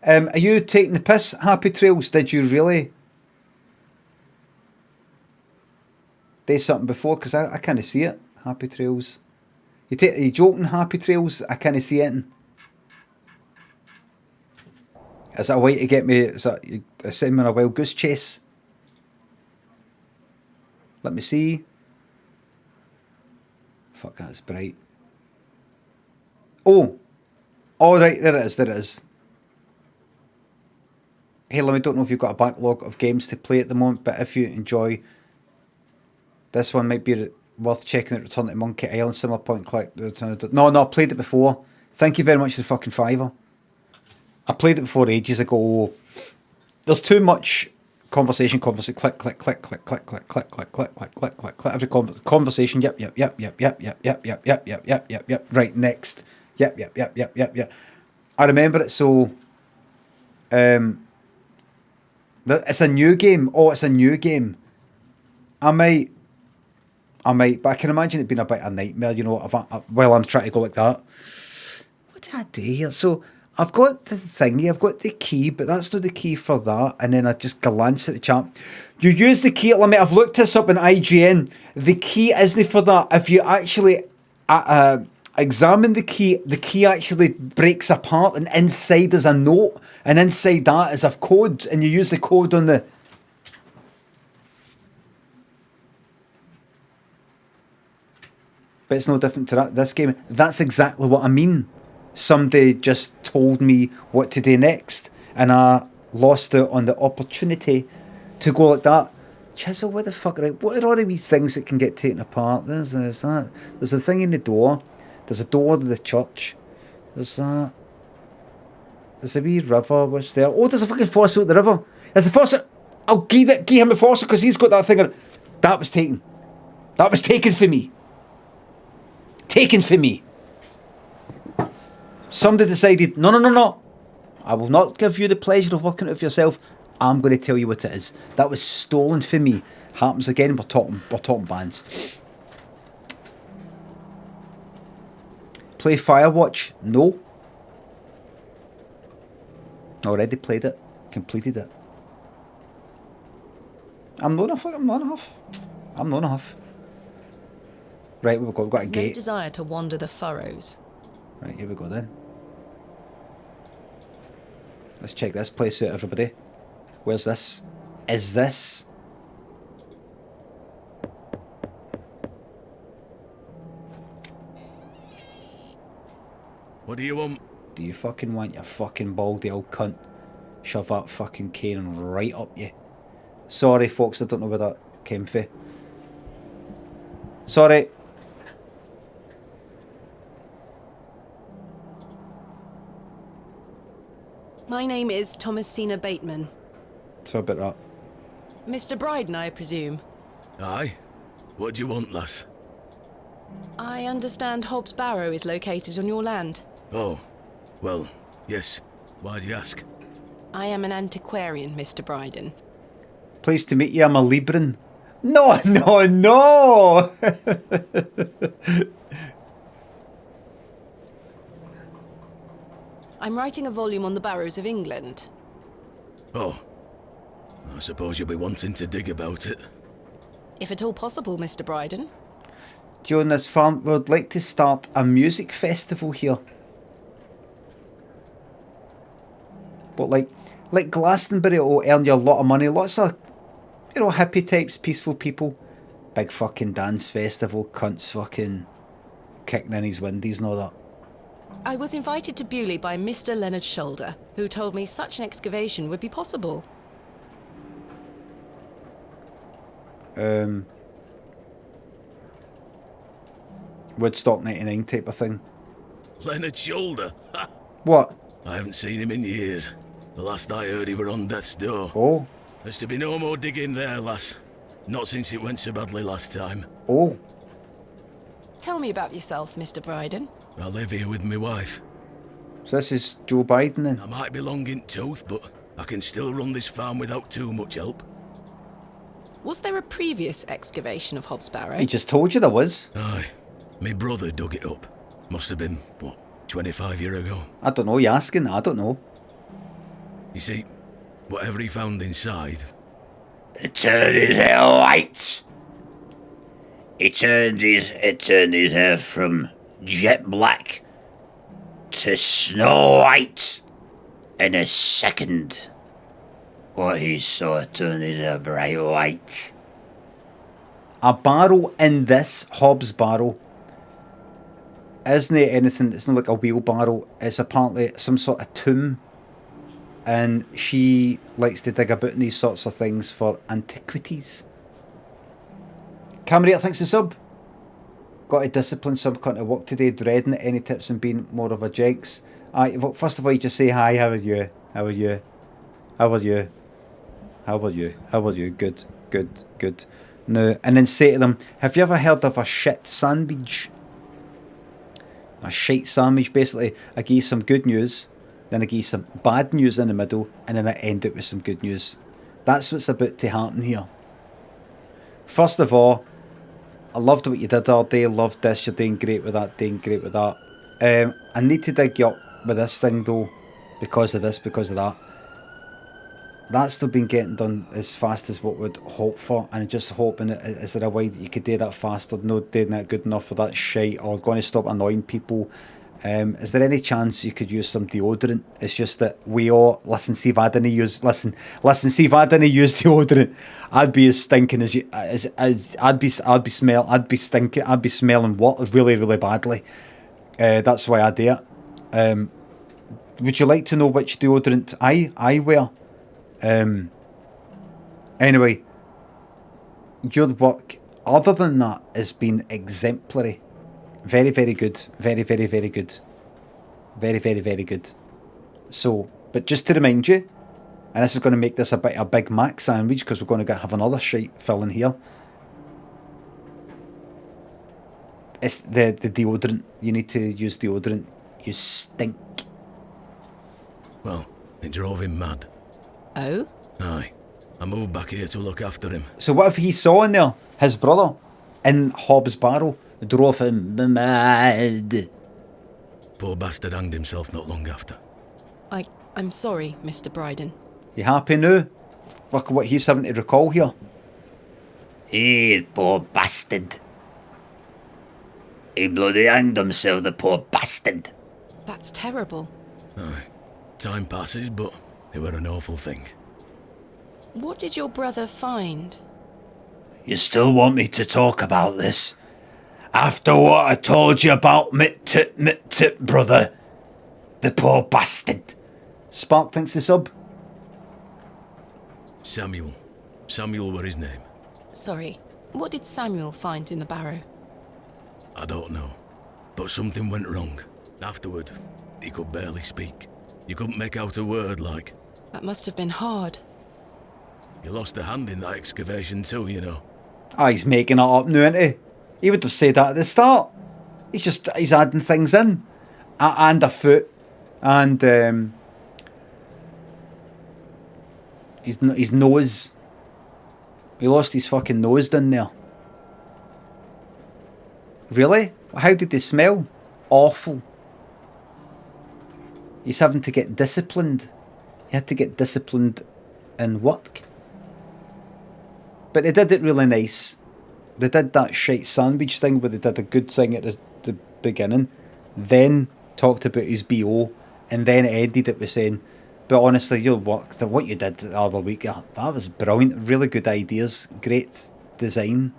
Are you taking the piss, Happy Trails? Did you really do something before? Because I can't see it, Happy Trails. Are you joking, Happy Trails? I can't see it. Is that a way to get me? Is that send me on a wild goose chase? Let me see. Fuck, that's bright. Oh, all right, there it is. There it is. Hey, Limmy, don't know if you've got a backlog of games to play at the moment, but if you enjoy this one, might be worth checking out. Return to Monkey Island, similar point and click. No, I played it before. Thank you very much for the fucking $5. I played it before ages ago. There's too much conversation, click, every conversation, yep, right, next, yep. I remember it, so, it's a new game. Oh, it's a new game. I might, but I can imagine it being a bit of a nightmare, you know, while I'm trying to go like that. What did I do here? So, I've got the thingy, I've got the key, but that's not the key for that. And then I just glance at the chat. You use the key, Limit. I've looked this up in IGN. The key isn't for that. If you actually examine the key actually breaks apart, and inside is a note, and inside that is a code, and you use the code on the... But it's no different to this game. That's exactly what I mean. Somebody just told me what to do next, and I lost out on the opportunity to go like that. Chisel, what the fuck, right? What are all the wee things that can get taken apart? There's that. There's a thing in the door. There's a door to the church. There's that. There's a wee river. What's there? Oh, there's a fucking fossil at the river. There's a fossil. I'll give him a fossil because he's got that thing. That was taken. That was taken for me. Taken for me. Somebody decided, no. I will not give you the pleasure of working it for yourself. I'm going to tell you what it is. That was stolen from me. Happens again. We're talking bands. Play Firewatch? No. Already played it. Completed it. I'm not enough. Right, we've got a gate. No desire to wander the furrows. Right, here we go then. Let's check this place out, everybody. Where's this? Is this? What do you want? Do you fucking want your fucking baldy old cunt? Shove that fucking cane right up you. Sorry, folks, I don't know where that came from. Sorry. My name is Thomasina Bateman. So about that. Mr. Bryden, I presume. Aye. What do you want, lass? I understand Hobbs Barrow is located on your land. Oh, well, yes. Why do you ask? I am an antiquarian, Mr. Bryden. Pleased to meet you, I'm a Libran. No, no, no! I'm writing a volume on the Barrows of England. Oh. I suppose you'll be wanting to dig about it. If at all possible, Mr. Bryden. Jonas Farm would like to start a music festival here. But like Glastonbury will earn you a lot of money. Lots of, you know, hippie types, peaceful people. Big fucking dance festival, cunts fucking kicking in his windies and all that. I was invited to Bewley by Mr. Leonard Shoulder, who told me such an excavation would be possible. Woodstock 99 type of thing. Leonard Shoulder? What? I haven't seen him in years. The last I heard he were on death's door. Oh. There's to be no more digging there, lass. Not since it went so badly last time. Oh. Tell me about yourself, Mr. Bryden. I live here with my wife. So this is Joe Biden then? I might be long in tooth, but I can still run this farm without too much help. Was there a previous excavation of Hobbs Barrow? He just told you there was. Aye. My brother dug it up. Must have been, what, 25 years ago? I don't know, you're asking? I don't know. You see, whatever he found inside... It turned his hair white. It turned his hair from jet black to snow white in a second. What he saw turned his hair bright white. A barrow in this Hobbs Barrow isn't it anything, it's not like a wheelbarrow, it's apparently some sort of tomb, and she likes to dig about in these sorts of things for antiquities. Camerator thinks the sub. Got to discipline some cunt to work today, dreading it. Any tips on being more of a jenks? First of all, you just say hi, how are you? How are you? How are you? How are you? How are you? Good, good, good. No, and then say to them, have you ever heard of a shit sandwich? A shite sandwich, basically, I give you some good news, then I give you some bad news in the middle, and then I end it with some good news. That's what's about to happen here. First of all, I loved what you did all day, loved this, you're doing great with that, doing great with that. I need to dig you up with this thing though, because of this, because of that. That's still been getting done as fast as what we'd hope for, and just hoping, is there a way that you could do that faster, not doing that good enough for that shite, or going to stop annoying people? Is there any chance you could use some deodorant? It's just that we all, see if I didn't use deodorant, I'd be as stinking as you, I'd be smelling what really, really badly. That's why I do it. Would you like to know which deodorant I wear? Anyway, your work, other than that, has been exemplary. Very, very good. Very, very, very good. Very, very, very good. So, but just to remind you, and this is going to make this a Big Mac sandwich, because we're going to have another shite filling here. It's the deodorant. You need to use deodorant. You stink. Well, it drove him mad. Oh? Aye. I moved back here to look after him. So what if he saw in there his brother in Hobbs Barrow drove him mad? Poor bastard hanged himself not long after. I'm sorry, Mr. Bryden. You happy now? Look what he's having to recall here. He poor bastard. He bloody hanged himself, the poor bastard. That's terrible. Aye. Time passes, but it were an awful thing. What did your brother find? You still want me to talk about this? After what I told you about mit brother? The poor bastard. Spark thinks the sub. Samuel. Samuel were his name. Sorry, what did Samuel find in the barrow? I don't know. But something went wrong. Afterward, he could barely speak. You couldn't make out a word, like. That must have been hard. He lost a hand in that excavation too, you know. He's making it up now, isn't he? He would have said that at the start. He's adding things in. And a foot. And his nose. He lost his fucking nose down there. Really? How did they smell? Awful. He's having to get disciplined. He had to get disciplined in work. But they did it really nice. They did that shite sandwich thing where they did a good thing at the beginning, then talked about his BO, and then ended it with saying, but honestly, your work, what you did the other week, that was brilliant. Really good ideas. Great design.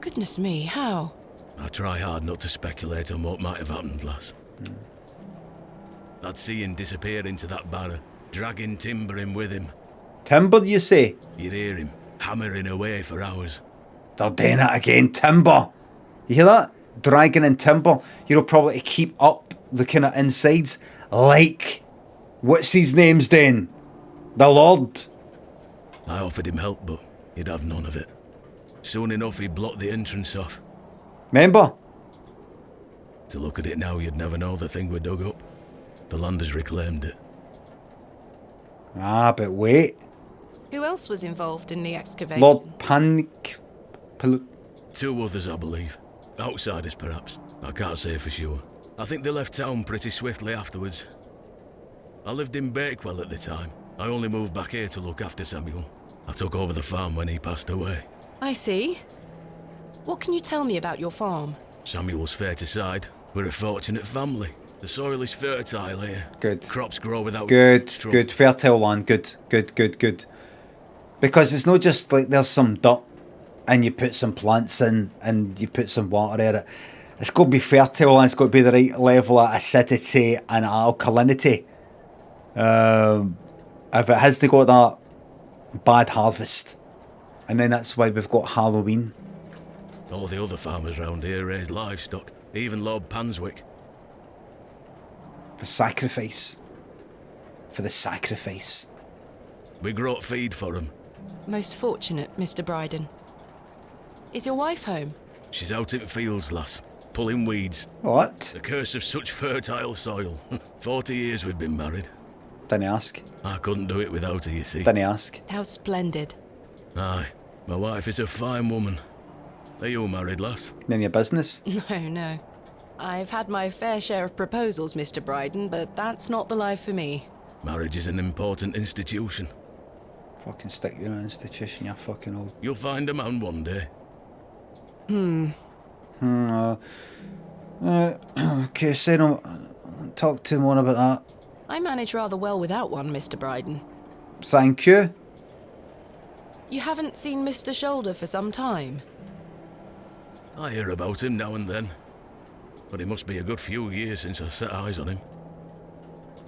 Goodness me, how? I try hard not to speculate on what might have happened, lass. I'd see him disappear into that barrow, dragging timber in with him. Timber, you say? You'd hear him hammering away for hours. They're doing it again, timber. You hear that? Dragging in timber. You know, probably to keep up the kind of insides. Like, what's his name's doing? The Lord. I offered him help, but he'd have none of it. Soon enough, he blocked the entrance off. Remember? To look at it now, you'd never know the thing we dug up. The landers reclaimed it. Ah, but wait. Who else was involved in the excavation? Lord Panic... Two others, I believe. Outsiders, perhaps. I can't say for sure. I think they left town pretty swiftly afterwards. I lived in Bakewell at the time. I only moved back here to look after Samuel. I took over the farm when he passed away. I see. What can you tell me about your farm? Samuel's fair to side. We're a fortunate family. The soil is fertile here. Good. Crops grow without struggle. Good. Fertile land. Good. Because it's not just like there's some dirt and you put some plants in and you put some water in it. It's got to be fertile and it's got to be the right level of acidity and alkalinity. If it has to go that, bad harvest. And then that's why we've got Halloween. All the other farmers round here raise livestock, even Lord Panswick. For sacrifice. For the sacrifice. We grow feed for him. Most fortunate, Mr. Bryden. Is your wife home? She's out in fields, lass, pulling weeds. What? The curse of such fertile soil. 40 years we've been married. Didn't ask. I couldn't do it without her, you see. Didn't ask. How splendid. Aye, my wife is a fine woman. Are you married, lass? None of your business? No. I've had my fair share of proposals, Mr. Bryden, but that's not the life for me. Marriage is an important institution. Fucking stick you in an institution, you're fucking old. You'll find a man one day. Okay, say no. Talk to him more about that. I manage rather well without one, Mr. Bryden. Thank you. You haven't seen Mr. Shoulder for some time? I hear about him now and then. But it must be a good few years since I set eyes on him.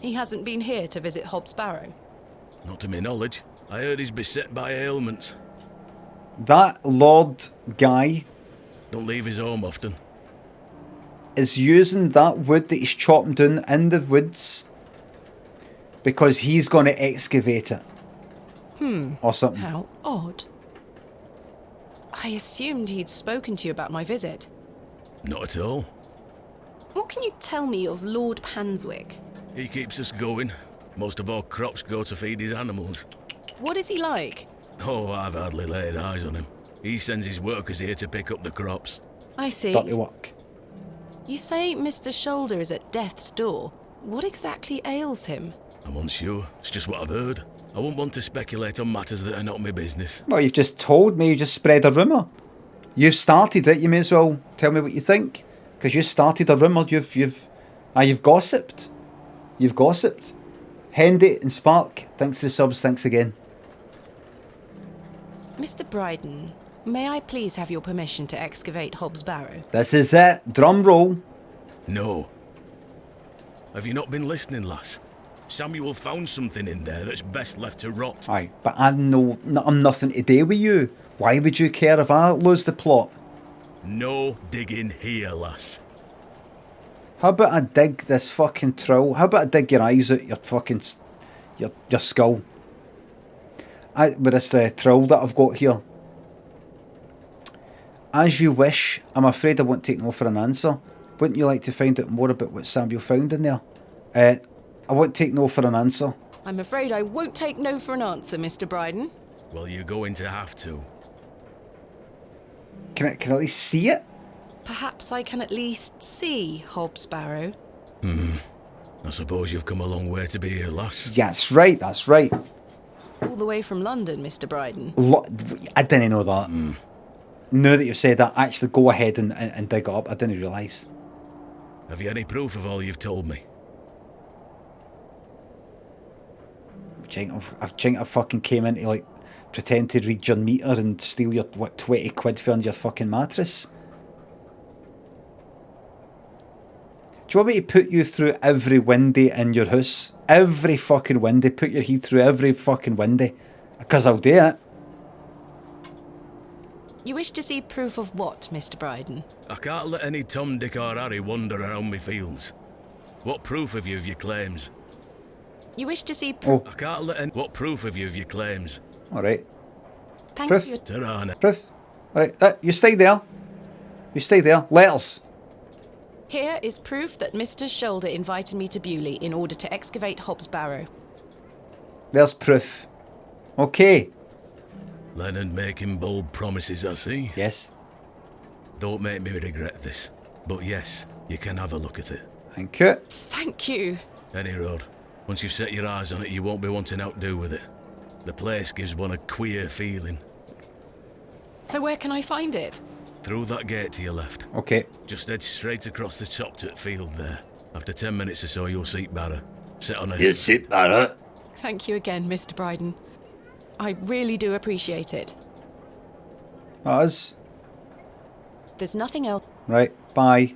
He hasn't been here to visit Hobbs Barrow? Not to my knowledge. I heard he's beset by ailments. That Lord guy Don't leave his home often. is using that wood that he's chopping down in the woods because he's going to excavate it. Or something. How odd. I assumed he'd spoken to you about my visit. Not at all. What can you tell me of Lord Panswick? He keeps us going. Most of our crops go to feed his animals. What is he like? Oh, I've hardly laid eyes on him. He sends his workers here to pick up the crops. I see. Dirty work. You say Mr. Shoulder is at death's door. What exactly ails him? I'm unsure. It's just what I've heard. I wouldn't want to speculate on matters that are not my business. Well, you've just told me, you just spread a rumour. You've started it, you may as well tell me what you think. Because you started a rumour, you've gossiped. You've gossiped. Hendy and Spark, thanks for the subs, thanks again. Mr. Bryden, may I please have your permission to excavate Hobbs Barrow? This is it, drum roll. No. Have you not been listening, lass? Samuel found something in there that's best left to rot. Aye, but I'm nothing to do with you. Why would you care if I lose the plot? No digging here, lass. How about I dig this fucking trowel? How about I dig your eyes out your fucking... your skull? With this trowel that I've got here. As you wish. I'm afraid I won't take no for an answer. Wouldn't you like to find out more about what Samuel found in there? I won't take no for an answer. I'm afraid I won't take no for an answer, Mr. Bryden. Well, you're going to have to. can I at least see it? Perhaps I can at least see Hob's Barrow. I suppose you've come a long way to be here, lass. Yeah, that's right, that's right. All the way from London, Mr. Bryden. I didn't know that. Now that you've said that, actually go ahead and dig it up. I didn't realise. Have you any proof of all you've told me? I fucking came in to, like, pretend to read your meter and steal your, 20 quid for your fucking mattress? Do you want me to put you through every window in your house? Every fucking window. Put your head through every fucking window. Because I'll do it. You wish to see proof of what, Mr. Bryden? I can't let any Tom, Dick or Harry wander around me fields. What proof have you of your claims? You wish to see proof... I can't let any... What proof have you of your claims? Alright. Thank Proof. you. Tirana. Proof. Alright, you stay there. You stay there. Letters. Here is proof that Mr. Shoulder invited me to Bewley in order to excavate Hob's Barrow. There's proof. Okay. Leonard making bold promises, I see. Yes. Don't make me regret this. But yes, you can have a look at it. Thank you. Thank you. Any road. Once you've set your eyes on it, you won't be wanting out to do with it. The place gives one a queer feeling. So where can I find it? Through that gate to your left. Okay. Just head straight across the top to the field there. After 10 minutes or so, you'll see Barrow. Sit on a... You sit, Barrow. Thank you again, Mr. Bryden. I really do appreciate it. Us. There's nothing else. Right, bye.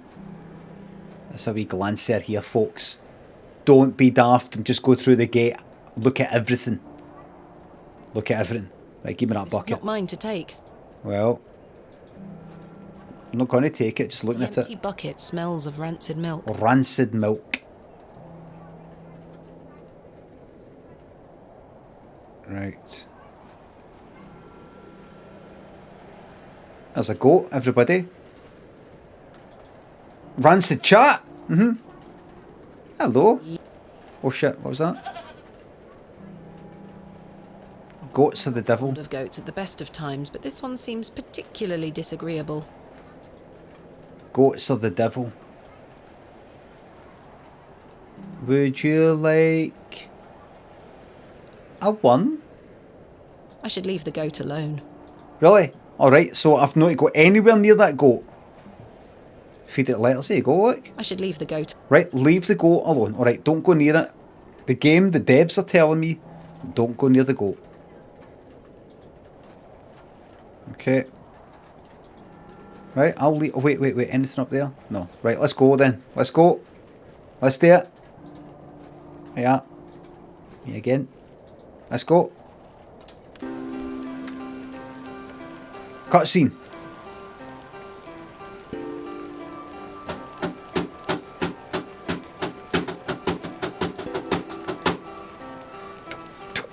That's a wee glance there here, folks. Don't be daft and just go through the gate. Look at everything. Look at everything. Right, give me that This bucket. is not mine to take. Well, I'm not going to take it, just looking at Empty it. bucket smells of rancid milk. Rancid milk. Right. There's a goat, everybody. Rancid chat! Hello. Oh shit, what was that? Goats are the devil. Fond of goats at the best of times, but this one seems particularly disagreeable. Goats are the devil. Would you like a one? I should leave the goat alone. Really? Alright, so I've not to go anywhere near that goat. Feed it letters, there you go, look. I should leave the goat. Right, leave the goat alone. Alright, don't go near it. The devs are telling me, don't go near the goat. Okay. Right, I'll leave. Oh, wait, anything up there? No. Right, let's go then. Let's go. Let's do it. Yeah. Me again. Let's go. Cutscene.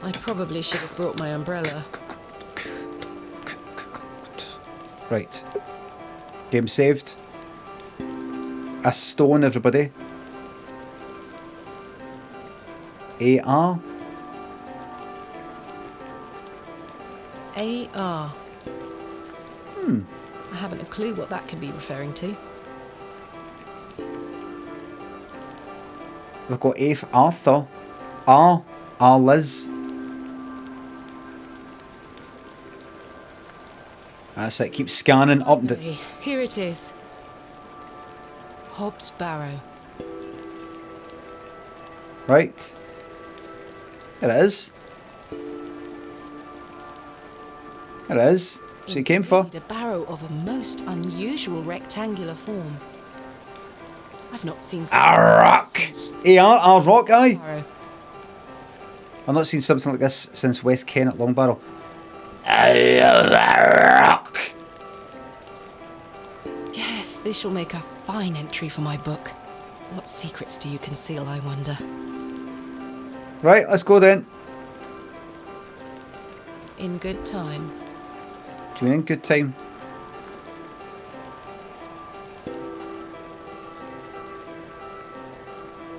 I probably should have brought my umbrella. Right. Game saved. A stone, everybody. AR. AR. I haven't a clue what that could be referring to. We've got A for Arthur. R Liz. That's it, keep scanning up the... Hey, here it is. Hob's Barrow. Right. There it is. There it is. So you came for. Indeed, a barrow of a most unusual rectangular form. I've not seen A rock! since A rock, aye. Barrow. I've not seen something like this since West Kennet Long Barrow. I love a rock. Yes, this shall make a fine entry for my book. What secrets do you conceal, I wonder? Right, let's go then. In good time. Do you mean in good time?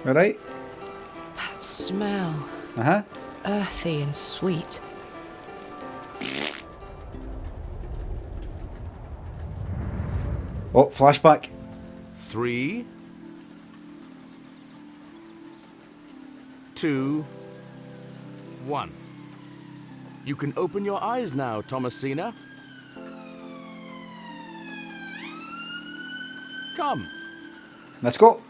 Alright? That smell. Uh-huh. Earthy and sweet. Oh, flashback. 3, 2, 1. You can open your eyes now, Thomasina. Come. Let's go.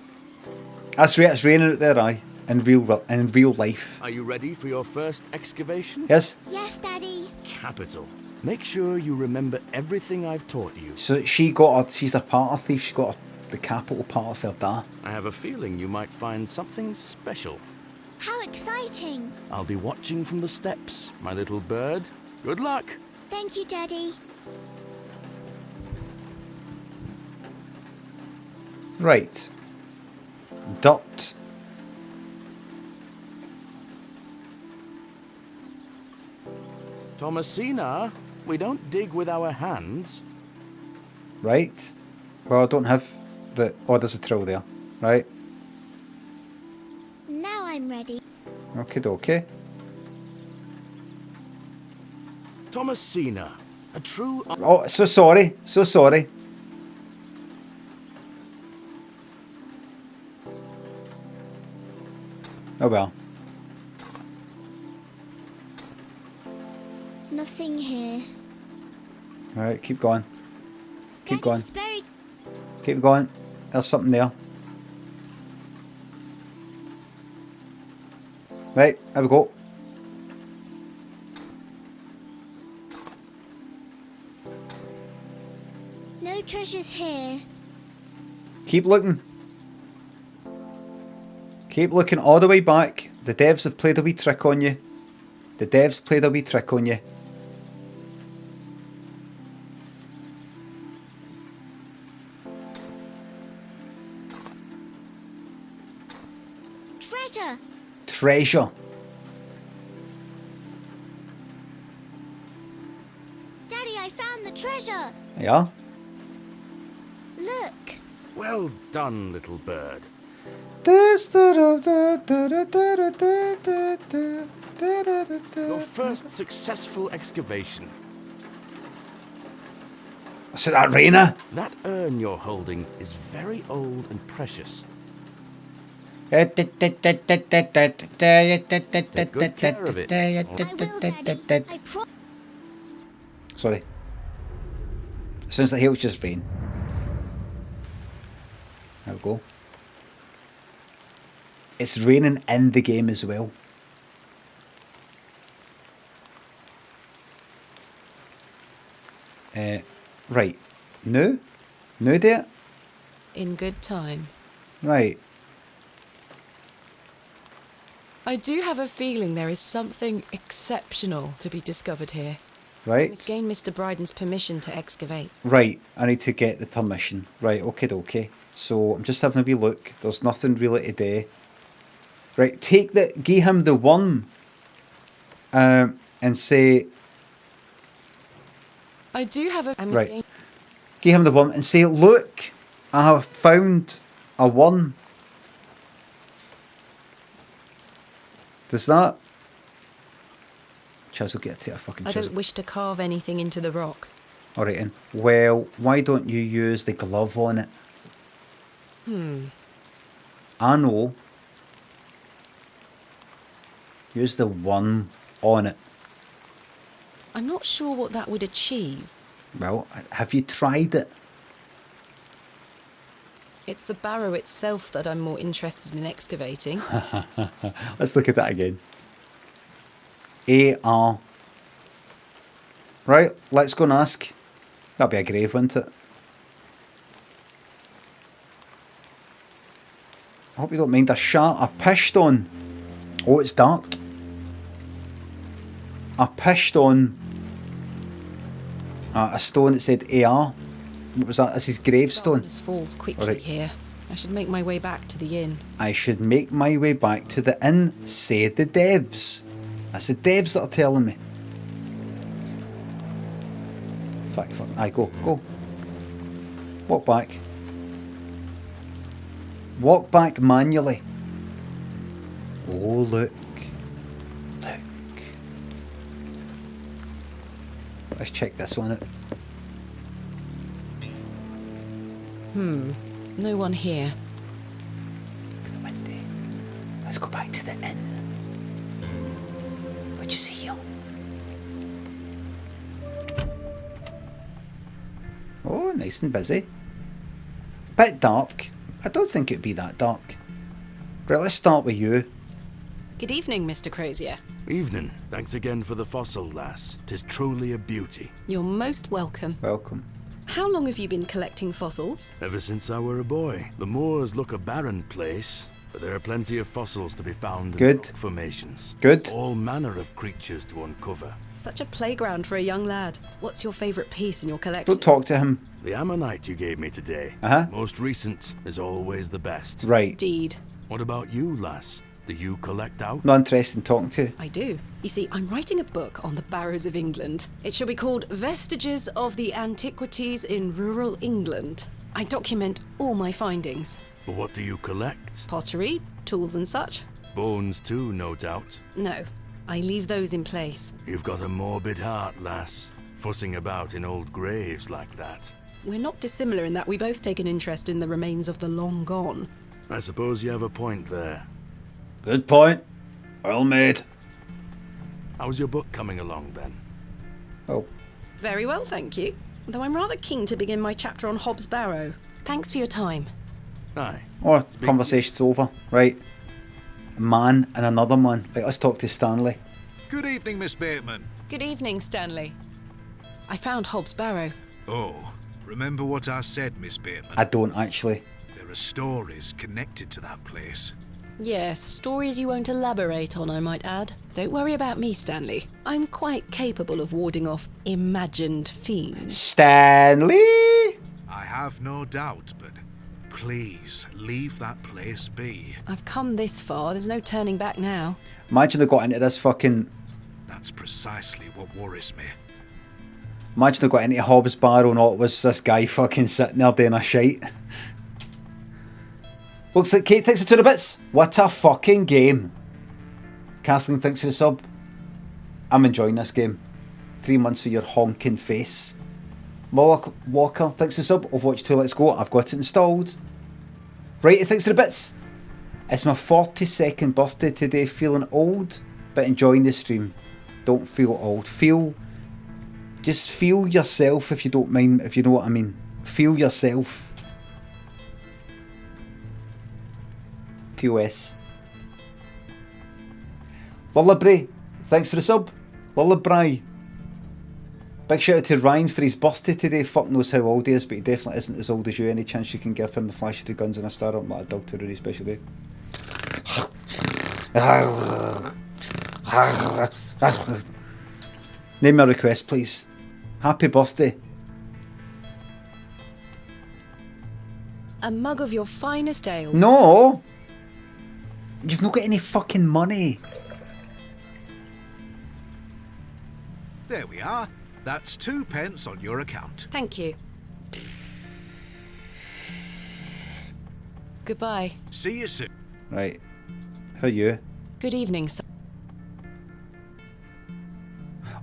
It's raining out there, aye. In real life. Are you ready for your first excavation? Yes. Yes, Daddy. Capital. Make sure you remember everything I've taught you. So she's a part of thief. She got the capital part of her dad. I have a feeling you might find something special. How exciting. I'll be watching from the steps, my little bird. Good luck. Thank you, Daddy. Right. Dirt. Thomasina, we don't dig with our hands. Right. Well, I don't have the... Oh, there's a trowel there. Right. Now I'm ready. Okie dokie. Thomasina, a true... Oh, so sorry. So sorry. Oh well. Nothing here. Right, keep going. Keep Daddy, going. it's buried. Keep going. There's something there. Right, there we go. No treasures here. Keep looking. Keep looking all the way back. The devs have played a wee trick on you. The devs played a wee trick on you. Treasure. Treasure. Daddy, I found the treasure. Yeah? Look. Well done, little bird. Your first successful excavation. So that Raina? That urn you're holding is very old and precious. Take good care of it. I will, Daddy. Sorry. Sounds like it was just rain. There we go. It's raining in the game as well. Right. No? No, dear? In good time. Right. I do have a feeling there is something exceptional to be discovered here. I Right. must gain Mr. Bryden's permission to excavate. Right. I need to get the permission. Right. Okay. So I'm just having a wee look. There's nothing really to do. Right. Give him the worm. And say... I do have a... I must Right. gain... Give him the worm and say, look, I have found a worm. Does that? Chaz will get to a fucking I chisel. don't wish to carve anything into the rock. Alright then. Well, why don't you use the glove on it? I know. Use the worm on it. I'm not sure what that would achieve. Well, have you tried it? It's the barrow itself that I'm more interested in excavating. Let's look at that again. AR. Right, let's go and ask. That'll be a grave, wouldn't it? I hope you don't mind a pished on. Oh, it's dark. I pished on a stone that said AR. What was that? This is gravestone. Darkness falls quickly Alright. here. I should make my way back to the inn. I should make my way back to the inn, say the devs. That's the devs that are telling me. Fuck. Aye, go. Walk back. Walk back manually. Oh, look. Let's check this one out. No one here. Let's go back to the inn, which is here. Oh, nice and busy. Bit dark. I don't think it'd be that dark. Right, let's start with you. Good evening, Mr. Crozier. Evening. Thanks again for the fossil, lass. 'Tis truly a beauty. You're most welcome. Welcome. How long have you been collecting fossils? Ever since I were a boy. The moors look a barren place, but there are plenty of fossils to be found in Good. rock formations. Good. All manner of creatures to uncover. Such a playground for a young lad. What's your favourite piece in your collection? Don't talk to him. The ammonite you gave me today. Uh-huh. Most recent is always the best. Right. Indeed. What about you, lass? Do you collect out? Not interested in talking to you. I do. You see, I'm writing a book on the Barrows of England. It shall be called Vestiges of the Antiquities in Rural England. I document all my findings. But what do you collect? Pottery, tools and such. Bones too, no doubt. No, I leave those in place. You've got a morbid heart, lass. Fussing about in old graves like that. We're not dissimilar in that we both take an interest in the remains of the long gone. I suppose you have a point there. Good point. Well made. How's your book coming along then? Oh. Very well, thank you. Though I'm rather keen to begin my chapter on Hobbs Barrow. Thanks for your time. Aye. Oh, conversation's over. Right. A man and another man. Right, let's talk to Stanley. Good evening, Miss Bateman. Good evening, Stanley. I found Hobbs Barrow. Oh, remember what I said, Miss Bateman? I don't actually. There are stories connected to that place. Yes, stories you won't elaborate on, I might add. Don't worry about me, Stanley. I'm quite capable of warding off imagined fiends. Stanley! I have no doubt, but please leave that place be. I've come this far, there's no turning back now. Imagine they got into this fucking... That's precisely what worries me. Imagine they got into Hobbs Barrow and all it was this guy fucking sitting there doing a shite. Looks like Kate thinks of 2 bits. What a fucking game. Kathleen thinks of the sub. I'm enjoying this game. 3 months of your honking face. Moloch Walker thinks of the sub. Overwatch 2, let's go. I've got it installed. Righty thinks of the bits. It's my 42nd birthday today. Feeling old, but enjoying the stream. Don't feel old. Just feel yourself if you don't mind, if you know what I mean. Feel yourself. TOS. Lullaby, thanks for the sub. Lullaby. Big shout out to Ryan for his birthday today. Fuck knows how old he is, but he definitely isn't as old as you. Any chance you can give him the flash of the guns and a star up like a dog to a really special day? Name my request, please. Happy birthday. A mug of your finest ale. No! You've not got any fucking money. There we are. That's 2 pence on your account. Thank you. Goodbye. See you soon. Right. How are you? Good evening, sir.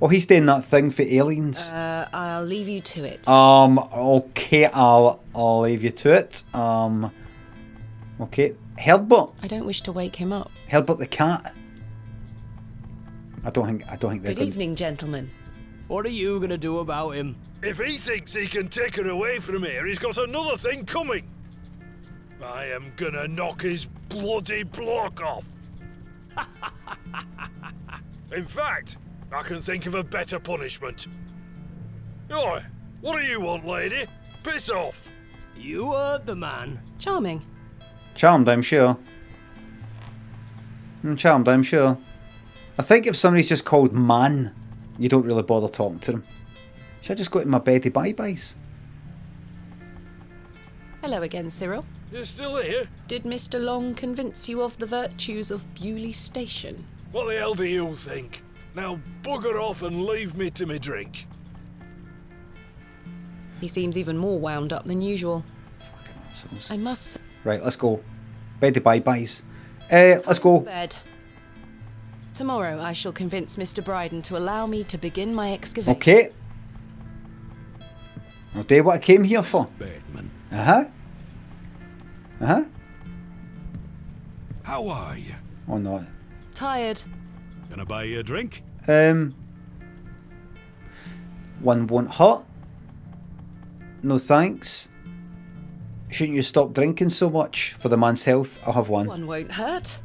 Oh, he's doing that thing for aliens. I'll leave you to it. Okay, I'll leave you to it. Okay. Herbert. I don't wish to wake him up. Herbert the cat. I don't think they're Good evening, gentlemen. What are you gonna do about him? If he thinks he can take her away from here, he's got another thing coming. I am gonna knock his bloody block off. In fact, I can think of a better punishment. Oi, what do you want, lady? Piss off. You heard the man. Charming. Charmed, I'm sure. Charmed, I'm sure. I think if somebody's just called man, you don't really bother talking to them. Should I just go to my beddy bye-byes? Hello again, Cyril. You're still here? Did Mr. Long convince you of the virtues of Bewley Station? What the hell do you think? Now bugger off and leave me to me drink. He seems even more wound up than usual. Fucking assholes. I must... Right, let's go. Beddy bye-byes. Let's go. Bed. Tomorrow I shall convince Mr. Bryden to allow me to begin my excavation. Okay. I'll do what I came here for. Bateman. Uh-huh. Uh-huh. How are you? Or not. Tired. Gonna buy you a drink? One won't hurt. No thanks. Shouldn't you stop drinking so much for the man's health? I'll have one. One won't hurt.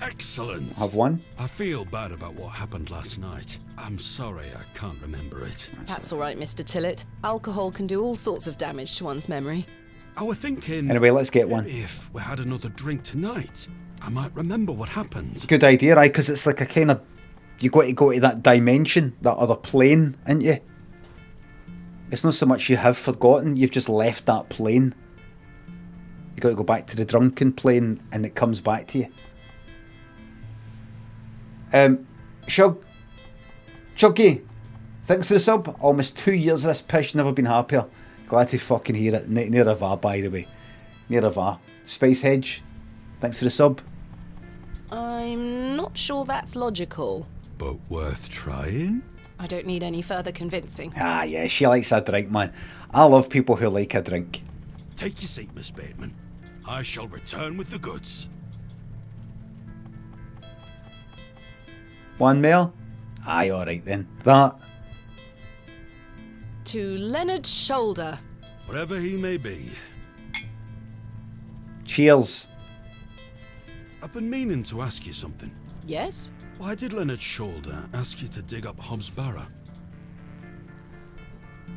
Excellent. I'll have one. I feel bad about what happened last night. I'm sorry I can't remember it. That's all right, Mr. Tillett. Alcohol can do all sorts of damage to one's memory. I was thinking... Anyway, let's get one. If we had another drink tonight, I might remember what happened. Good idea, right? Because it's like a kind of... You got to go to that dimension, that other plane, ain't you? It's not so much you have forgotten, you've just left that plane. You got to go back to the drunken plane, and it comes back to you. Chuggy, thanks for the sub. Almost 2 years of this pish, never been happier. Glad to fucking hear it. Near a va, by the way. Near a va. Space Hedge, thanks for the sub. I'm not sure that's logical. But worth trying? I don't need any further convincing. Ah, yeah, she likes a drink, man. I love people who like a drink. Take your seat, Miss Bateman. I shall return with the goods. One more? Aye, alright then. That. To Leonard's shoulder. Wherever he may be. Cheers. I've been meaning to ask you something. Yes? Why did Leonard's shoulder ask you to dig up Hob's Barrow?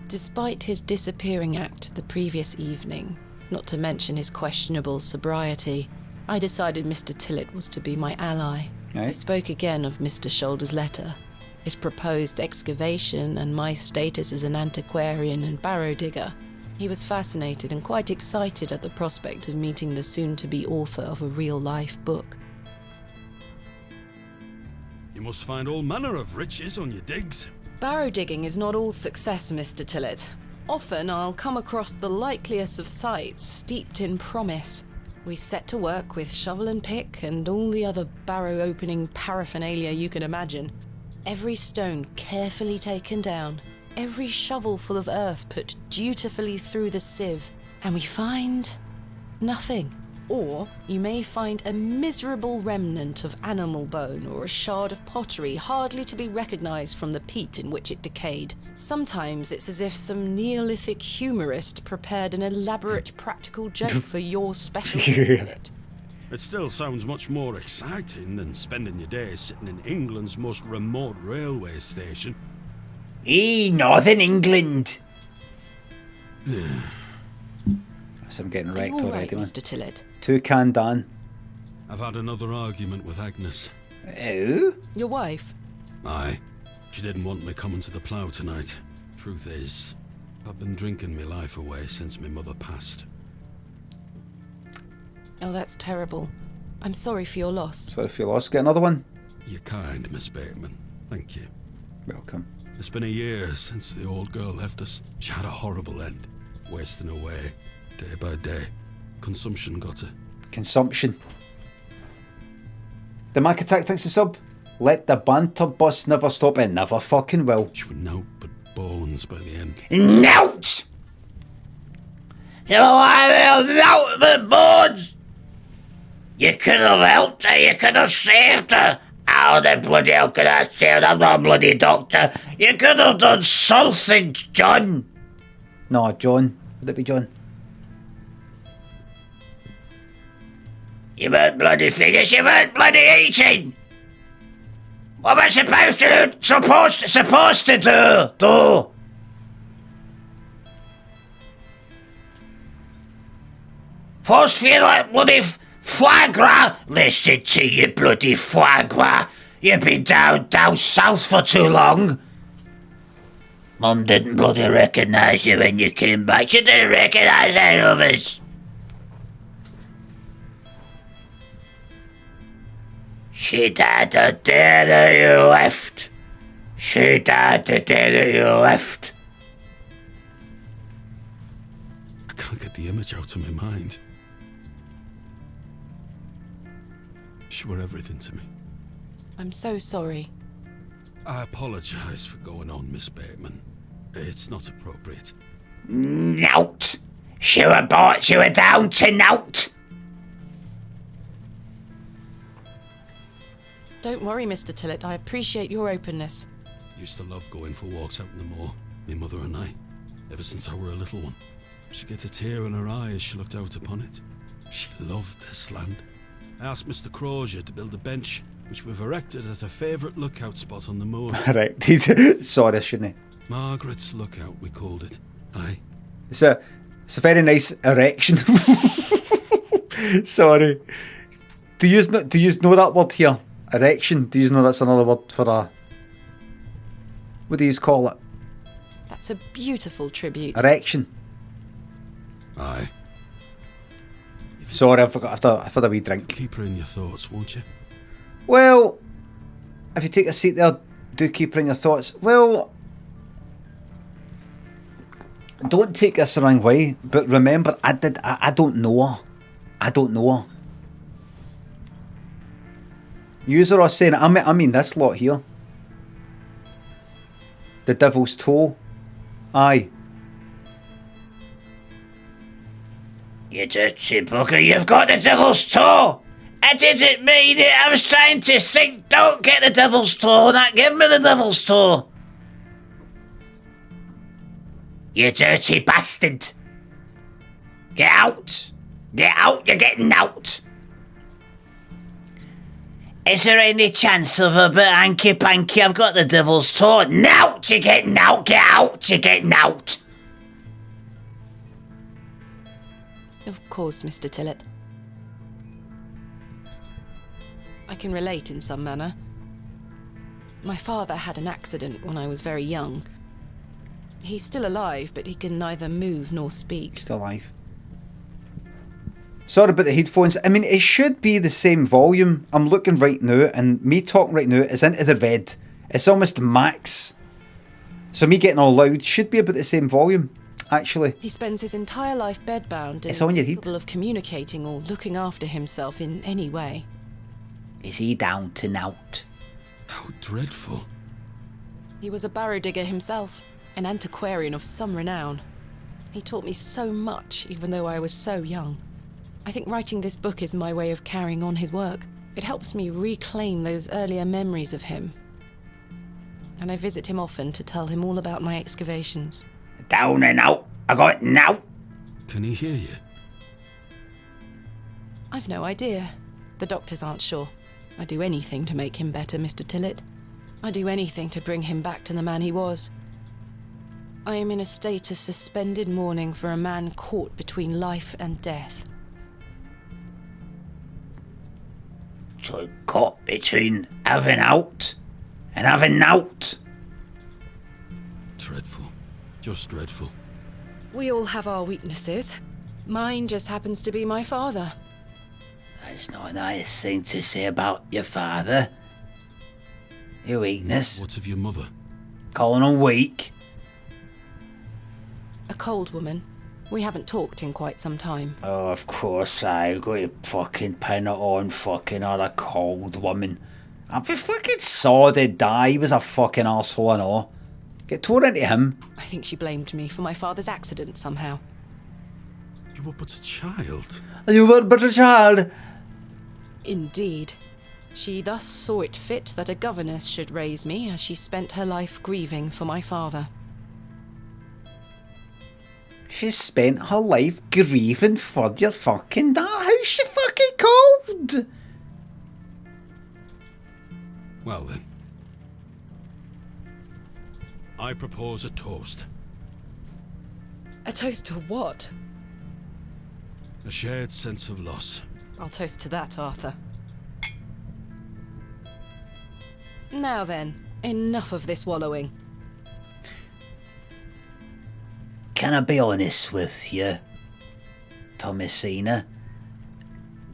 Despite his disappearing act the previous evening, not to mention his questionable sobriety, I decided Mr. Tillett was to be my ally. Right. I spoke again of Mr. Shoulder's letter, his proposed excavation, and my status as an antiquarian and barrow digger. He was fascinated and quite excited at the prospect of meeting the soon-to-be author of a real-life book. You must find all manner of riches on your digs. Barrow digging is not all success, Mr. Tillett. Often I'll come across the likeliest of sites steeped in promise. We set to work with shovel and pick and all the other barrow-opening paraphernalia you can imagine. Every stone carefully taken down, every shovel full of earth put dutifully through the sieve, and we find nothing. Or you may find a miserable remnant of animal bone or a shard of pottery hardly to be recognised from the peat in which it decayed. Sometimes it's as if some Neolithic humorist prepared an elaborate practical joke for your special unit. It still sounds much more exciting than spending your days sitting in England's most remote railway station. Northern England. So I'm getting wrecked Are you all already, right, man. Mr. Tillett? Toucan Dan. I've had another argument with Agnes. Oh? Your wife? Aye. She didn't want me coming to the plough tonight. Truth is, I've been drinking my life away since my mother passed. Oh, that's terrible. I'm sorry for your loss. Sorry if you lost. Get another one. You're kind, Miss Bateman. Thank you. Welcome. It's been a year since the old girl left us. She had a horrible end. Wasting away, day by day. Consumption got her. Consumption. The Mac Attack thinks the sub. Let the banter bus never stop. It never fucking will. She would naught but bones by the end. Nout! Nout but bones! You could have helped her, you could have saved her. How the bloody hell could I save her? I'm not a bloody doctor. You could have done something, John. No, John. Would it be John? You weren't bloody finished, you weren't bloody eating. What am I supposed to do? Supposed to do? Force feel like bloody foie gras. Listen to you, bloody foie gras. You've been down south for too long. Mum didn't bloody recognise you when you came back. She didn't recognise any of us. She died the day that you left. She died the day that you left. I can't get the image out of my mind. She were everything to me. I'm so sorry. I apologise for going on, Miss Bateman. It's not appropriate. Nout. Sure bought you a down to nought. Don't worry, Mr. Tillett. I appreciate your openness. Used to love going for walks out in the moor, my mother and I, ever since I were a little one. She'd get a tear in her eye as she looked out upon it. She loved this land. I asked Mr. Crozier to build a bench, which we've erected at her favourite lookout spot on the moor. Erected. Sorry, shouldn't I? Margaret's Lookout, we called it. Aye. It's a very nice erection. Sorry. Do you know that word here? Erection. Do you know that's another word for a... What do you call it? That's a beautiful tribute. Erection. Aye. Sorry, I forgot. I've had a wee drink. Keep her in your thoughts, won't you? Well, if you take a seat there, do keep her in your thoughts. Well, don't take this the wrong way, but remember, I don't know her. I don't know her. Yous are all saying, I mean this lot here. The Devil's Toe. Aye. You dirty bugger, you've got the devil's toe! I didn't mean it, I was trying to think, don't get the devil's toe, not give me the devil's toe! You dirty bastard! Get out! Get out, you're getting out! Is there any chance of a bit hanky-panky? I've got the devil's toe. Now you're getting out, get out, you're getting out! Of course, Mr. Tillett. I can relate in some manner. My father had an accident when I was very young. He's still alive, but he can neither move nor speak. Still alive. Sorry about the headphones. I mean, it should be the same volume. I'm looking right now, and me talking right now is into the red. It's almost max. So me getting all loud should be about the same volume, actually. He spends his entire life bedbound It's on your and head. incapable of communicating or looking after himself in any way. Is he down to nought? How dreadful. He was a barrow digger himself, an antiquarian of some renown. He taught me so much, even though I was so young. I think writing this book is my way of carrying on his work. It helps me reclaim those earlier memories of him. And I visit him often to tell him all about my excavations. Down and out. I got it now. Can he hear you? I've no idea. The doctors aren't sure. I'd do anything to make him better, Mr. Tillett. I'd do anything to bring him back to the man he was. I am in a state of suspended mourning for a man caught between life and death. So caught between having out and having nought. Dreadful. Just dreadful. We all have our weaknesses. Mine just happens to be my father. That's not a nice thing to say about your father. Your weakness. What of your mother? Calling him weak. A cold woman. We haven't talked in quite some time. Oh, of course, I got to fucking pin it on fucking or a cold woman. I'm fucking sordid die. He was a fucking arsehole and all. Get torn into him. I think she blamed me for my father's accident somehow. You were but a child. You were but a child. Indeed. She thus saw it fit that a governess should raise me as she spent her life grieving for my father. She spent her life grieving for your fucking dad. How's she fucking cold? Well then. I propose a toast. A toast to what? A shared sense of loss. I'll toast to that, Arthur. Now then, enough of this wallowing. Can I be honest with you, Thomasina?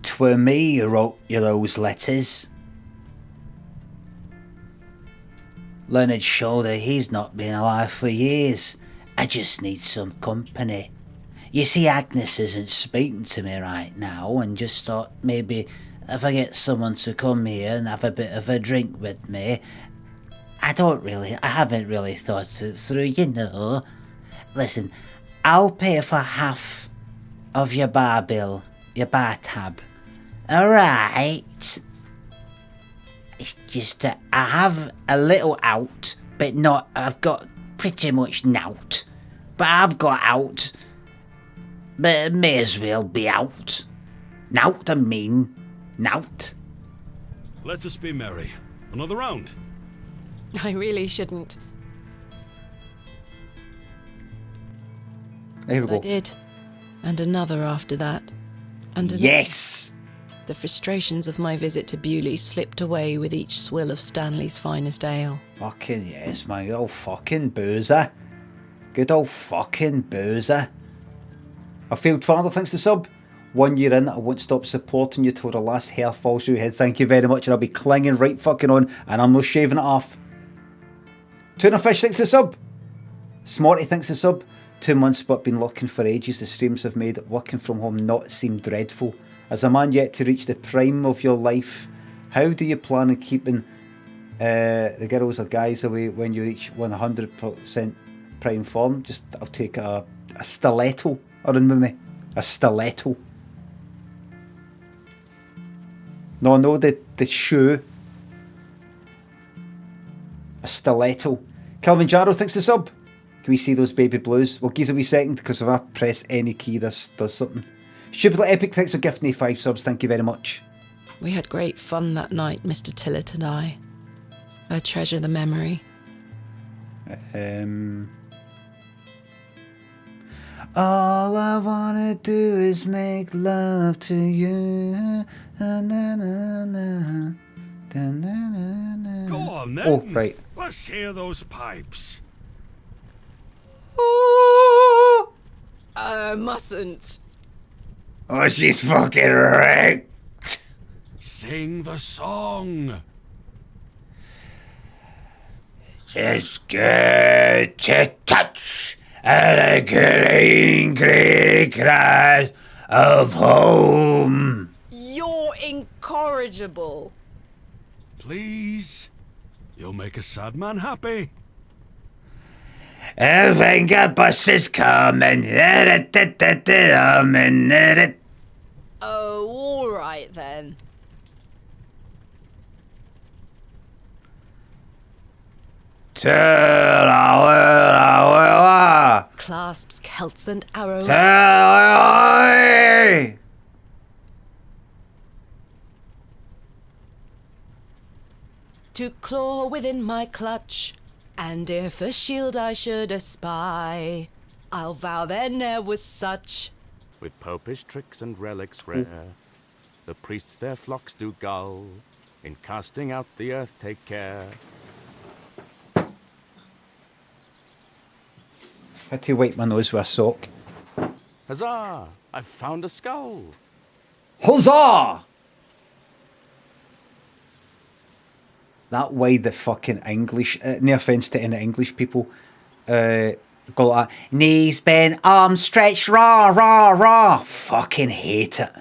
'Twere me who wrote you those letters. Leonard Shoulder, he's not been alive for years. I just need some company. You see, Agnes isn't speaking to me right now, and just thought maybe if I get someone to come here and have a bit of a drink with me. I haven't really thought it through, you know. Listen, I'll pay for half of your bar bill, your bar tab. Alright. It's just that I have a little out, but not, I've got pretty much nout. But I've got out, but it may as well be out. Nout, I mean, nout. Let us be merry. Another round. I really shouldn't. There we But I go. did. And another after that. And another. Yes! The frustrations of my visit to Bewley slipped away with each swill of Stanley's finest ale. Fucking yes, man. Good old fucking boozer. Good old fucking boozer. A failed father, thanks to sub. 1 year in, I won't stop supporting you till the last hair falls through your head. Thank you very much, and I'll be clinging right fucking on, and I'm not shaving it off. Tuna Fish, thanks to sub. Smarty, thanks to sub. 2 months, but been looking for ages. The streams have made working from home not seem dreadful. As a man yet to reach the prime of your life, how do you plan on keeping the girls or guys away when you reach 100% prime form? Just, I'll take a stiletto around with me. A stiletto. No, the shoe. A stiletto. Kilimanjaro, thanks to sub. Can we see those baby blues? Well, give us a wee second, because if I press any key, this does something. Stupidly Epic, thanks for gifting me 5 subs. Thank you very much. We had great fun that night, Mr. Tillett and I. I treasure the memory. All I wanna do is make love to you. Na, na, na, na. Da, na, na, na. Go on then. Oh, right. Let's hear those pipes. Mustn't. Oh, she's fucking wrecked. Sing the song. Just good to touch at a green grass of home. You're incorrigible. Please. You'll make a sad man happy. A finger bus is coming. Oh, all right then. Clasps, celts, and arrows. To claw within my clutch, and if a shield I should espy, I'll vow there ne'er was such. With popish tricks and relics rare, the priests their flocks do gull. In casting out the earth take care. Had to wipe my nose with a sock. Huzzah! I've found a skull! Huzzah! That way the fucking English, no offence to any English people, go like that, knees bent, arms stretched, rah, rah, rah. Fucking hate it.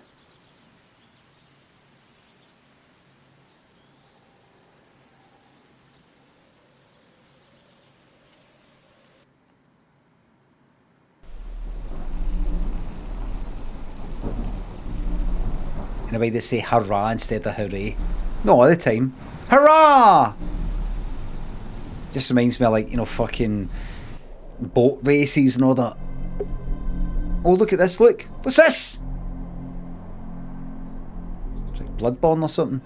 In a way they say hurrah instead of hooray. Not all the time. Hurrah! Just reminds me of, like, you know, fucking boat races and all that. Oh, look at this, look. What's this? It's like Bloodborne or something.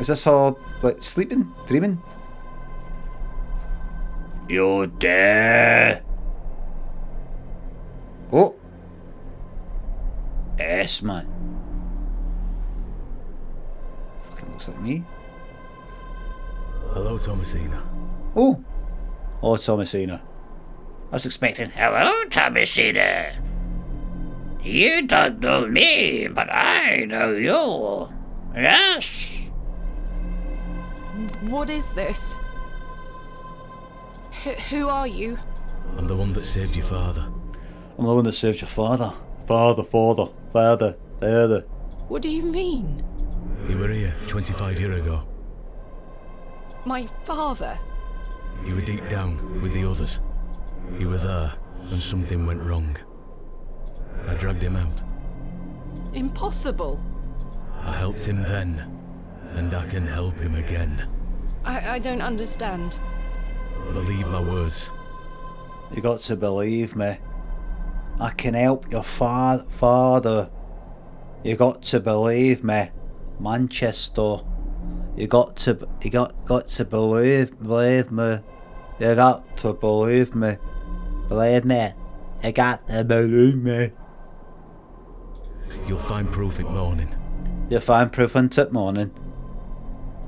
Is this all, like, sleeping? Dreaming? You're dead. Oh. Yes, man. Fucking looks like me. Hello, Thomasina. Oh. Oh, Thomasina. I was expecting, hello, Thomasina. You don't know me, but I know you. Yes. What is this? Who are you? I'm the one that saved your father. I'm the one that saved your father. Father. What do you mean? You were here 25 years ago. My father? You were deep down with the others. You were there, and something went wrong. I dragged him out. Impossible. I helped him then, and I can help him again. I don't understand. Believe my words. You got to believe me. I can help your father. You got to believe me. Manchester. You got to believe me. You got to believe me. Believe me. You got to believe me. You'll find proof in morning. You'll find proof in it morning.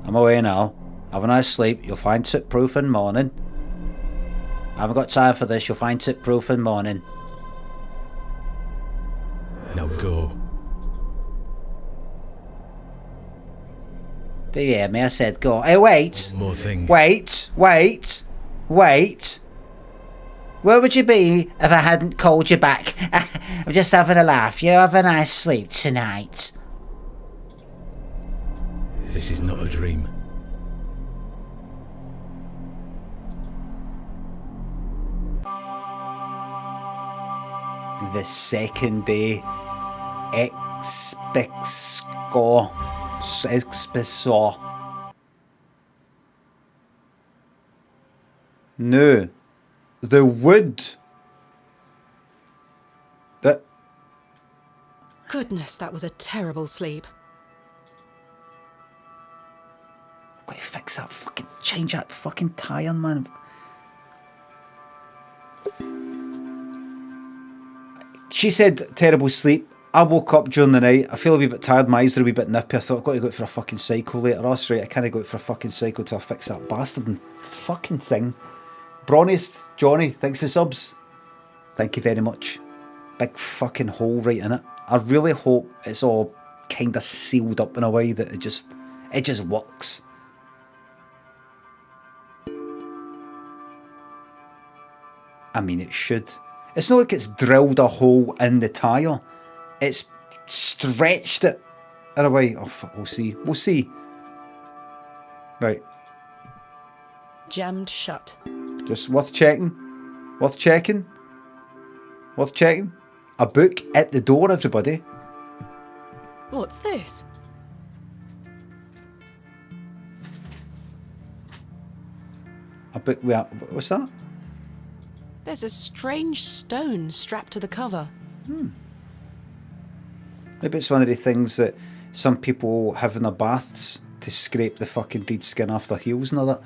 I'm away now. Have a nice sleep. You'll find it proof in morning. I haven't got time for this. You'll find it proof in morning. Now go. Do you hear me? I said go. Hey, wait. One more thing. Wait. Where would you be if I hadn't called you back? I'm just having a laugh. You have a nice sleep tonight. This is not a dream. The second day, Expisaw. No, the wood. Goodness, that was a terrible sleep. Got to fix that fucking, change that fucking tyre, man. She said terrible sleep. I woke up during the night. I feel a wee bit tired. My eyes are a wee bit nippy. I thought I've got to go out for a fucking cycle later. That's right. I can't go out for a fucking cycle till I fix that bastard and fucking thing. Brawniest Johnny, thanks for subs. Thank you very much. Big fucking hole right in it. I really hope it's all kind of sealed up in a way that it just works. I mean, it should. It's not like it's drilled a hole in the tyre. It's stretched it in a way. Oh, fuck, we'll see. We'll see. Right. Jammed shut. Just worth checking. Worth checking. Worth checking. A book at the door, everybody. What's this? A book with... What's that? There's a strange stone strapped to the cover. Maybe it's one of the things that some people have in their baths to scrape the fucking dead skin off their heels and all that.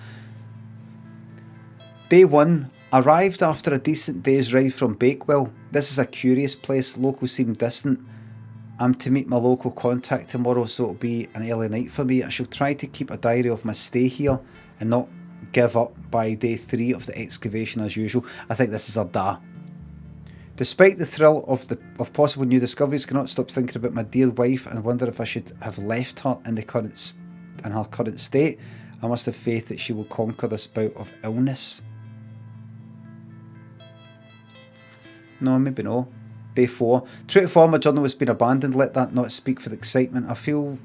Day 1. Arrived after a decent day's ride from Bakewell. This is a curious place. Locals seem distant. I'm to meet my local contact tomorrow, so it'll be an early night for me. I shall try to keep a diary of my stay here and not give up by day 3 of the excavation as usual. I think this is a da. Despite the thrill of possible new discoveries, cannot stop thinking about my dear wife and wonder if I should have left her in her current state. I must have faith that she will conquer this bout of illness. No, maybe no. Day 4. True to form, my journal has been abandoned. Let that not speak for the excitement I feel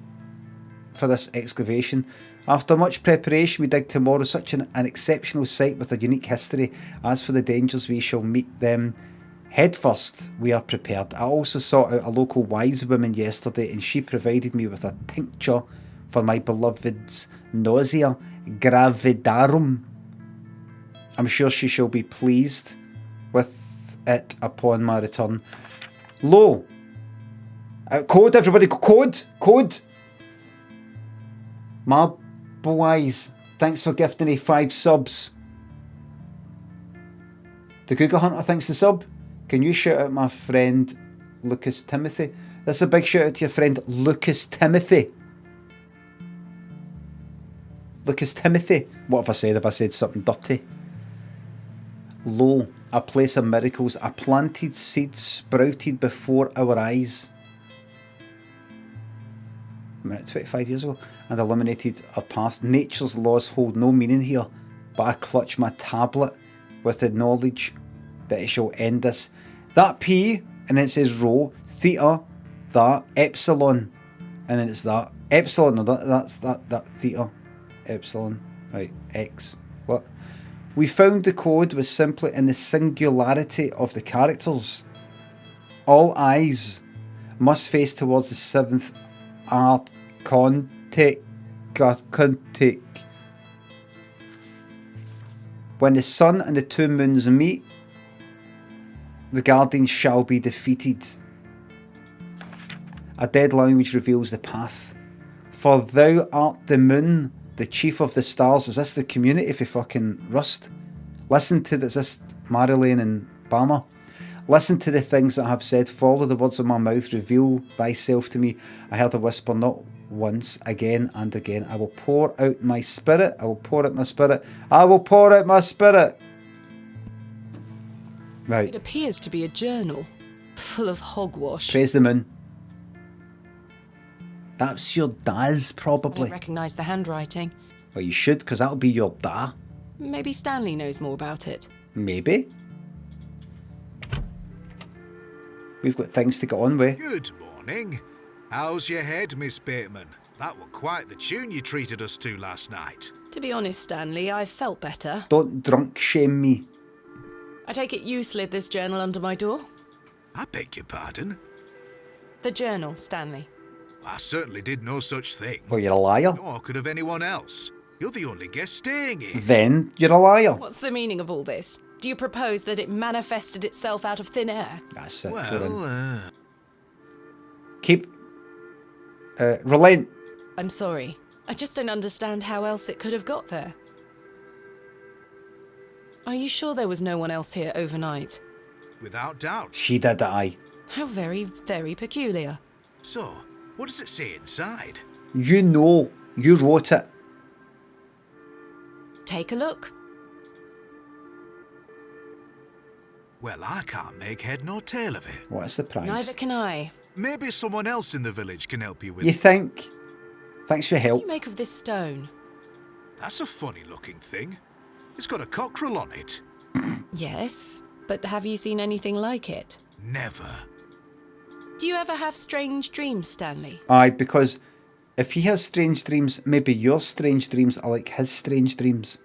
for this excavation. After much preparation, we dig tomorrow. Such an exceptional site with a unique history. As for the dangers, we shall meet them head first. We are prepared. I also sought out a local wise woman yesterday, and she provided me with a tincture for my beloved's nausea gravidarum. I'm sure she shall be pleased with it upon my return. Lo! Code, everybody, code! Marble Eyes, thanks for gifting me 5 subs. The Cougar Hunter, thanks to sub. Can you shout out my friend Lucas Timothy? That's a big shout out to your friend Lucas Timothy. Lucas Timothy. What have I said? Have I said something dirty? Lo, a place of miracles. A planted seed sprouted before our eyes. A minute, 25 years ago, and illuminated our past. Nature's laws hold no meaning here, but I clutch my tablet with the knowledge that it shall end this. That P, and it says rho, theta, that, epsilon, and then it's that. Epsilon, no, that's that theta, epsilon, right, X, what? We found the code was simply in the singularity of the characters. All eyes must face towards the 7th Archontic. When the sun and the 2 moons meet, the Guardians shall be defeated. A dead language reveals the path. For thou art the moon, the chief of the stars. Is this the community for fucking Rust? Listen to this. Is this Marilyn and Bama? Listen to the things that I have said. Follow the words of my mouth. Reveal thyself to me. I heard a whisper not once, again and again. I will pour out my spirit. I will pour out my spirit. I will pour out my spirit. Right. It appears to be a journal, full of hogwash. Praise the moon. That's your Daz, I probably. don't recognise the handwriting. Well, you should, because that'll be your Da. Maybe Stanley knows more about it. Maybe. We've got things to get on with. Good morning. How's your head, Miss Bateman? That were quite the tune you treated us to last night. To be honest, Stanley, I felt better. Don't drunk shame me. I take it you slid this journal under my door? I beg your pardon? The journal, Stanley. I certainly did no such thing. Well, you're a liar. Nor could have anyone else. You're the only guest staying here. Then you're a liar. What's the meaning of all this? Do you propose that it manifested itself out of thin air? That's it. Well, Keep... relent. I'm sorry. I just don't understand how else it could have got there. Are you sure there was no one else here overnight? without doubt. She did, aye. How very, very peculiar. So, what does it say inside? You know. You wrote it. Take a look. Well, I can't make head nor tail of it. What's the price? Neither can I. Maybe someone else in the village can help you with You it. think? Thanks for your What do help. you make of this stone? That's a funny looking thing. It's got a cockerel on it. Yes, but have you seen anything like it? Never. Do you ever have strange dreams, Stanley? Aye, because if he has strange dreams, maybe your strange dreams are like his strange dreams.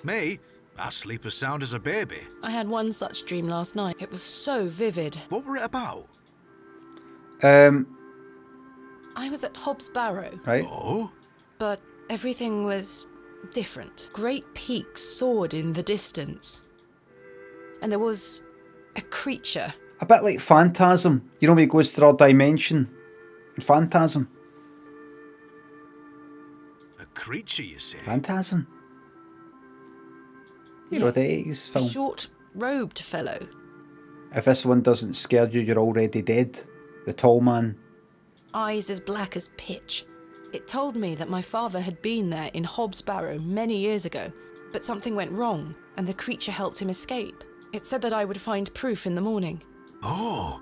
Me? I sleep as sound as a baby. I had one such dream last night. It was so vivid. What were it about? I was at Hobbs Barrow. Right. Oh? But everything was different. Great peaks soared in the distance. And there was a creature. A bit like Phantasm. You know when he goes to our dimension? Phantasm. A creature, you say? Phantasm. You know the 80s A film. short-robed fellow. If this one doesn't scare you, you're already dead. The tall man. Eyes as black as pitch. It told me that my father had been there in Hobbs Barrow many years ago, but something went wrong, and the creature helped him escape. It said that I would find proof in the morning. Oh!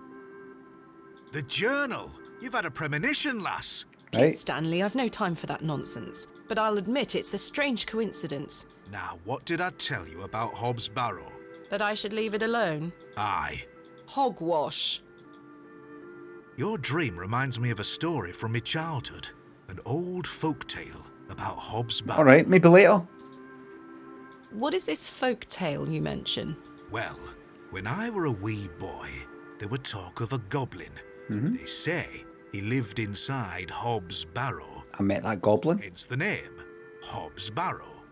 The journal! You've had a premonition, lass. Right. Stanley, I've no time for that nonsense, but I'll admit it's a strange coincidence. Now, what did I tell you about Hobbs Barrow? That I should leave it alone? Aye. Hogwash. Your dream reminds me of a story from my childhood. An old folk tale about Hobbs Barrow. Alright, maybe later. What is this folk tale you mention? Well, when I were a wee boy, there were talk of a goblin. Mhm. They say he lived inside Hobbs Barrow. I met that goblin. Hence the name, Hobbs Barrow.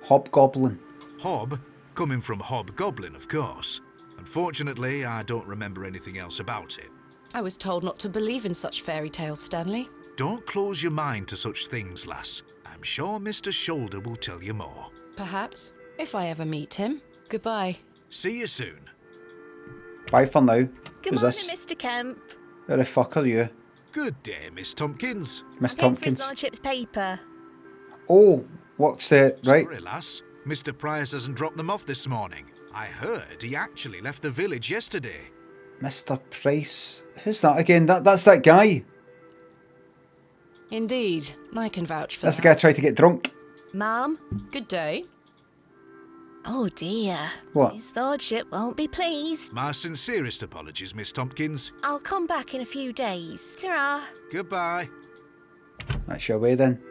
Hobgoblin. Hob, coming from hobgoblin, of course. Unfortunately, I don't remember anything else about it. I was told not to believe in such fairy tales, Stanley. Don't close your mind to such things, lass. I'm sure Mr. Shoulder will tell you more. Perhaps, if I ever meet him. Goodbye. See you soon. Bye for now. Good Who's morning, this? Mr. Kemp. Who the fuck are you? Good day, Miss Tompkins. Miss I came for his Tompkins. lordship's paper. Oh, what's the... Right. Sorry, lass. Mr. Price hasn't dropped them off this morning. I heard he actually left the village yesterday. Mr. Price. Who's that again? That's that guy. Indeed, I can vouch for That's the that. guy trying to get drunk. Ma'am? Good day. Oh dear. What? His lordship won't be pleased. My sincerest apologies, Miss Tompkins. I'll come back in a few days. Ta-ra. Goodbye. That's your way then.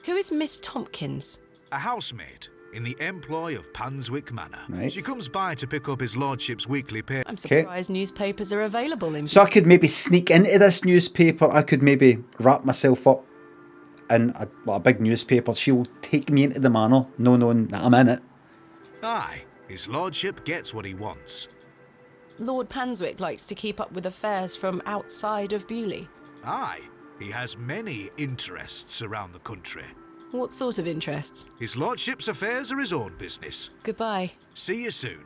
Who is Miss Tompkins? A housemaid in the employ of Panswick Manor. Right. She comes by to pick up his lordship's weekly pay. I'm surprised newspapers are available in... So I could maybe sneak into this newspaper. I could maybe wrap myself up in a big newspaper. She'll take me into the manor, no knowing that I'm in it. Aye, his lordship gets what he wants. Lord Panswick likes to keep up with affairs from outside of Bewley. Aye, he has many interests around the country. What sort of interests? His lordship's affairs are his own business. Goodbye. See you soon.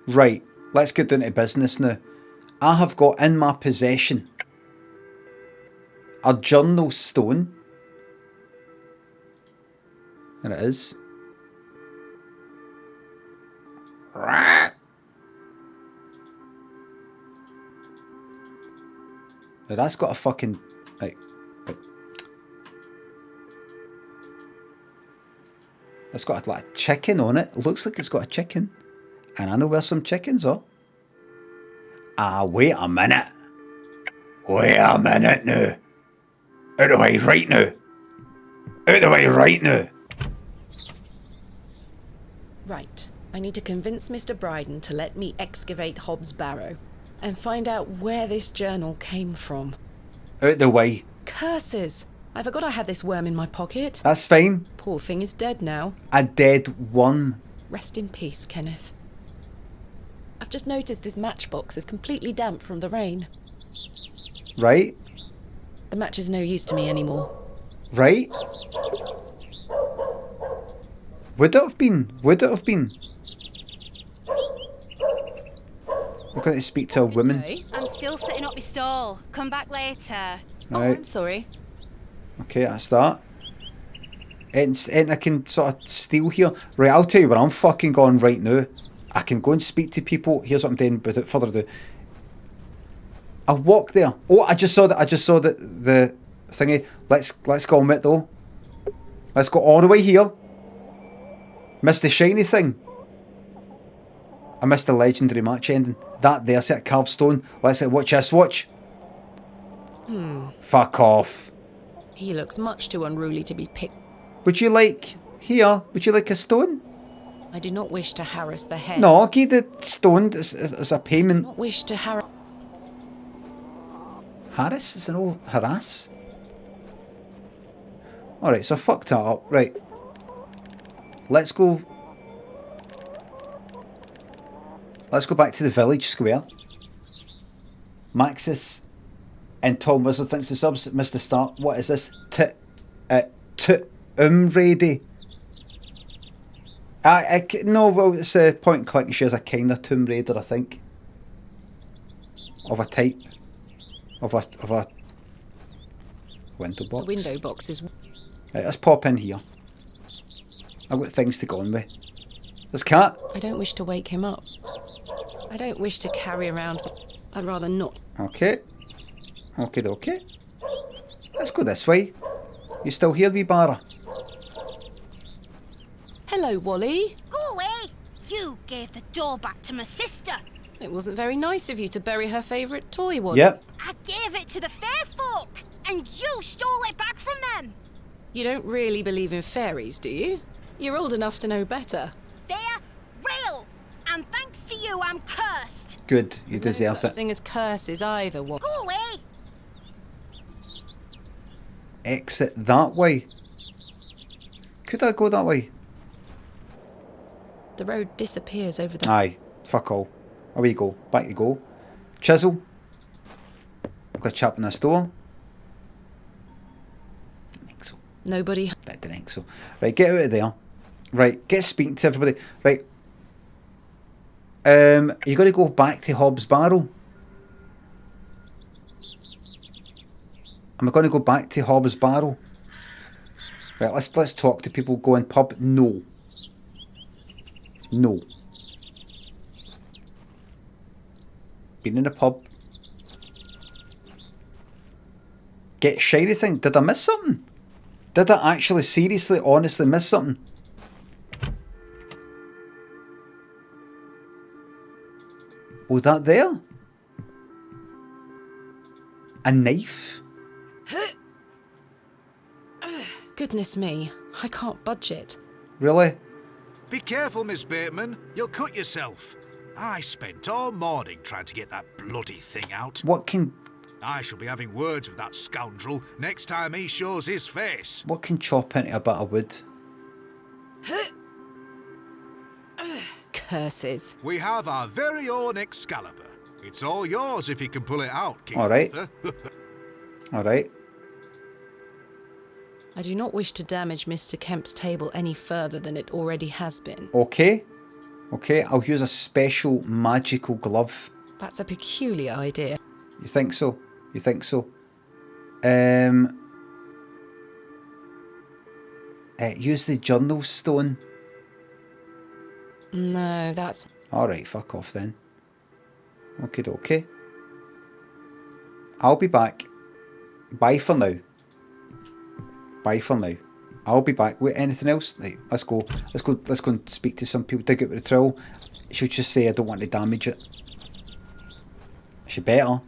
Right, let's get down to business now. I have got in my possession a journal stone. There it is. Now that's got a fucking... Right. It's got like a chicken on it. It looks like it's got a chicken. And I know where some chickens are. Ah, wait a minute. Wait a minute now. Out of the way right now. Out of the way right now. Right. I need to convince Mr. Bryden to let me excavate Hobbs' Barrow and find out where this journal came from. Out the way. Curses! I forgot I had this worm in my pocket. That's fine. Poor thing is dead now. A dead worm. Rest in peace, Kenneth. I've just noticed this matchbox is completely damp from the rain. Right? The match is no use to me anymore. Right? Would it have been? Would it have been? We're going to speak to a woman. Okay. I'm still setting up my stall. Come back later. Right. Oh, I'm sorry. Okay, that's that. And I can sort of steal here. Right, I'll tell you where I'm fucking going right now. I can go and speak to people. Here's what I'm doing without further ado. I'll walk there. Oh, I just saw that. The thingy. Let's go on it though. Let's go all the way here. Missed the shiny thing. I missed the legendary match ending. That there's a carved stone. Let's watch this. Watch. Fuck off. He looks much too unruly to be picked. Would you like here? Would you like a stone? I do not wish to harass the head. No, I'll give the stone as a payment. I do not wish to harass. Harass? Is there no harass? Alright, so I fucked that up. Right. Let's go. Let's go back to the village square. Maxis and Tom Wizard thinks the subs missed the start. What is this? Ready. No, well, it's a point and click and she has a kind of Tomb Raider, I think. Of a type. Of a window box. The window box is... Right, let's pop in here. I've got things to go on with. There's Cat. I don't wish to wake him up. I don't wish to carry around... I'd rather not. Okay. Okay. Let's go this way. You still here, wee Barra? Hello, Wally. Go away! You gave the door back to my sister. It wasn't very nice of you to bury her favourite toy, Wally. Yep. I gave it to the fair folk, and you stole it back from them. You don't really believe in fairies, do you? You're old enough to know better. They're real, and thanks to you, I'm cursed. Good, you There's deserve no such it. thing as curses either, Wally. Go away! Exit that way. Could I go that way? The road disappears over the... Aye, fuck all. Away you go. Back you go. Chisel. I've got a chap in this door. Didn't think so. Nobody... Didn't think so. Right, get out of there. Right, get speaking to everybody. Right. You got to go back to Hobbs' Barrow. Am I going to go back to Hobbs' Barrow? Right, let's talk to people. Go in pub. No. Been in a pub. Get shiny thing. Did I miss something? Did I actually, seriously, honestly miss something? Oh, that there? A knife? Goodness me, I can't budge it. Really? Be careful, Miss Bateman. You'll cut yourself. I spent all morning trying to get that bloody thing out. What can I shall be having words with that scoundrel next time he shows his face. chop into a bit of wood? Curses. We have our very own Excalibur. It's all yours if you can pull it out, King All right. Arthur. All right. I do not wish to damage Mr. Kemp's table any further than it already has been. Okay. Okay, I'll use a special magical glove. That's a peculiar idea. You think so? You think so? Use the journal stone. No, that's... Alright, fuck off then. Okay. I'll be back. Bye for now. Bye for now. I'll be back. Wait, anything else? Right, let's go. Let's go and speak to some people. Dig out the trowel. She'll just say I don't want to damage it. She better.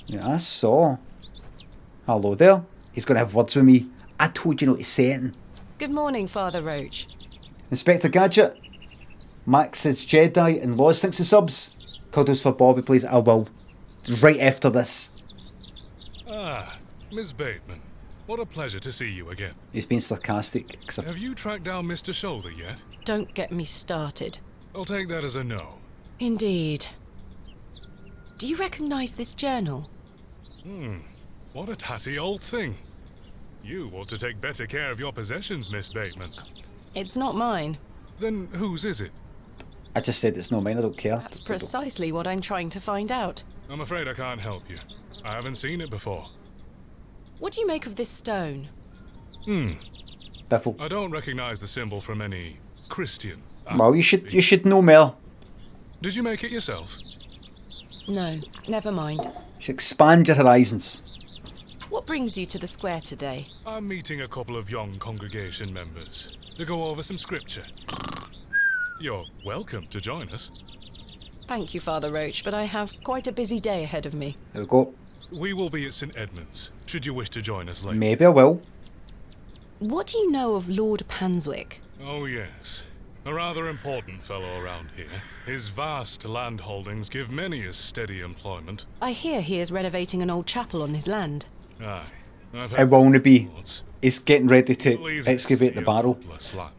Yeah, I saw. Hello there. He's going to have words with me. I told you not to say anything. Good morning, Father Roach. Inspector Gadget. Max says Jedi and Laws thinks the subs. Cuddles for Bobby, please. I will. Right after this. Ah, Miss Bateman. What a pleasure to see you again. He's been sarcastic. Have you tracked down Mr. Shoulder yet? Don't get me started. I'll take that as a no. Indeed. Do you recognise this journal? What a tatty old thing. You ought to take better care of your possessions, Miss Bateman. It's not mine. Then whose is it? I just said it's not mine, I don't care. That's precisely what I'm trying to find out. I'm afraid I can't help you. I haven't seen it before. What do you make of this stone? Biffle. I don't recognize the symbol from any Christian. Well, you should know Mel. Did you make it yourself? No, never mind. You should expand your horizons. What brings you to the square today? I'm meeting a couple of young congregation members to go over some scripture. You're welcome to join us. Thank you, Father Roach, but I have quite a busy day ahead of me. There we go. We will be at St. Edmund's, should you wish to join us later. Maybe I will. What do you know of Lord Panswick? Oh, yes. A rather important fellow around here. His vast land holdings give many a steady employment. I hear he is renovating an old chapel on his land. Aye. I wanna be. He's getting ready to excavate the Barrow. Godless land.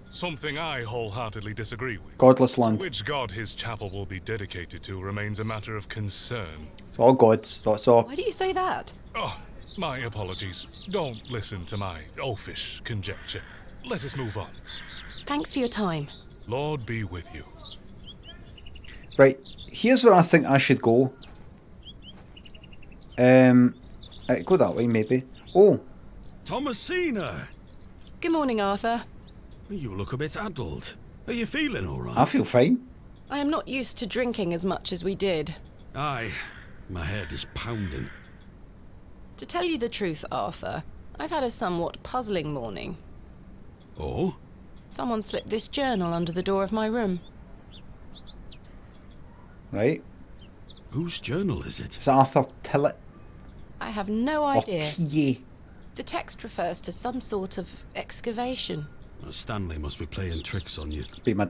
Something I wholeheartedly disagree with. Godless land. Which god his chapel will be dedicated to remains a matter of concern. It's all gods. That's all. Why do you say that? Oh, my apologies. Don't listen to my oafish conjecture. Let us move on. Thanks for your time. Lord be with you. Right, here's where I think I should go. Go that way, maybe. Oh. Thomasina! Good morning, Arthur. You look a bit addled. Are you feeling all right? I feel fine. I am not used to drinking as much as we did. Aye, my head is pounding. To tell you the truth, Arthur, I've had a somewhat puzzling morning. Oh? Someone slipped this journal under the door of my room. Right. Whose journal is it? It's Arthur Tillett. I have no idea. Yeah. The text refers to some sort of excavation. Stanley must be playing tricks on you.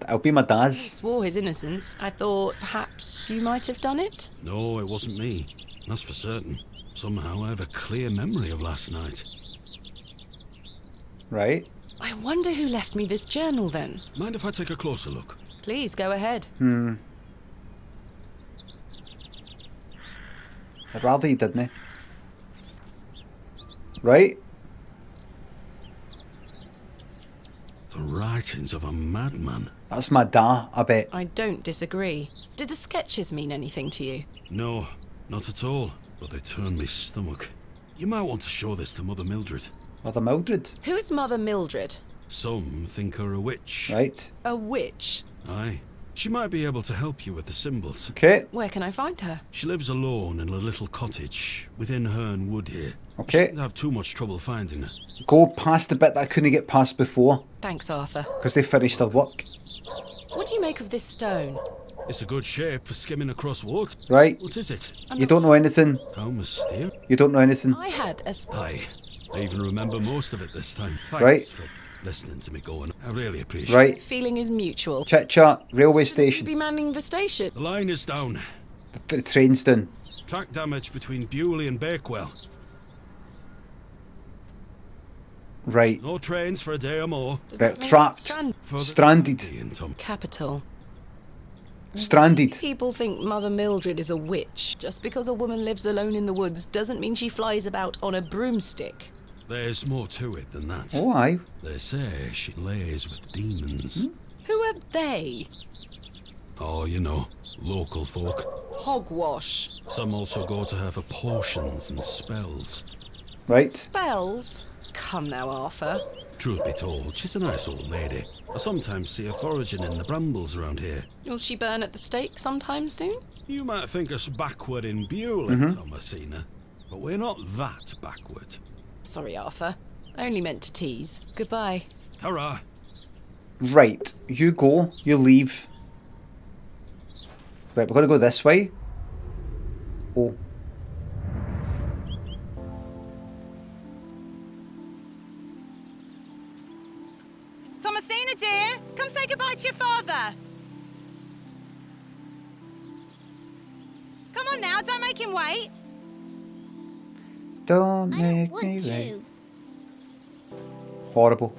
I'll be my He Daz. swore his innocence. I thought perhaps you might have done it. No, it wasn't me. That's for certain. Somehow I have a clear memory of last night. Right. I wonder who left me this journal then. Mind if I take a closer look? Please go ahead. I'd rather he didn't. Right. The writings of a madman. That's my da, I bet. I don't disagree. Did the sketches mean anything to you? No, not at all. But they turn me stomach. You might want to show this to Mother Mildred. Mother Mildred. Who is Mother Mildred? Some think her a witch. Right. A witch? Aye. She might be able to help you with the symbols. Okay. Where can I find her? She lives alone in a little cottage within Herne Wood here. Okay. You shouldn't have too much trouble finding her. Go past the bit that I couldn't get past before. Thanks, Arthur. Because they finished their work. What do you make of this stone? It's a good shape for skimming across water. Right. What is it? You don't know anything. How mysterious. You don't know anything. I had a... Aye. I even remember most of it this time. Thanks Right. for listening to me going. I really appreciate Right. Feeling is mutual. Chit chat. Railway You'd station. be manning the station. The line is down. The train's done. Track damage between Bewley and Bakewell. Right. No trains for a day or more. Right. Trapped. Stranded. Capital. Stranded. People think Mother Mildred is a witch. Just because a woman lives alone in the woods doesn't mean she flies about on a broomstick. There's more to it than that. Oh, aye. They say she lays with demons. Who are they? Oh, you know, local folk. Hogwash. Some also go to her for potions and spells. Right. Spells? Come now, Arthur. Truth be told, she's a nice old lady. I sometimes see her foraging in the brambles around here. Will she burn at the stake sometime soon? You might think us backward in Bewley, Thomasina, but we're not that backward. Sorry, Arthur. I only meant to tease. Goodbye. Ta-ra. Right. You go. You leave. Right, we're going to go this way. Oh. Thomasina, dear, come say goodbye to your father. Come on now, don't make him wait. Don't I make don't me want wait. to. Horrible.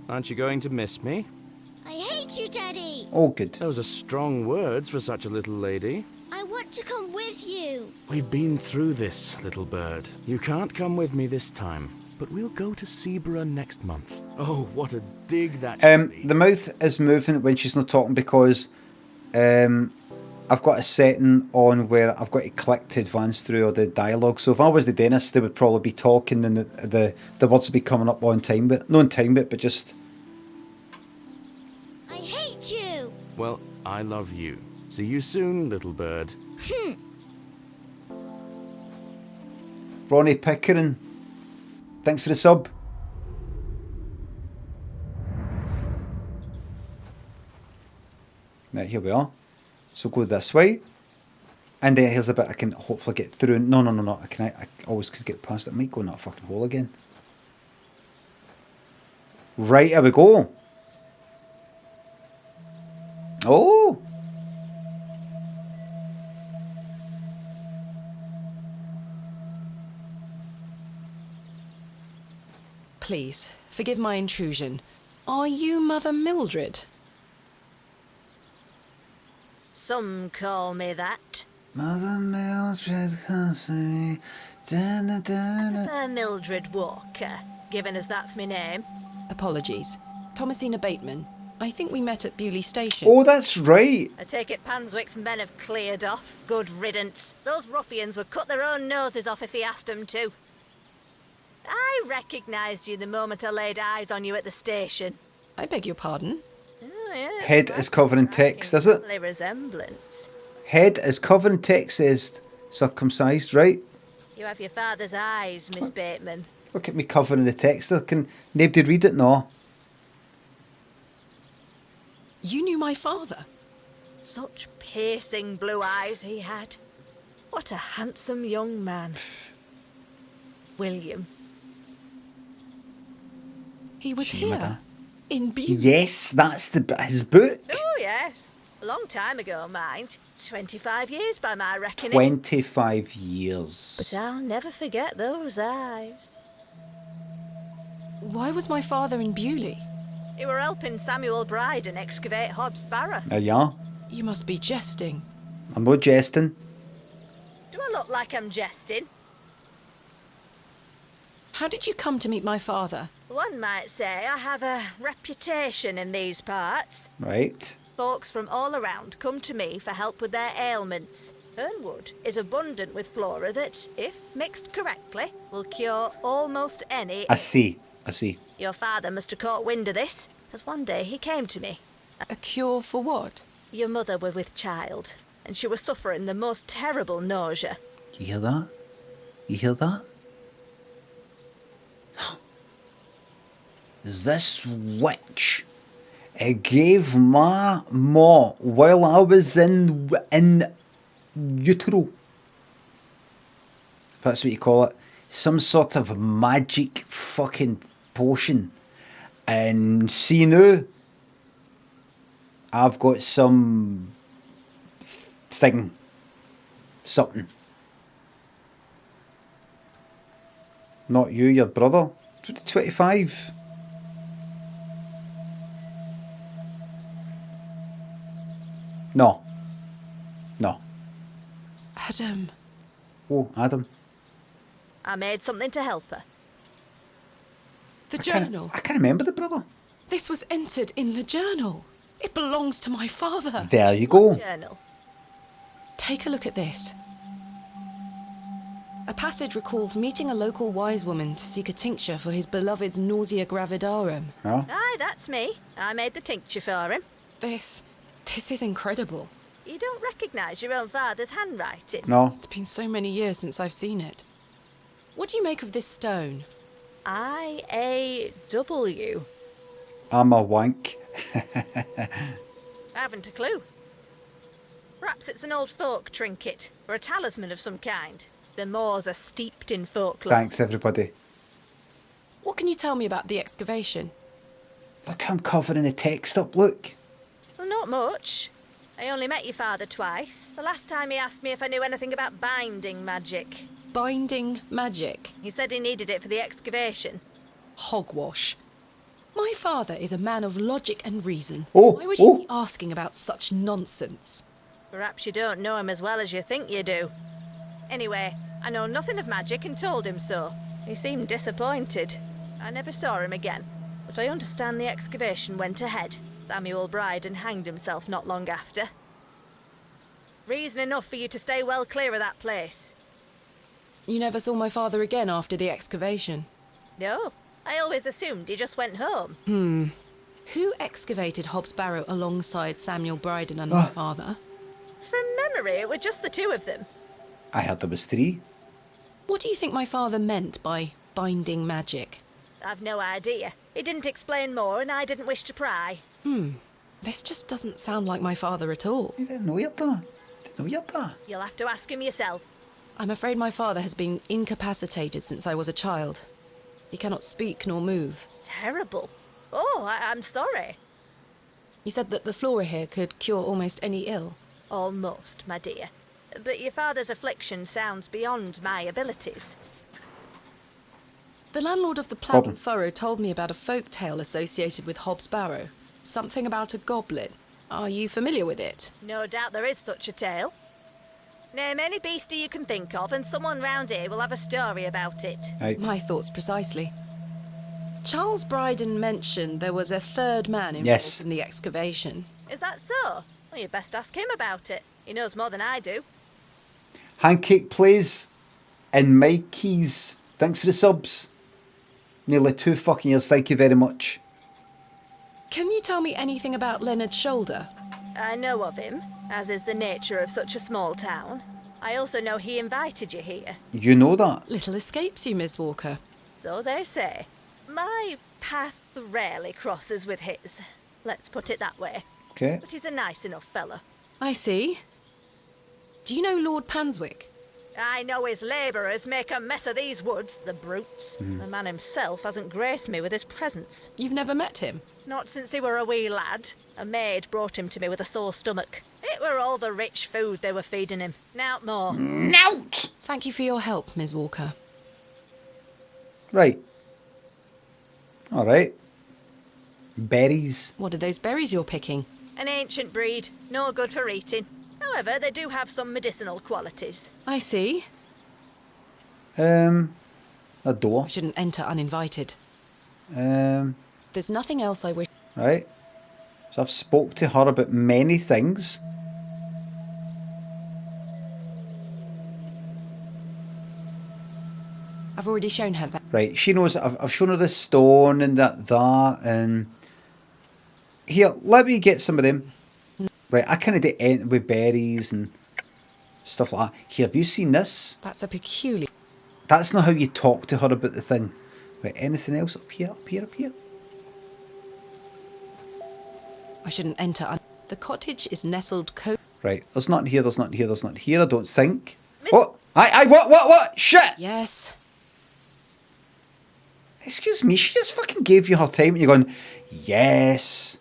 Aren't you going to miss me? I hate you, Daddy. Oh, good. Those are strong words for such a little lady. I want to come with you. We've been through this, little bird. You can't come with me this time, but we'll go to Seaborough next month. Oh, what a dig that should be. The mouth is moving when she's not talking because I've got a setting on where I've got to click to advance through all the dialogue. So if I was the dentist, they would probably be talking and the words would be coming up on time, but not on time, but just. I hate you. Well, I love you. See you soon, little bird. Ronnie Pickering. Thanks for the sub. Right, here we are. So go this way. And then here's a bit I can hopefully get through. No. I always could get past it. I might go in that fucking hole again. Right, here we go. Oh! Please, forgive my intrusion. Are you Mother Mildred? Some call me that. Mother Mildred comes to me. Mildred Walker, given as that's my name. Apologies. Thomasina Bateman. I think we met at Bewley Station. Oh, that's right. I take it Panswick's men have cleared off. Good riddance. Those ruffians would cut their own noses off if he asked them to. I recognised you the moment I laid eyes on you at the station. I beg your pardon? Oh, yes, Head is covered in text, is it? family resemblance. Head is covered in text, says circumcised, right? You have your father's eyes, Miss Bateman. Look at me covering the text. Can nobody read it? No. You knew my father? Such piercing blue eyes he had. What a handsome young man. William. He was Shame of here. that. In Bewley. Yes, that's his book. Oh, yes. A long time ago, mind. 25 years by my reckoning. 25 years. But I'll never forget those eyes. Why was my father in Bewley? You were helping Samuel Bryden excavate Hobbs Barrow. Yeah. You must be jesting. I'm not jesting. Do I look like I'm jesting? How did you come to meet my father? One might say I have a reputation in these parts. Right. Folks from all around come to me for help with their ailments. Hernwood is abundant with flora that, if mixed correctly, will cure almost any... I see. Your father must have caught wind of this, as one day he came to me. A cure for what? Your mother were with child, and she was suffering the most terrible nausea. You hear that? You hear that? This witch gave my ma while I was in utero. If that's what you call it. Some sort of magic fucking potion. And see now, I've got some thing, something. Not you, your brother. 25. No. No. Adam. Oh, Adam. I made something to help her. The journal. I can't remember the brother. This was entered in the journal. It belongs to my father. There you go. Journal. Take a look at this. A passage recalls meeting a local wise woman to seek a tincture for his beloved's nausea gravidarum. Oh. Aye, that's me. I made the tincture for him. This is incredible. You don't recognise your own father's handwriting? No. It's been so many years since I've seen it. What do you make of this stone? I-A-W. I'm a wank. I haven't a clue. Perhaps it's an old folk trinket, or a talisman of some kind. The moors are steeped in folklore. Thanks, everybody. What can you tell me about the excavation? Look, I'm covering the text up, look. Well, not much. I only met your father twice. The last time he asked me if I knew anything about binding magic. Binding magic? He said he needed it for the excavation. Hogwash. My father is a man of logic and reason. Oh, why would you be asking about such nonsense? Perhaps you don't know him as well as you think you do. Anyway, I know nothing of magic and told him so. He seemed disappointed. I never saw him again, but I understand the excavation went ahead. Samuel Bryden hanged himself not long after. Reason enough for you to stay well clear of that place. You never saw my father again after the excavation? No, I always assumed he just went home. Who excavated Hobbs Barrow alongside Samuel Bryden and my father? From memory, it were just the two of them. I heard there was 3. What do you think my father meant by binding magic? I've no idea. He didn't explain more and I didn't wish to pry. This just doesn't sound like my father at all. I didn't know you'd that. You'll have to ask him yourself. I'm afraid my father has been incapacitated since I was a child. He cannot speak nor move. Terrible. Oh, I'm sorry. You said that the flora here could cure almost any ill. Almost, my dear. But your father's affliction sounds beyond my abilities. The landlord of the Plough Furrow told me about a folk tale associated with Hobbs Barrow. Something about a goblin. Are you familiar with it? No doubt there is such a tale. Name any beastie you can think of and someone round here will have a story about it. Right. My thoughts precisely. Charles Bryden mentioned there was a third man involved in the excavation. Is that so? Well, you'd best ask him about it. He knows more than I do. Handcake Plays and Mikey's. Thanks for the subs. Nearly 2 fucking years. Thank you very much. Can you tell me anything about Leonard Shoulder? I know of him, as is the nature of such a small town. I also know he invited you here. You know that? Little escapes you, Miss Walker. So they say. My path rarely crosses with his. Let's put it that way. Okay. But he's a nice enough fellow. I see. Do you know Lord Panswick? I know his labourers make a mess of these woods, the brutes. The man himself hasn't graced me with his presence. You've never met him? Not since he were a wee lad. A maid brought him to me with a sore stomach. It were all the rich food they were feeding him. Nowt more. Nout! Thank you for your help, Ms. Walker. Right. Alright. Berries. What are those berries you're picking? An ancient breed, no good for eating. However, they do have some medicinal qualities. I see. A door. I shouldn't enter uninvited. Right. There's nothing else I wish... So I've spoke to her about many things. I've already shown her that. Right, she knows I've shown her the stone and that and... Here, let me get some of them. Right, I kind of did end with berries and stuff like that. Here, have you seen this? That's a peculiar... That's not how you talk to her about the thing. Right, anything else up here, up here, up here? I shouldn't enter... The cottage is nestled Right, there's nothing here, there's nothing here, there's nothing here, I don't think. What? What? Shit! Yes. Excuse me, she just fucking gave you her time and you're going, yes.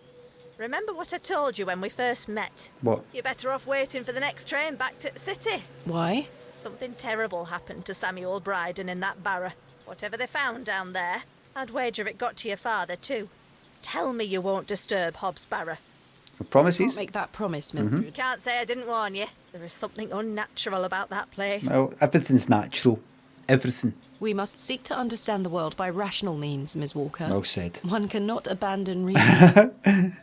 Remember what I told you when we first met? What? You're better off waiting for the next train back to the city. Why? Something terrible happened to Samuel Bryden in that Barrow. Whatever they found down there, I'd wager it got to your father too. Tell me you won't disturb Hobbs Barrow. Promises? Can't make that promise, Mildred. You can't say I didn't warn you. There is something unnatural about that place. Well, everything's natural. Everything. We must seek to understand the world by rational means, Ms. Walker. Well said. One cannot abandon reason.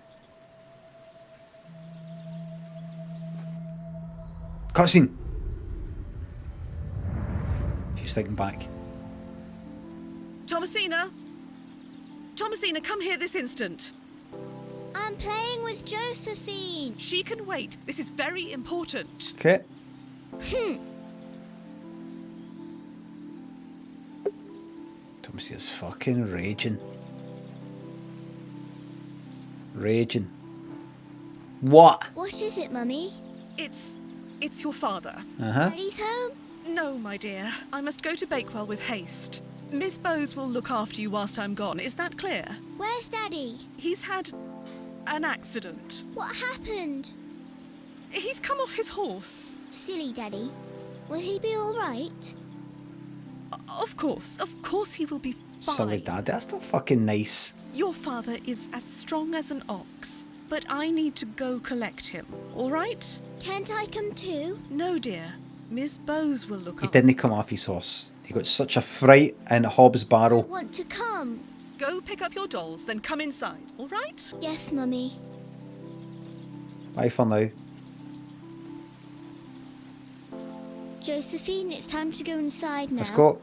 Cutscene. She's thinking back. Thomasina? Thomasina, come here this instant. I'm playing with Josephine. She can wait. This is very important. Okay. Thomasina's fucking raging. Raging. What? What is it, Mummy? It's your father. Uh-huh. Daddy's home? No, my dear. I must go to Bakewell with haste. Miss Bowes will look after you whilst I'm gone. Is that clear? Where's Daddy? He's had an accident. What happened? He's come off his horse. Silly Daddy. Will he be all right? Of course he will be fine. Silly dad, that's not fucking nice. Your father is as strong as an ox, but I need to go collect him, all right? Can't I come too? No, dear. Miss Bowes will look He after. didn't come off his horse. He got such a fright in Hobbs Barrow. I want to come. Go pick up your dolls, then come inside, all right? Yes, Mummy. Bye for now. Josephine, it's time to go inside now. Let's go.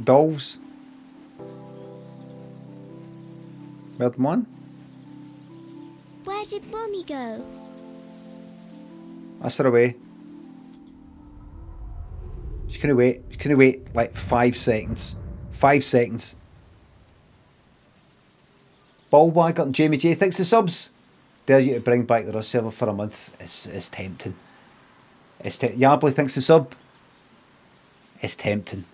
Dolls. Well done. Where did Mummy go? That's her away. She's gonna wait. She's gonna wait like 5 seconds. 5 seconds. Ballwag and Jamie J. Thanks the subs. Dare you to bring back the Rust server for a month. It's tempting. Yardley thanks the sub. It's tempting.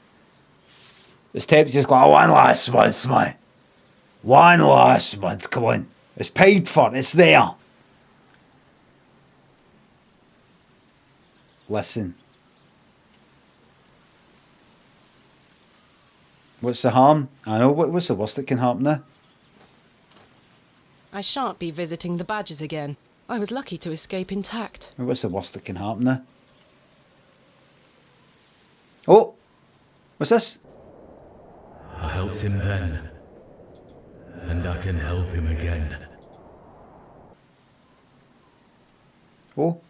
It's tempting. Just go, oh, one last month, mate. One last month. Come on. It's paid for. It's there. Listen. What's the harm? I know. What's the worst that can happen there? I shan't be visiting the Badgers again. I was lucky to escape intact. What's the worst that can happen there? Oh! What's this? I helped him then, and I can help him again. Oh.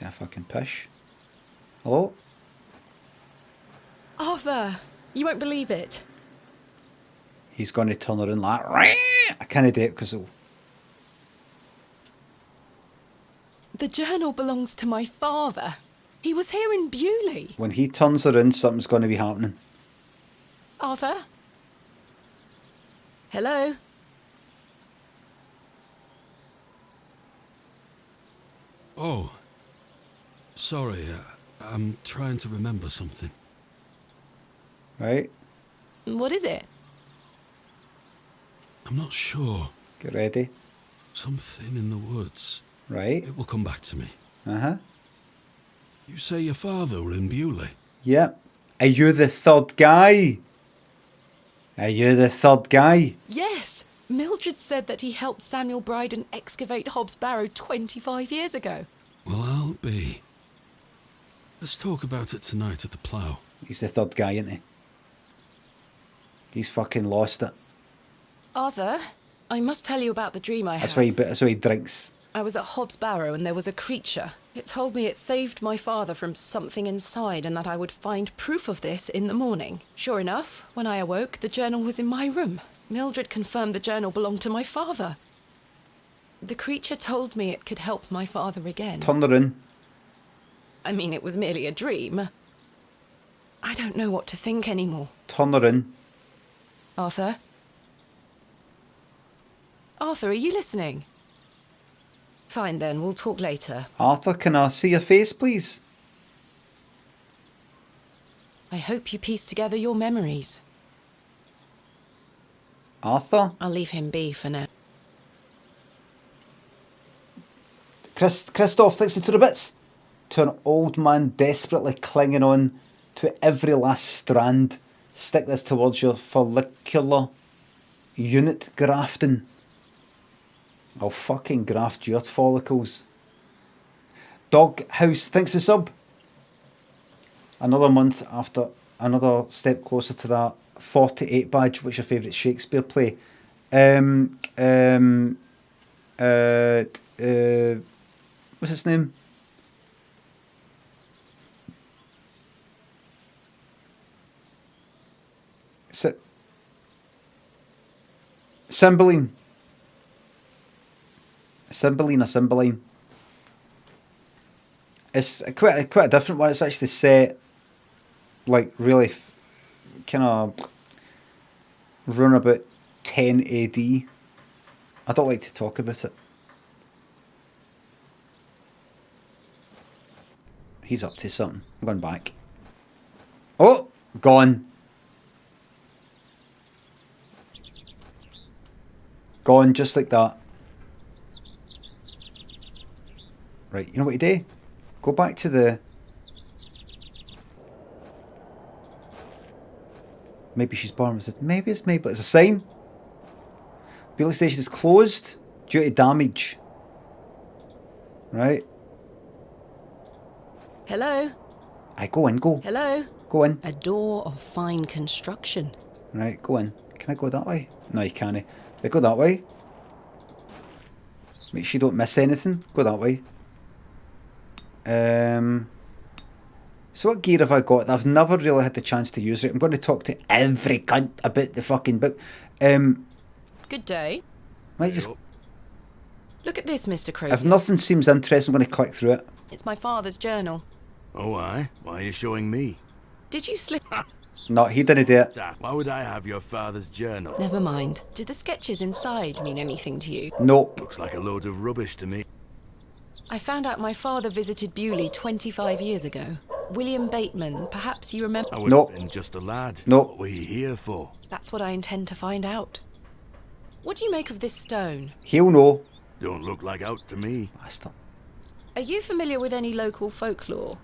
Yeah, fucking pish. Hello? Arthur! You won't believe it. He's going to turn her in like... I can't do it because it'll... The journal belongs to my father. He was here in Bewley. When he turns her in, something's going to be happening. Arthur? Hello? Oh. Sorry, I'm trying to remember something. Right? What is it? I'm not sure. Get ready. Something in the woods. Right? It will come back to me. Uh-huh. You say your father were in Bewley? Yeah. Are you the third guy? Are you the third guy? Yes! Mildred said that he helped Samuel Bryden excavate Hobbs Barrow 25 years ago. Well, I'll be. Let's talk about it tonight at the plough. He's the third guy, isn't he? He's fucking lost it. Arthur, I must tell you about the dream I had. That's why he drinks. I was at Hobbs Barrow and there was a creature. It told me it saved my father from something inside and that I would find proof of this in the morning. Sure enough, when I awoke, the journal was in my room. Mildred confirmed the journal belonged to my father. The creature told me it could help my father again. Turn her in. I mean, it was merely a dream. I don't know what to think anymore. Turn her in. Arthur? Arthur, are you listening? Fine then, we'll talk later. Arthur, can I see your face, please? I hope you piece together your memories. Arthur? I'll leave him be for now. Christoph, thanks to the bits. To an old man desperately clinging on to every last strand. Stick this towards your follicular unit grafting. I'll fucking graft your follicles. Dog House, thanks to sub. Another month after, another step closer to that 48 badge. What's your favourite Shakespeare play? What's his name? Cymbeline. Cymbeline or Cymbeline. It's quite a different one. It's actually set like really kind of run about 10 AD. I don't like to talk about it. He's up to something. I'm going back. Oh, gone. Gone just like that. Right, you know what you do? Go back to the... Maybe she's born with it. Maybe it's Mabel. It's a sign. Beaulieu Station is closed due to damage. Right. Hello? Go in, go. Hello? Go in. A door of fine construction. Right, go in. Can I go that way? No, you can't. Right, go that way. Make sure you don't miss anything. Go that way. So what gear have I got? I've never really had the chance to use it. I'm going to talk to every cunt about the fucking book. Good day. Might just... Look at this, Mr. Crozier. If nothing seems interesting, I'm going to click through it. It's my father's journal. Oh, aye? Why are you showing me? Did you slip... No, he didn't do it. Why would I have your father's journal? Never mind. Did the sketches inside mean anything to you? Nope. Looks like a load of rubbish to me. I found out my father visited Beaulieu 25 years ago. William Bateman, perhaps you remember... I would have been just a lad. Nope. What were you here for? That's what I intend to find out. What do you make of this stone? He'll know. Don't look like out to me. Bastard. Are you familiar with any local folklore?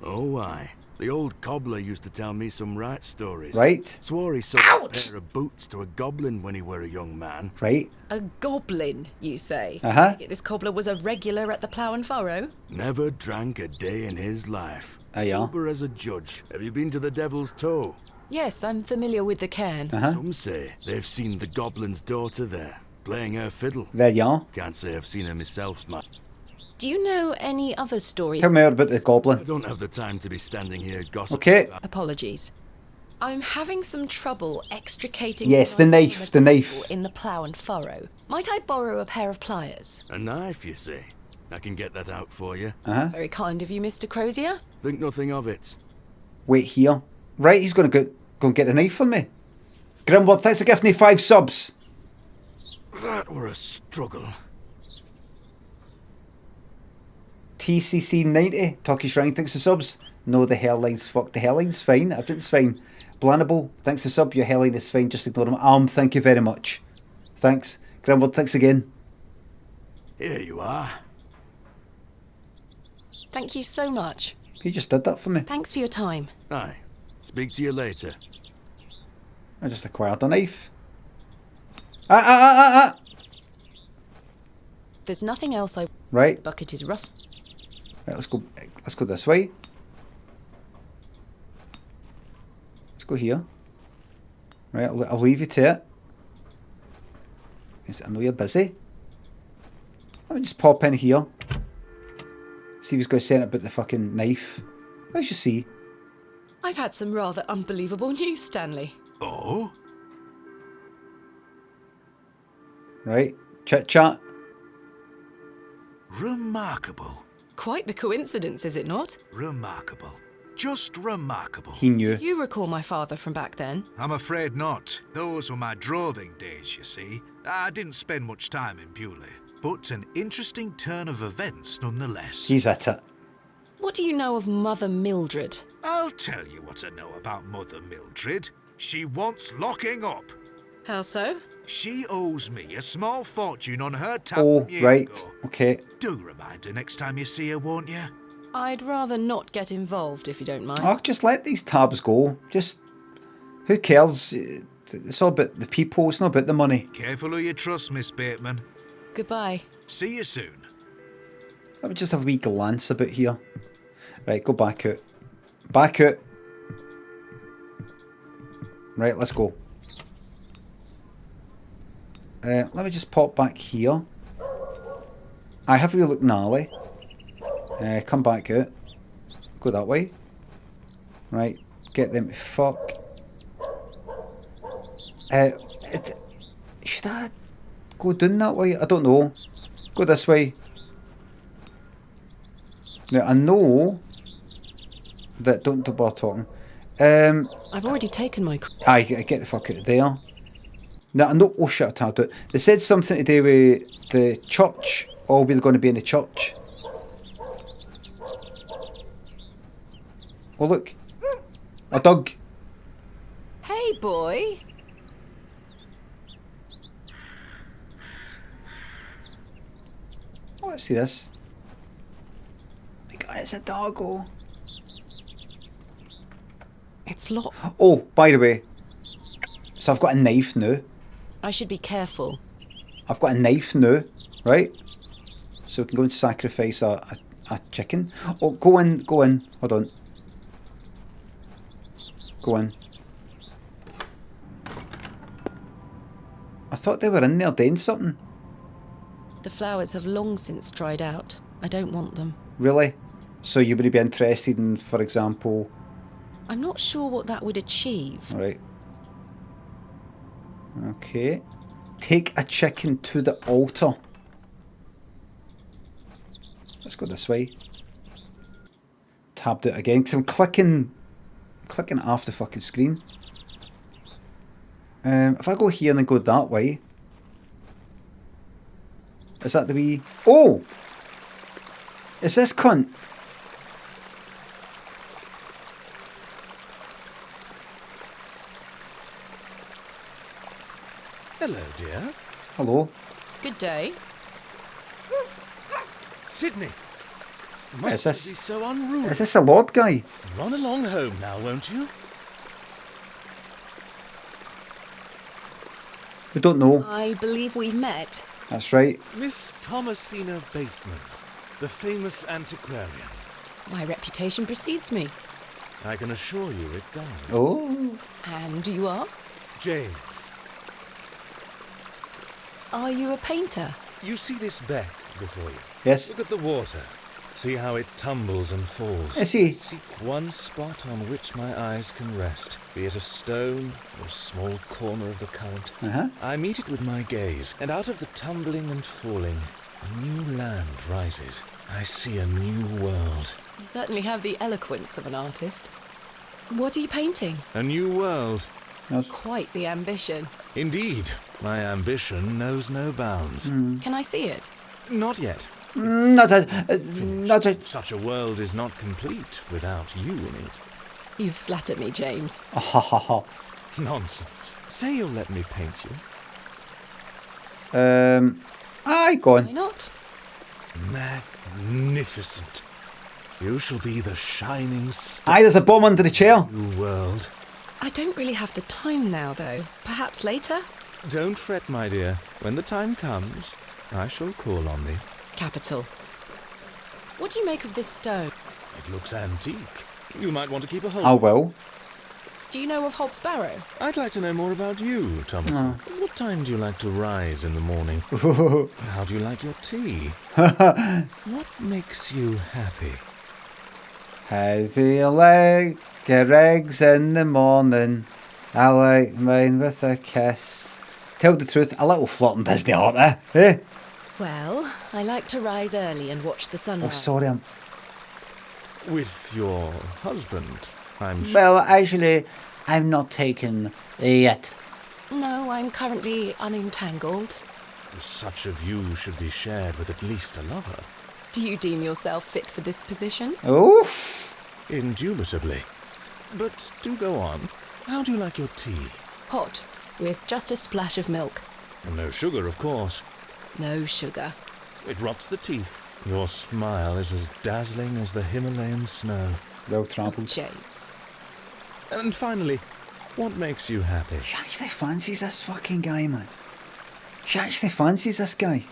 Oh, aye. The old cobbler used to tell me some right stories. Right. Swore he sold a pair of boots to a goblin when he were a young man. Right. A goblin, you say? Uh-huh. This cobbler was a regular at the Plough and Furrow? Never drank a day in his life. Oh, yeah? Sober as a judge. Have you been to the Devil's Toe? Yes, I'm familiar with the cairn. Uh-huh. Some say they've seen the goblin's daughter there, playing her fiddle. There you are. Can't say I've seen her myself, man. Do you know any other stories? Tell me about the goblin. I don't have the time to be standing here gossiping. Okay. Apologies. I'm having some trouble extricating... Yes, the knife, the knife. ...in the Plough and Furrow. Might I borrow a pair of pliers? A knife, you say? I can get that out for you. That's very kind of you, Mr. Crozier. Think nothing of it. Wait here. Right, he's going to go and get a knife for me. Grimwood, thanks for giving me 5 subs. That were a struggle. TCC 90, Turkish Shrine, thanks for subs. No, the hairline's fuck. The hairline's fine. Everything's fine. Blanable, thanks for sub. Your hairline is fine. Just ignore him. Thank you very much. Thanks. Grimwood, thanks again. Here you are. Thank you so much. He just did that for me. Thanks for your time. Aye. Speak to you later. I just acquired a knife. There's nothing else I... Right. The bucket is rust. Right, let's go this way. Let's go here. Right, I'll leave you to it. Yes, I know you're busy. Let me just pop in here. See if he's going to say it about the fucking knife. Let's just see. I've had some rather unbelievable news, Stanley. Oh? Right, chit chat. Remarkable. Quite the coincidence, is it not? Remarkable. Just remarkable. He knew. Do you recall my father from back then? I'm afraid not. Those were my droving days, you see. I didn't spend much time in Beaulieu. but an interesting turn of events nonetheless. He's at it. What do you know of Mother Mildred? I'll tell you what I know about Mother Mildred. She wants locking up. How so? She owes me a small fortune on her tab Oh, from years right. ago. Okay. Do remind her next time you see her, won't you? I'd rather not get involved, if you don't mind. Oh, just let these tabs go. Just, who cares? It's all about the people. It's not about the money. Careful who you trust, Miss Bateman. Goodbye. See you soon. Let me just have a wee glance about here. Right, go back out. Back out. Right, let's go. Let me just pop back here. I have a wee look gnarly. Come back out. Go that way. Right, get them to fuck. Should I go down that way? I don't know. Go this way. Now, I know that don't bother talking. I've already taken my... I get the fuck out of there. Now, I know... Oh, shit, I tapped it. They said something to do with the church. Or we're going to be in the church. Oh, look. A dog. Hey, boy. Oh, let's see this. Oh my God, it's a doggo. It's locked. Oh, by the way. So I've got a knife now. I should be careful. I've got a knife now, right? So we can go and sacrifice a chicken. Oh, go in. Hold on. Go in. I thought they were in there doing something. The flowers have long since dried out. I don't want them. Really? So you would be interested in, for example... I'm not sure what that would achieve. Alright. Okay. Take a chicken to the altar. Let's go this way. Tabbed it again, because I'm clicking off the fucking screen. If I go here and then go that way... Is that the wee... Oh! Is this cunt? Hello, dear. Hello. Good day. Sydney. Is Must be so unruly. Is this a Lord guy? Run along home now, won't you? We don't know. I believe we've met. That's right. Miss Thomasina Bateman, the famous antiquarian. My reputation precedes me. I can assure you it does. Oh. And you are? James. Are you a painter? You see this beck before you? Yes. Look at the water. See how it tumbles and falls. I see. Seek one spot on which my eyes can rest, be it a stone or a small corner of the current. I meet it with my gaze, and out of the tumbling and falling, a new land rises. I see a new world. You certainly have the eloquence of an artist. What are you painting? A new world. Quite the ambition. Indeed, my ambition knows no bounds. Can I see it? Not yet. Not a... Such a world is not complete without you in it. You flatter me, James. Ha ha ha. Nonsense. Say you'll let me paint you. Aye, go on. Why not? Magnificent. You shall be the shining star. Aye, there's a bomb under the chair. New world. I don't really have the time now, though. Perhaps later? Don't fret, my dear. When the time comes, I shall call on thee. Capital. What do you make of this stone? It looks antique. You might want to keep a hold. I will. Do you know of Hobbs Barrow? I'd like to know more about you, Thomas. What time do you like to rise in the morning? How do you like your tea? What makes you happy? How do you like your eggs in the morning? I like mine with a kiss. Tell the truth, a little flirting Disney, aren't I? Eh? Well, I like to rise early and watch the sunrise. Oh, sorry, I'm... With your husband, I'm sure. Well, actually, I'm not taken yet. No, I'm currently unentangled. Such a view should be shared with at least a lover. Do you deem yourself fit for this position? Oof. Indubitably. But do go on. How do you like your tea? Hot, with just a splash of milk. No sugar, of course. No sugar. It rots the teeth. Your smile is as dazzling as the Himalayan snow. Well travelled. James. And finally, what makes you happy? She actually fancies this fucking guy, man. She actually fancies this guy.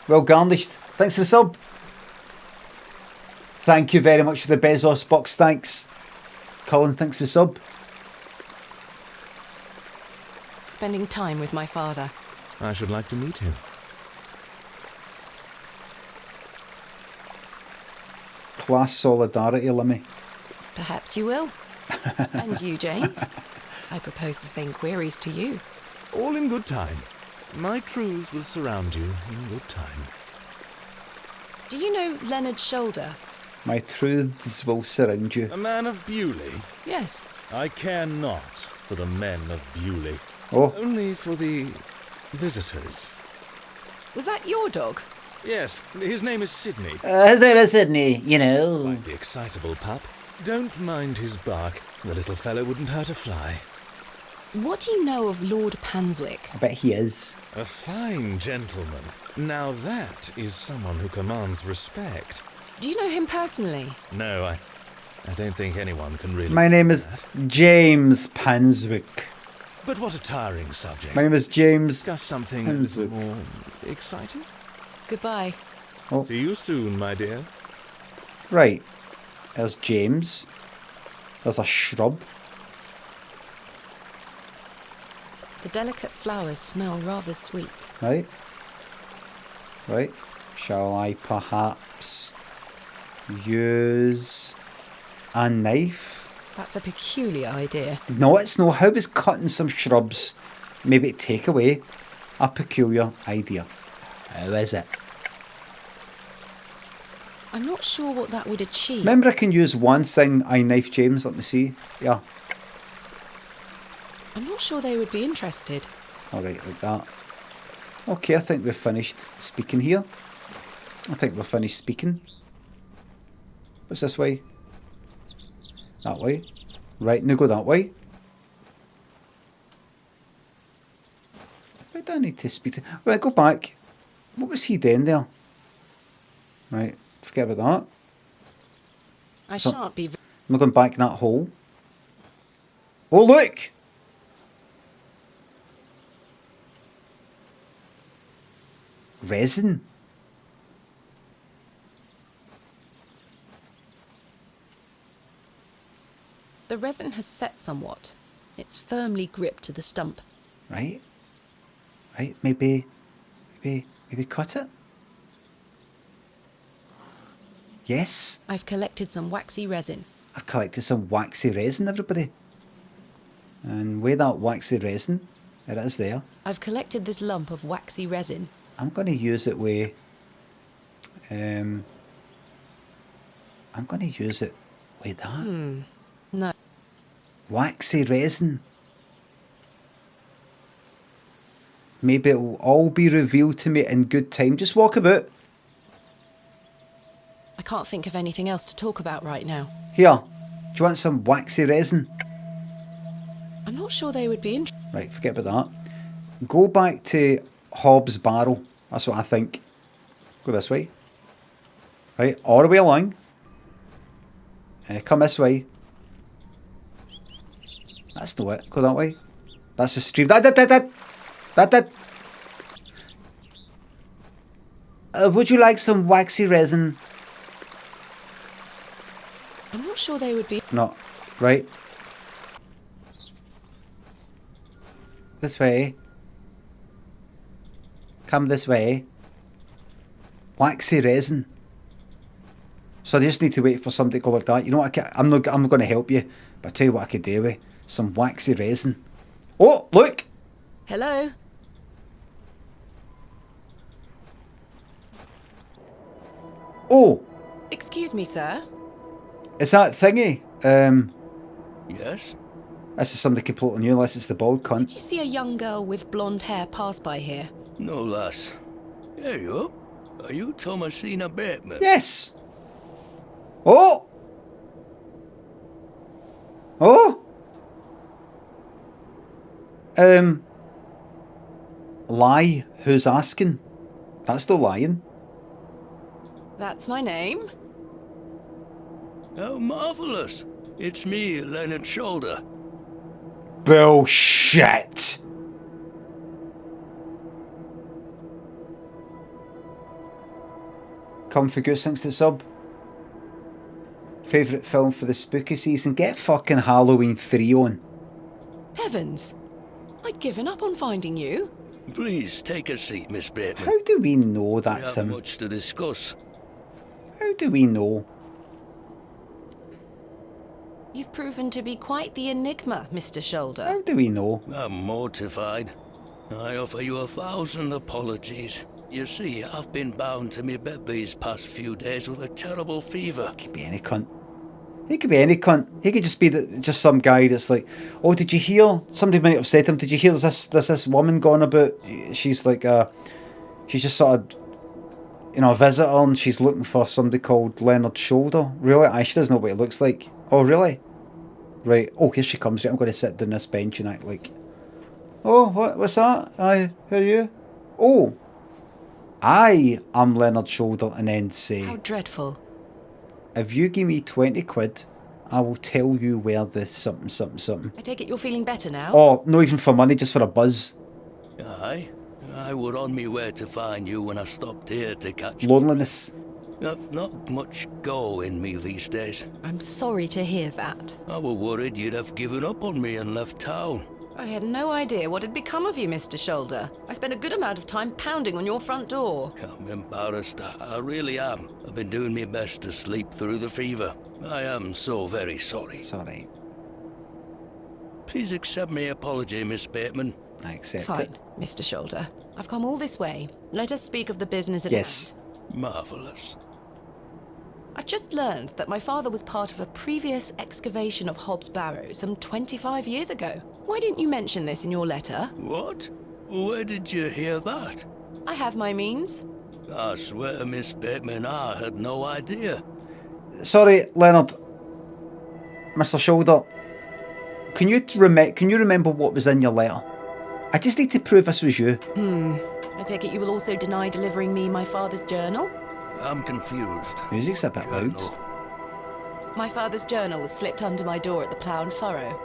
Well garnished. Thanks for the sub. Thank you very much for the Bezos box. Thanks. Colin, thanks for the sub. Spending time with my father. I should like to meet him. Class solidarity, Limmy. Perhaps you will. And you, James? I propose the same queries to you. All in good time. My truths will surround you in good time. Do you know Leonard Shoulder? My truths will surround you. A man of Bewley? Yes. I care not for the men of Bewley. Oh. Only for the visitors. Was that your dog? Yes, his name is Sydney. His name is Sydney, you know. Quite the excitable pup. Don't mind his bark. The little fellow wouldn't hurt a fly. What do you know of Lord Panswick? I bet he is. A fine gentleman. Now that is someone who commands respect. Do you know him personally? No, I don't think anyone can really... My name is James Panswick. But what a tiring subject. My name is James Discuss something Panswick. more exciting? Goodbye. Oh. See you soon, my dear. Right. There's James. There's a shrub. The delicate flowers smell rather sweet. Right. Right. Shall I perhaps use a knife? That's a peculiar idea. No, it's no. How is cutting some shrubs maybe take away a peculiar idea? How is it? I'm not sure what that would achieve. Remember, I can use one thing. I knife James. Let me see. Yeah. I'm not sure they would be interested. Alright, like that. Okay, I think we've finished speaking here. I think we've finished speaking. What's this way? That way. Right, now go that way. Why do I need to speak to... Right, go back. What was he doing there? Right, forget about that. I shan't be... Am I going back in that hole? Oh, look! Resin. The resin has set somewhat. It's firmly gripped to the stump. Right. Right, maybe cut it? Yes. I've collected some waxy resin. I've collected some waxy resin, everybody. And with that waxy resin, it is there. I've collected this lump of waxy resin. I'm going to use it with... I'm going to use it with that. No. Waxy resin. Maybe it will all be revealed to me in good time. Just walk about. I can't think of anything else to talk about right now. Here, do you want some waxy resin? I'm not sure they would be interested. Right, forget about that. Go back to Hob's Barrow. That's what I think. Go this way. Right, all the way along. Come this way. That's not it. Go that way. That's the stream. That. Would you like some waxy resin? I'm not sure they would be... No. Right. This way. Come this way. Waxy resin. So I just need to wait for somebody to go like that. You know what? I'm not going to help you, but I tell you what I could do with some waxy resin. Oh, look! Hello? Oh! Excuse me, sir. Is that thingy? Yes? This is somebody completely new, unless it's the bald cunt. Did you see a young girl with blonde hair pass by here? No, lass. There you are. Are you Thomasina Bateman? Yes. Oh. Oh. Lie. Who's asking? That's no lying. That's my name. How marvellous. It's me, Leonard Shoulder. Bullshit. Come for Goose, thanks to the sub. Favourite film for the spooky season? Get fucking Halloween 3 on. Heavens. I'd given up on finding you. Please take a seat, Miss Bateman. How do we know that's We have him? much to discuss. How do we know? You've proven to be quite the enigma, Mr. Shoulder. How do we know? I'm mortified. I offer you 1,000 apologies. You see, I've been bound to me bed these past few days with a terrible fever. Could be any cunt. He could be any cunt. He could just be just some guy that's like, oh, did you hear? Somebody might have said to him, did you hear there's this woman going about? She's like, she's just sort of, you know, a visitor, and she's looking for somebody called Leonard Shoulder. Really? She doesn't know what he looks like. Oh, really? Right. Oh, here she comes. Right, I'm going to sit down this bench and act like, oh, what's that? Who are you? Oh, I am Leonard Shoulder, and then say, How dreadful. if you give me 20 quid, I will tell you where the something, something, something. I take it you're feeling better now? Oh, not even for money, just for a buzz. Aye. I were on me way to find you when I stopped here to catch Loneliness. I've not much go in me these days. I'm sorry to hear that. I were worried you'd have given up on me and left town. I had no idea what had become of you, Mr. Shoulder. I spent a good amount of time pounding on your front door. I'm embarrassed. I really am. I've been doing my best to sleep through the fever. I am so very sorry. Sorry. Please accept my apology, Miss Bateman. I accept Fine, it. Mr. Shoulder. I've come all this way. Let us speak of the business at Yes. hand. Marvellous. I've just learned that my father was part of a previous excavation of Hobbs Barrow some 25 years ago. Why didn't you mention this in your letter? What? Where did you hear that? I have my means. I swear, Miss Bateman, I had no idea. Sorry, Leonard. Mr. Shoulder. Can you remember what was in your letter? I just need to prove this was you. I take it you will also deny delivering me my father's journal? I'm confused. Music's a bit loud. My father's journal was slipped under my door at the Plough and Furrow.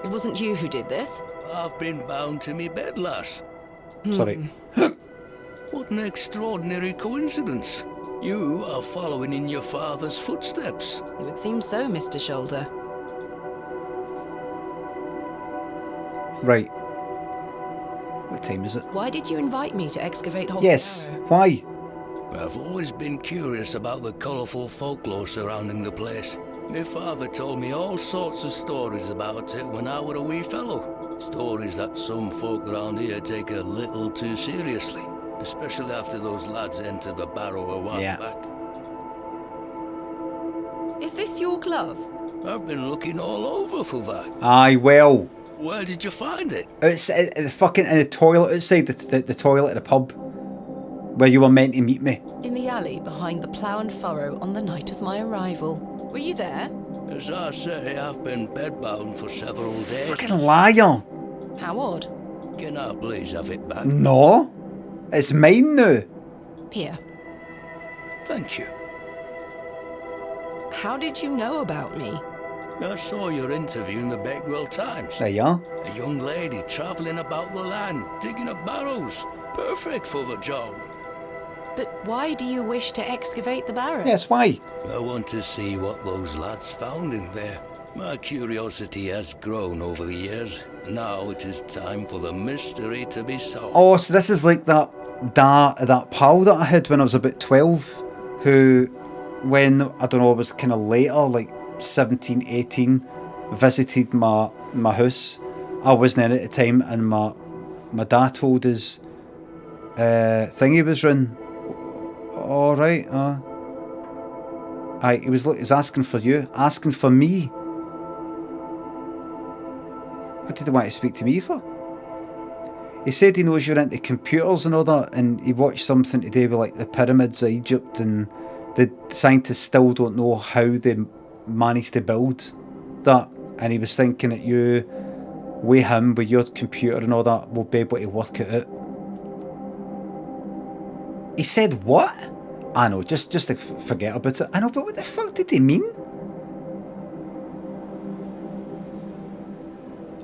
It wasn't you who did this. I've been bound to me bed, lass. Sorry. What an extraordinary coincidence. You are following in your father's footsteps. It would seem so, Mr. Shoulder. Right. What time is it? Why did you invite me to excavate Hobbs Yes. Barrow? Why? I've always been curious about the colourful folklore surrounding the place. My father told me all sorts of stories about it when I were a wee fellow. Stories that some folk around here take a little too seriously, especially after those lads entered the Barrow a while back. Is this your glove? I've been looking all over for that. Aye, well. Where did you find it? It's fucking in the toilet outside the toilet at the pub where you were meant to meet me. In the alley behind the Plough and Furrow on the night of my arrival. Were you there? As I say, I've been bedbound for several days. Fucking liar. How odd. Can I please have it back? No. It's mine now. Here. Thank you. How did you know about me? I saw your interview in the Bakewell Times. There you are. A young lady travelling about the land, digging up barrows. Perfect for the job. But why do you wish to excavate the barrow? Yes, why? I want to see what those lads found in there. My curiosity has grown over the years. Now it is time for the mystery to be solved. Oh, so this is like that pal that I had when I was about 12, who, when, I don't know, it was kind of later, like 17, 18, visited my house. I wasn't in it at the time, and my dad told us thingy was run. All right, he was asking for you, asking for me. What did he want to speak to me for? He said he knows you're into computers and all that, and he watched something today with like the pyramids of Egypt, and the scientists still don't know how they managed to build that. And he was thinking that you, with him, with your computer and all that, will be able to work it out. He said what? I know, just to forget about it. I know, but what the fuck did he mean?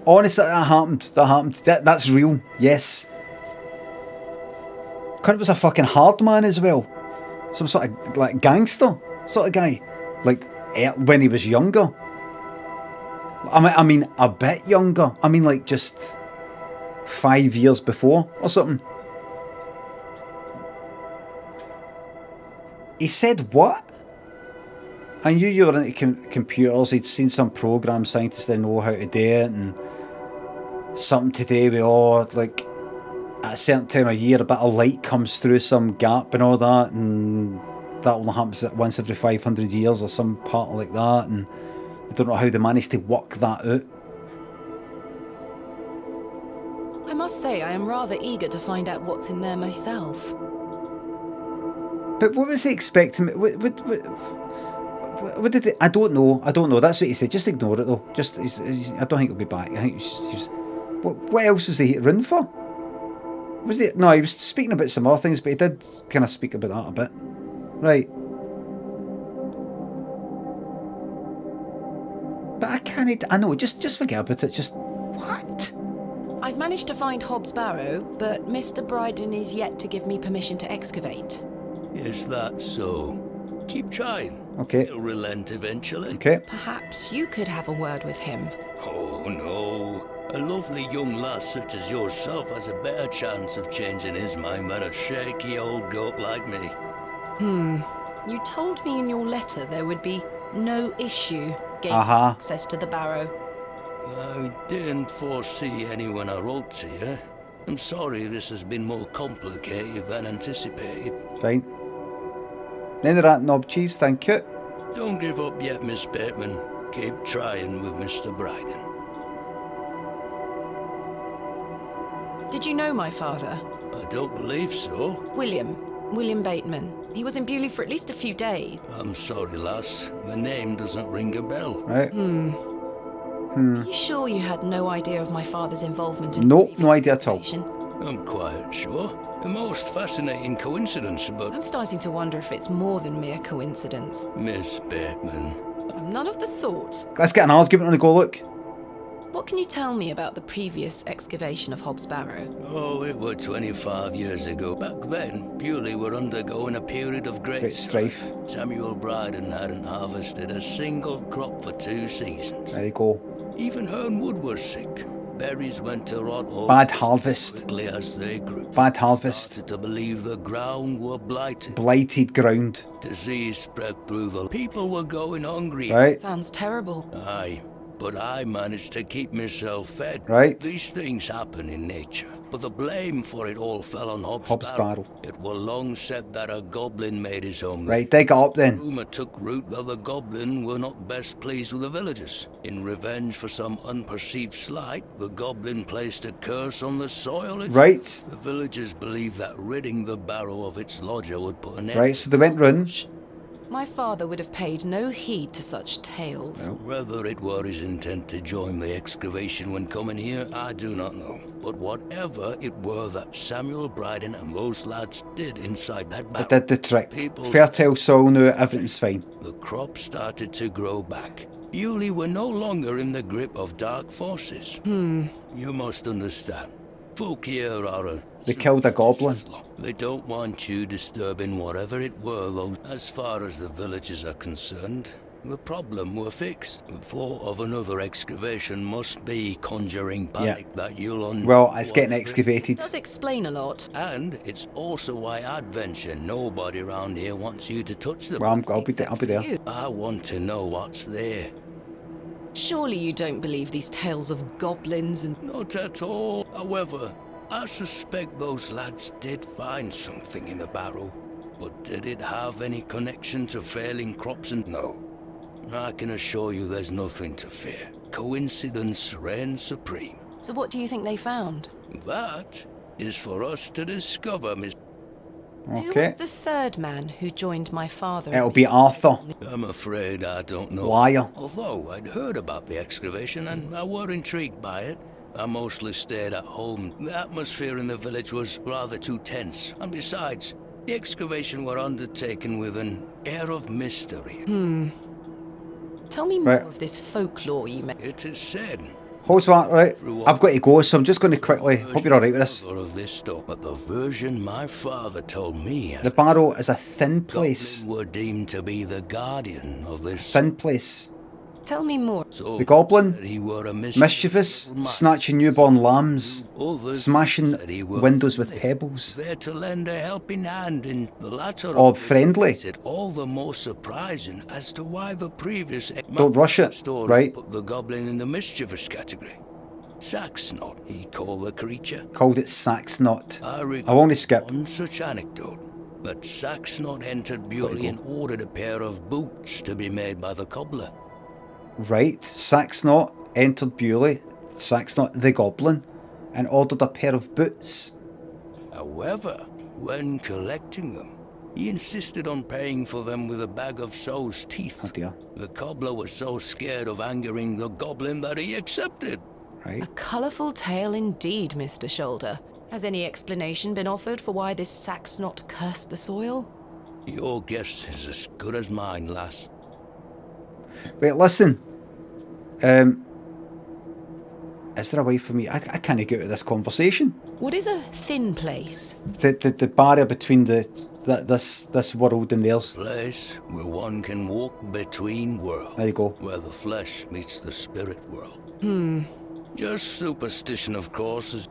Honestly, that happened. That's real. Yes. Cunt was a fucking hard man as well. Some sort of like gangster sort of guy. Like when he was younger. I mean a bit younger. I mean like just 5 years before or something. He said what? I knew you were into computers. He'd seen some program scientists that know how to do it, and something today with like at a certain time of year a bit of light comes through some gap and all that, and that only happens once every 500 years or some part like that, and I don't know how they managed to work that out. I must say I am rather eager to find out what's in there myself. But what was he expecting? What did he, I don't know. That's what he said. Just ignore it though. I don't think he'll be back. I think what else was he running for? Was he? No, he was speaking about some other things, but he did kind of speak about that a bit. Right. But I can't. I know. Just forget about it. Just what? I've managed to find Hobbs Barrow, but Mr. Bryden is yet to give me permission to excavate. Is that so? Keep trying. Okay. He'll relent eventually. Okay. Perhaps you could have a word with him. Oh no. A lovely young lass such as yourself has a better chance of changing his mind than a shaky old goat like me. You told me in your letter there would be no issue gaining access to the Barrow. I didn't foresee any when I wrote to you. I'm sorry this has been more complicated than anticipated. Fine. None of that knob cheese, thank you. Don't give up yet, Miss Bateman. Keep trying with Mr. Bryden. Did you know my father? I don't believe so. William Bateman. He was in Bewley for at least a few days. I'm sorry, lass. The name doesn't ring a bell. Right. Are you sure you had no idea of my father's involvement in Nope, no idea at all. I'm quite sure. A most fascinating coincidence, but... I'm starting to wonder if it's more than mere coincidence. Miss Bateman. I'm none of the sort. Let's get an argument on the go, look. What can you tell me about the previous excavation of Hobbs Barrow? Oh, it was 25 years ago. Back then, Bewley were undergoing a period of great strife. Samuel Bryden hadn't harvested a single crop for 2 seasons. There you go. Even Hernwood was sick. Berries went to rot. Bad harvest. Quickly as they grew. Bad harvest. Started to believe the ground were blighted. Blighted ground. Disease spread through the... People were going hungry. Right. Sounds terrible. Aye. But I managed to keep myself fed. Right. These things happen in nature, but the blame for it all fell on Hobbs Barrow. It was long said that a goblin made his home there. Right, dig it up then. Rumour took root that the goblin were not best pleased with the villagers. In revenge for some unperceived slight, the goblin placed a curse on the soil. Right. The villagers believed that ridding the barrow of its lodger would put an end. Right, so they went run. My father would have paid no heed to such tales. Whether it were his intent to join the excavation when coming here, I do not know. But whatever it were that Samuel Bryden and those lads did inside that barrow... It did the trick. Fertile soil now, everything's fine. The crop started to grow back. Bewley were no longer in the grip of dark forces. You must understand. Folk here are They killed a goblin. They don't want you disturbing whatever it were, though. As far as the villagers are concerned, the problem were fixed. The thought of another excavation must be conjuring panic that you'll Well, it's getting excavated. It does explain a lot. And it's also why I'd venture nobody around here wants you to touch them. Well, I'll be there. I want to know what's there. Surely you don't believe these tales of goblins and... Not at all. However, I suspect those lads did find something in the barrow. But did it have any connection to failing crops? And no. I can assure you there's nothing to fear. Coincidence reigns supreme. So what do you think they found? That is for us to discover, Miss... Who Okay. was the third man who joined my father? It'll be Arthur. I'm afraid I don't know. Liar. Although I'd heard about the excavation and I were intrigued by it, I mostly stayed at home. The atmosphere in the village was rather too tense. And besides, the excavation were undertaken with an air of mystery. Tell me more of this folklore you made. It is said... Hold on, right. I've got to go, so I'm just going to quickly... Hope you're alright with this. Of this stuff, but the version my father told me... The Barrow is a thin place. Were deemed to be the guardian of this... Thin place. Tell me more. The goblin, mischievous, snatching newborn lambs, smashing windows with pebbles. There to lend a helping hand in the latter. Or friendly. It all the more surprising as to why the previous... Don't rush it, right? Put the goblin in the mischievous category. Saxnot, he called the creature. Called it Saxnot. I won't skip. One such anecdote. But Saxnot entered Bewley and ordered a pair of boots to be made by the cobbler. Right, Saxnot entered Bewley, Saxnot the Goblin, and ordered a pair of boots. However, when collecting them, he insisted on paying for them with a bag of sow's teeth. Oh dear. The cobbler was so scared of angering the goblin that he accepted. Right. A colourful tale indeed, Mr. Shoulder. Has any explanation been offered for why this Saxnot cursed the soil? Your guess is as good as mine, lass. Right, listen. Is there a way for me? I can't get out of this conversation. What is a thin place? The barrier between this world and theirs. Place where one can walk between worlds. There you go. Where the flesh meets the spirit world. Just superstition, of course.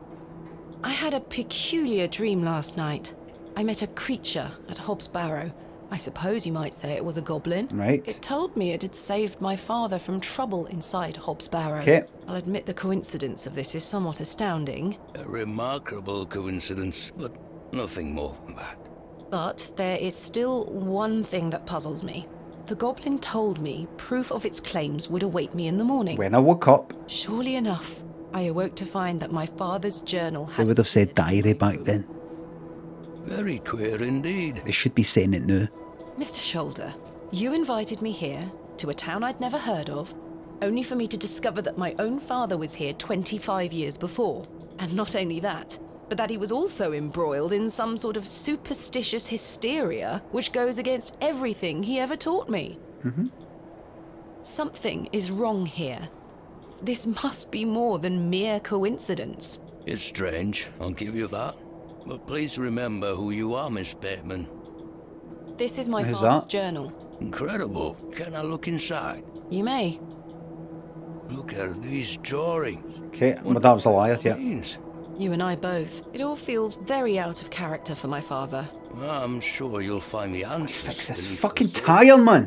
I had a peculiar dream last night. I met a creature at Hobb's Barrow. I suppose you might say it was a goblin. Right. It told me it had saved my father from trouble inside Hobb's Barrow. Okay. I'll admit the coincidence of this is somewhat astounding. A remarkable coincidence, but nothing more than that. But there is still one thing that puzzles me. The goblin told me proof of its claims would await me in the morning. When I woke up. Surely enough, I awoke to find that my father's journal had... They would have said diary back then. Very queer indeed. They should be saying it now. Mr. Shoulder, you invited me here, to a town I'd never heard of, only for me to discover that my own father was here 25 years before. And not only that, but that he was also embroiled in some sort of superstitious hysteria which goes against everything he ever taught me. Something is wrong here. This must be more than mere coincidence. It's strange, I'll give you that. But please remember who you are, Miss Bateman. This is my Who's father's that? journal. Incredible. Can I look inside? You may. Look at these drawings. Okay, my dad was a liar, yeah. You and I both. It all feels very out of character for my father. I'm sure you'll find the answers. Fix this fucking tire, man.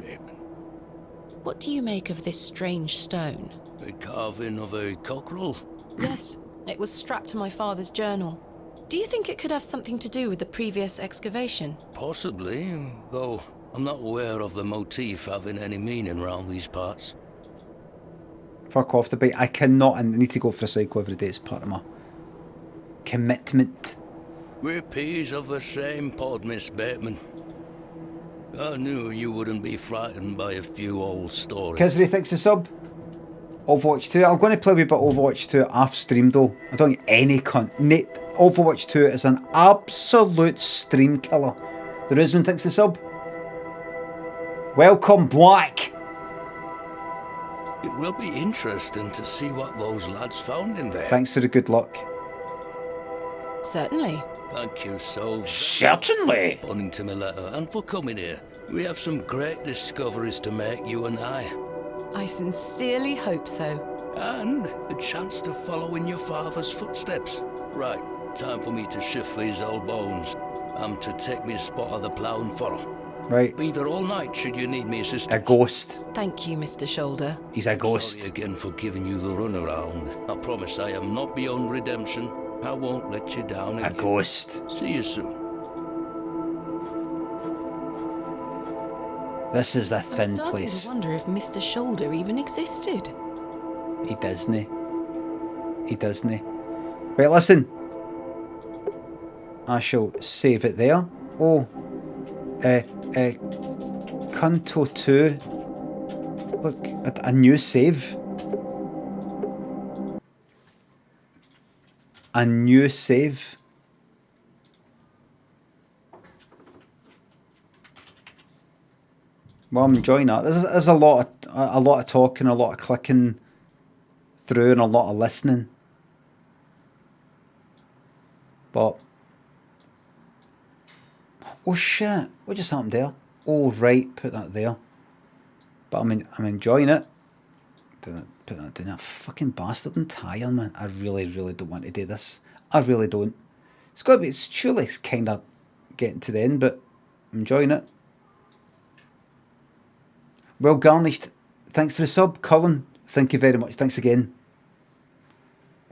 What do you make of this strange stone? The carving of a cockerel? Yes, it was strapped to my father's journal. Do you think it could have something to do with the previous excavation? Possibly, though I'm not aware of the motif having any meaning around these parts. Fuck off the bait. I cannot, and I need to go for a cycle every day. It's part of my commitment. We're peas of the same pod, Miss Bateman. I knew you wouldn't be frightened by a few old stories. Kizri, thanks the sub. Overwatch 2. I'm going to play a wee bit of Overwatch 2 off stream though. I don't get any Overwatch 2 is an absolute stream killer. The Rusman thinks the sub. Welcome, Black. It will be interesting to see what those lads found in there. Thanks for the good luck. Certainly. Thank you so Certainly. for responding to my letter and for coming here. We have some great discoveries to make, you and I. I sincerely hope so. And a chance to follow in your father's footsteps. Right, time for me to shift these old bones. I'm to take me a spot of the ploughing furrow. Right. Be there all night should you need me assistance. A ghost. Thank you, Mr. Shoulder. He's a ghost. Sorry again for giving you the runaround. I promise I am not beyond redemption. I won't let you down again. A ghost. See you soon. This is the I'm thin starting place. to wonder if Mr. Shoulder even existed. He doesn't. He doesn't. Right, listen. I shall save it there. Oh. Canto 2. Look, a new save. A new save. Well, I'm enjoying that. There's a lot of talking, a lot of clicking through, and a lot of listening. But oh shit! What just happened there? Oh right, put that there. But I'm enjoying it. Put that down. A fucking bastard and tire, man. I really don't want to do this. I really don't. It's got to be. Surely it's kind of getting to the end, but I'm enjoying it. Well garnished. Thanks to the sub, Colin. Thank you very much. Thanks again.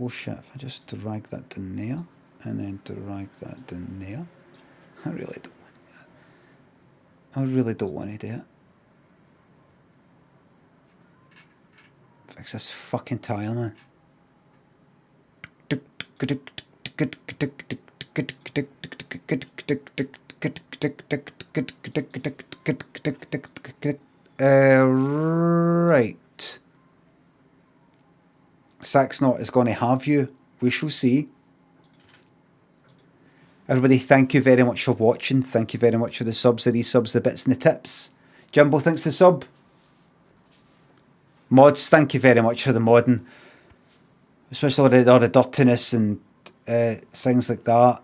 Oh shit! If I just drag that down there and then drag that down there, I really don't want to do that. I really don't want to do it. Fix this fucking tile, man. Right. Saxnot is going to have you. We shall see. Everybody, thank you very much for watching. Thank you very much for the subs, the resubs, the bits and the tips. Jumbo, thanks for the sub. Mods, thank you very much for the modding. Especially all the dirtiness and things like that.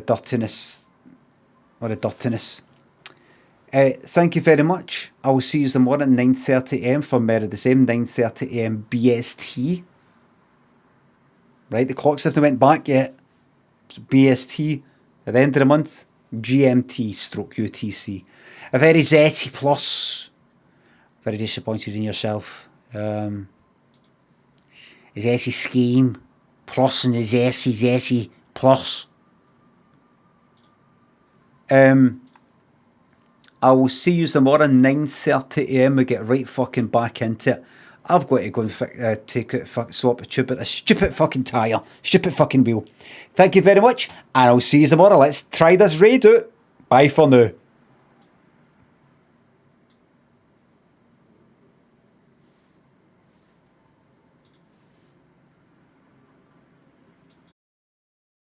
Dirtiness. Or the dirtiness. Thank you very much. I will see you tomorrow at 9:30am for more of the same. 9:30am BST. Right, the clocks haven't went back yet. So BST at the end of the month. GMT stroke UTC. A very zesty plus. Very disappointed in yourself. A zesty scheme. Plus and a zesty plus. I will see you tomorrow 9:30am. We get right fucking back into it. I've got to go and take it, swap a stupid fucking tyre, stupid fucking wheel. Thank you very much, and I'll see you tomorrow. Let's try this raid out. Bye for now.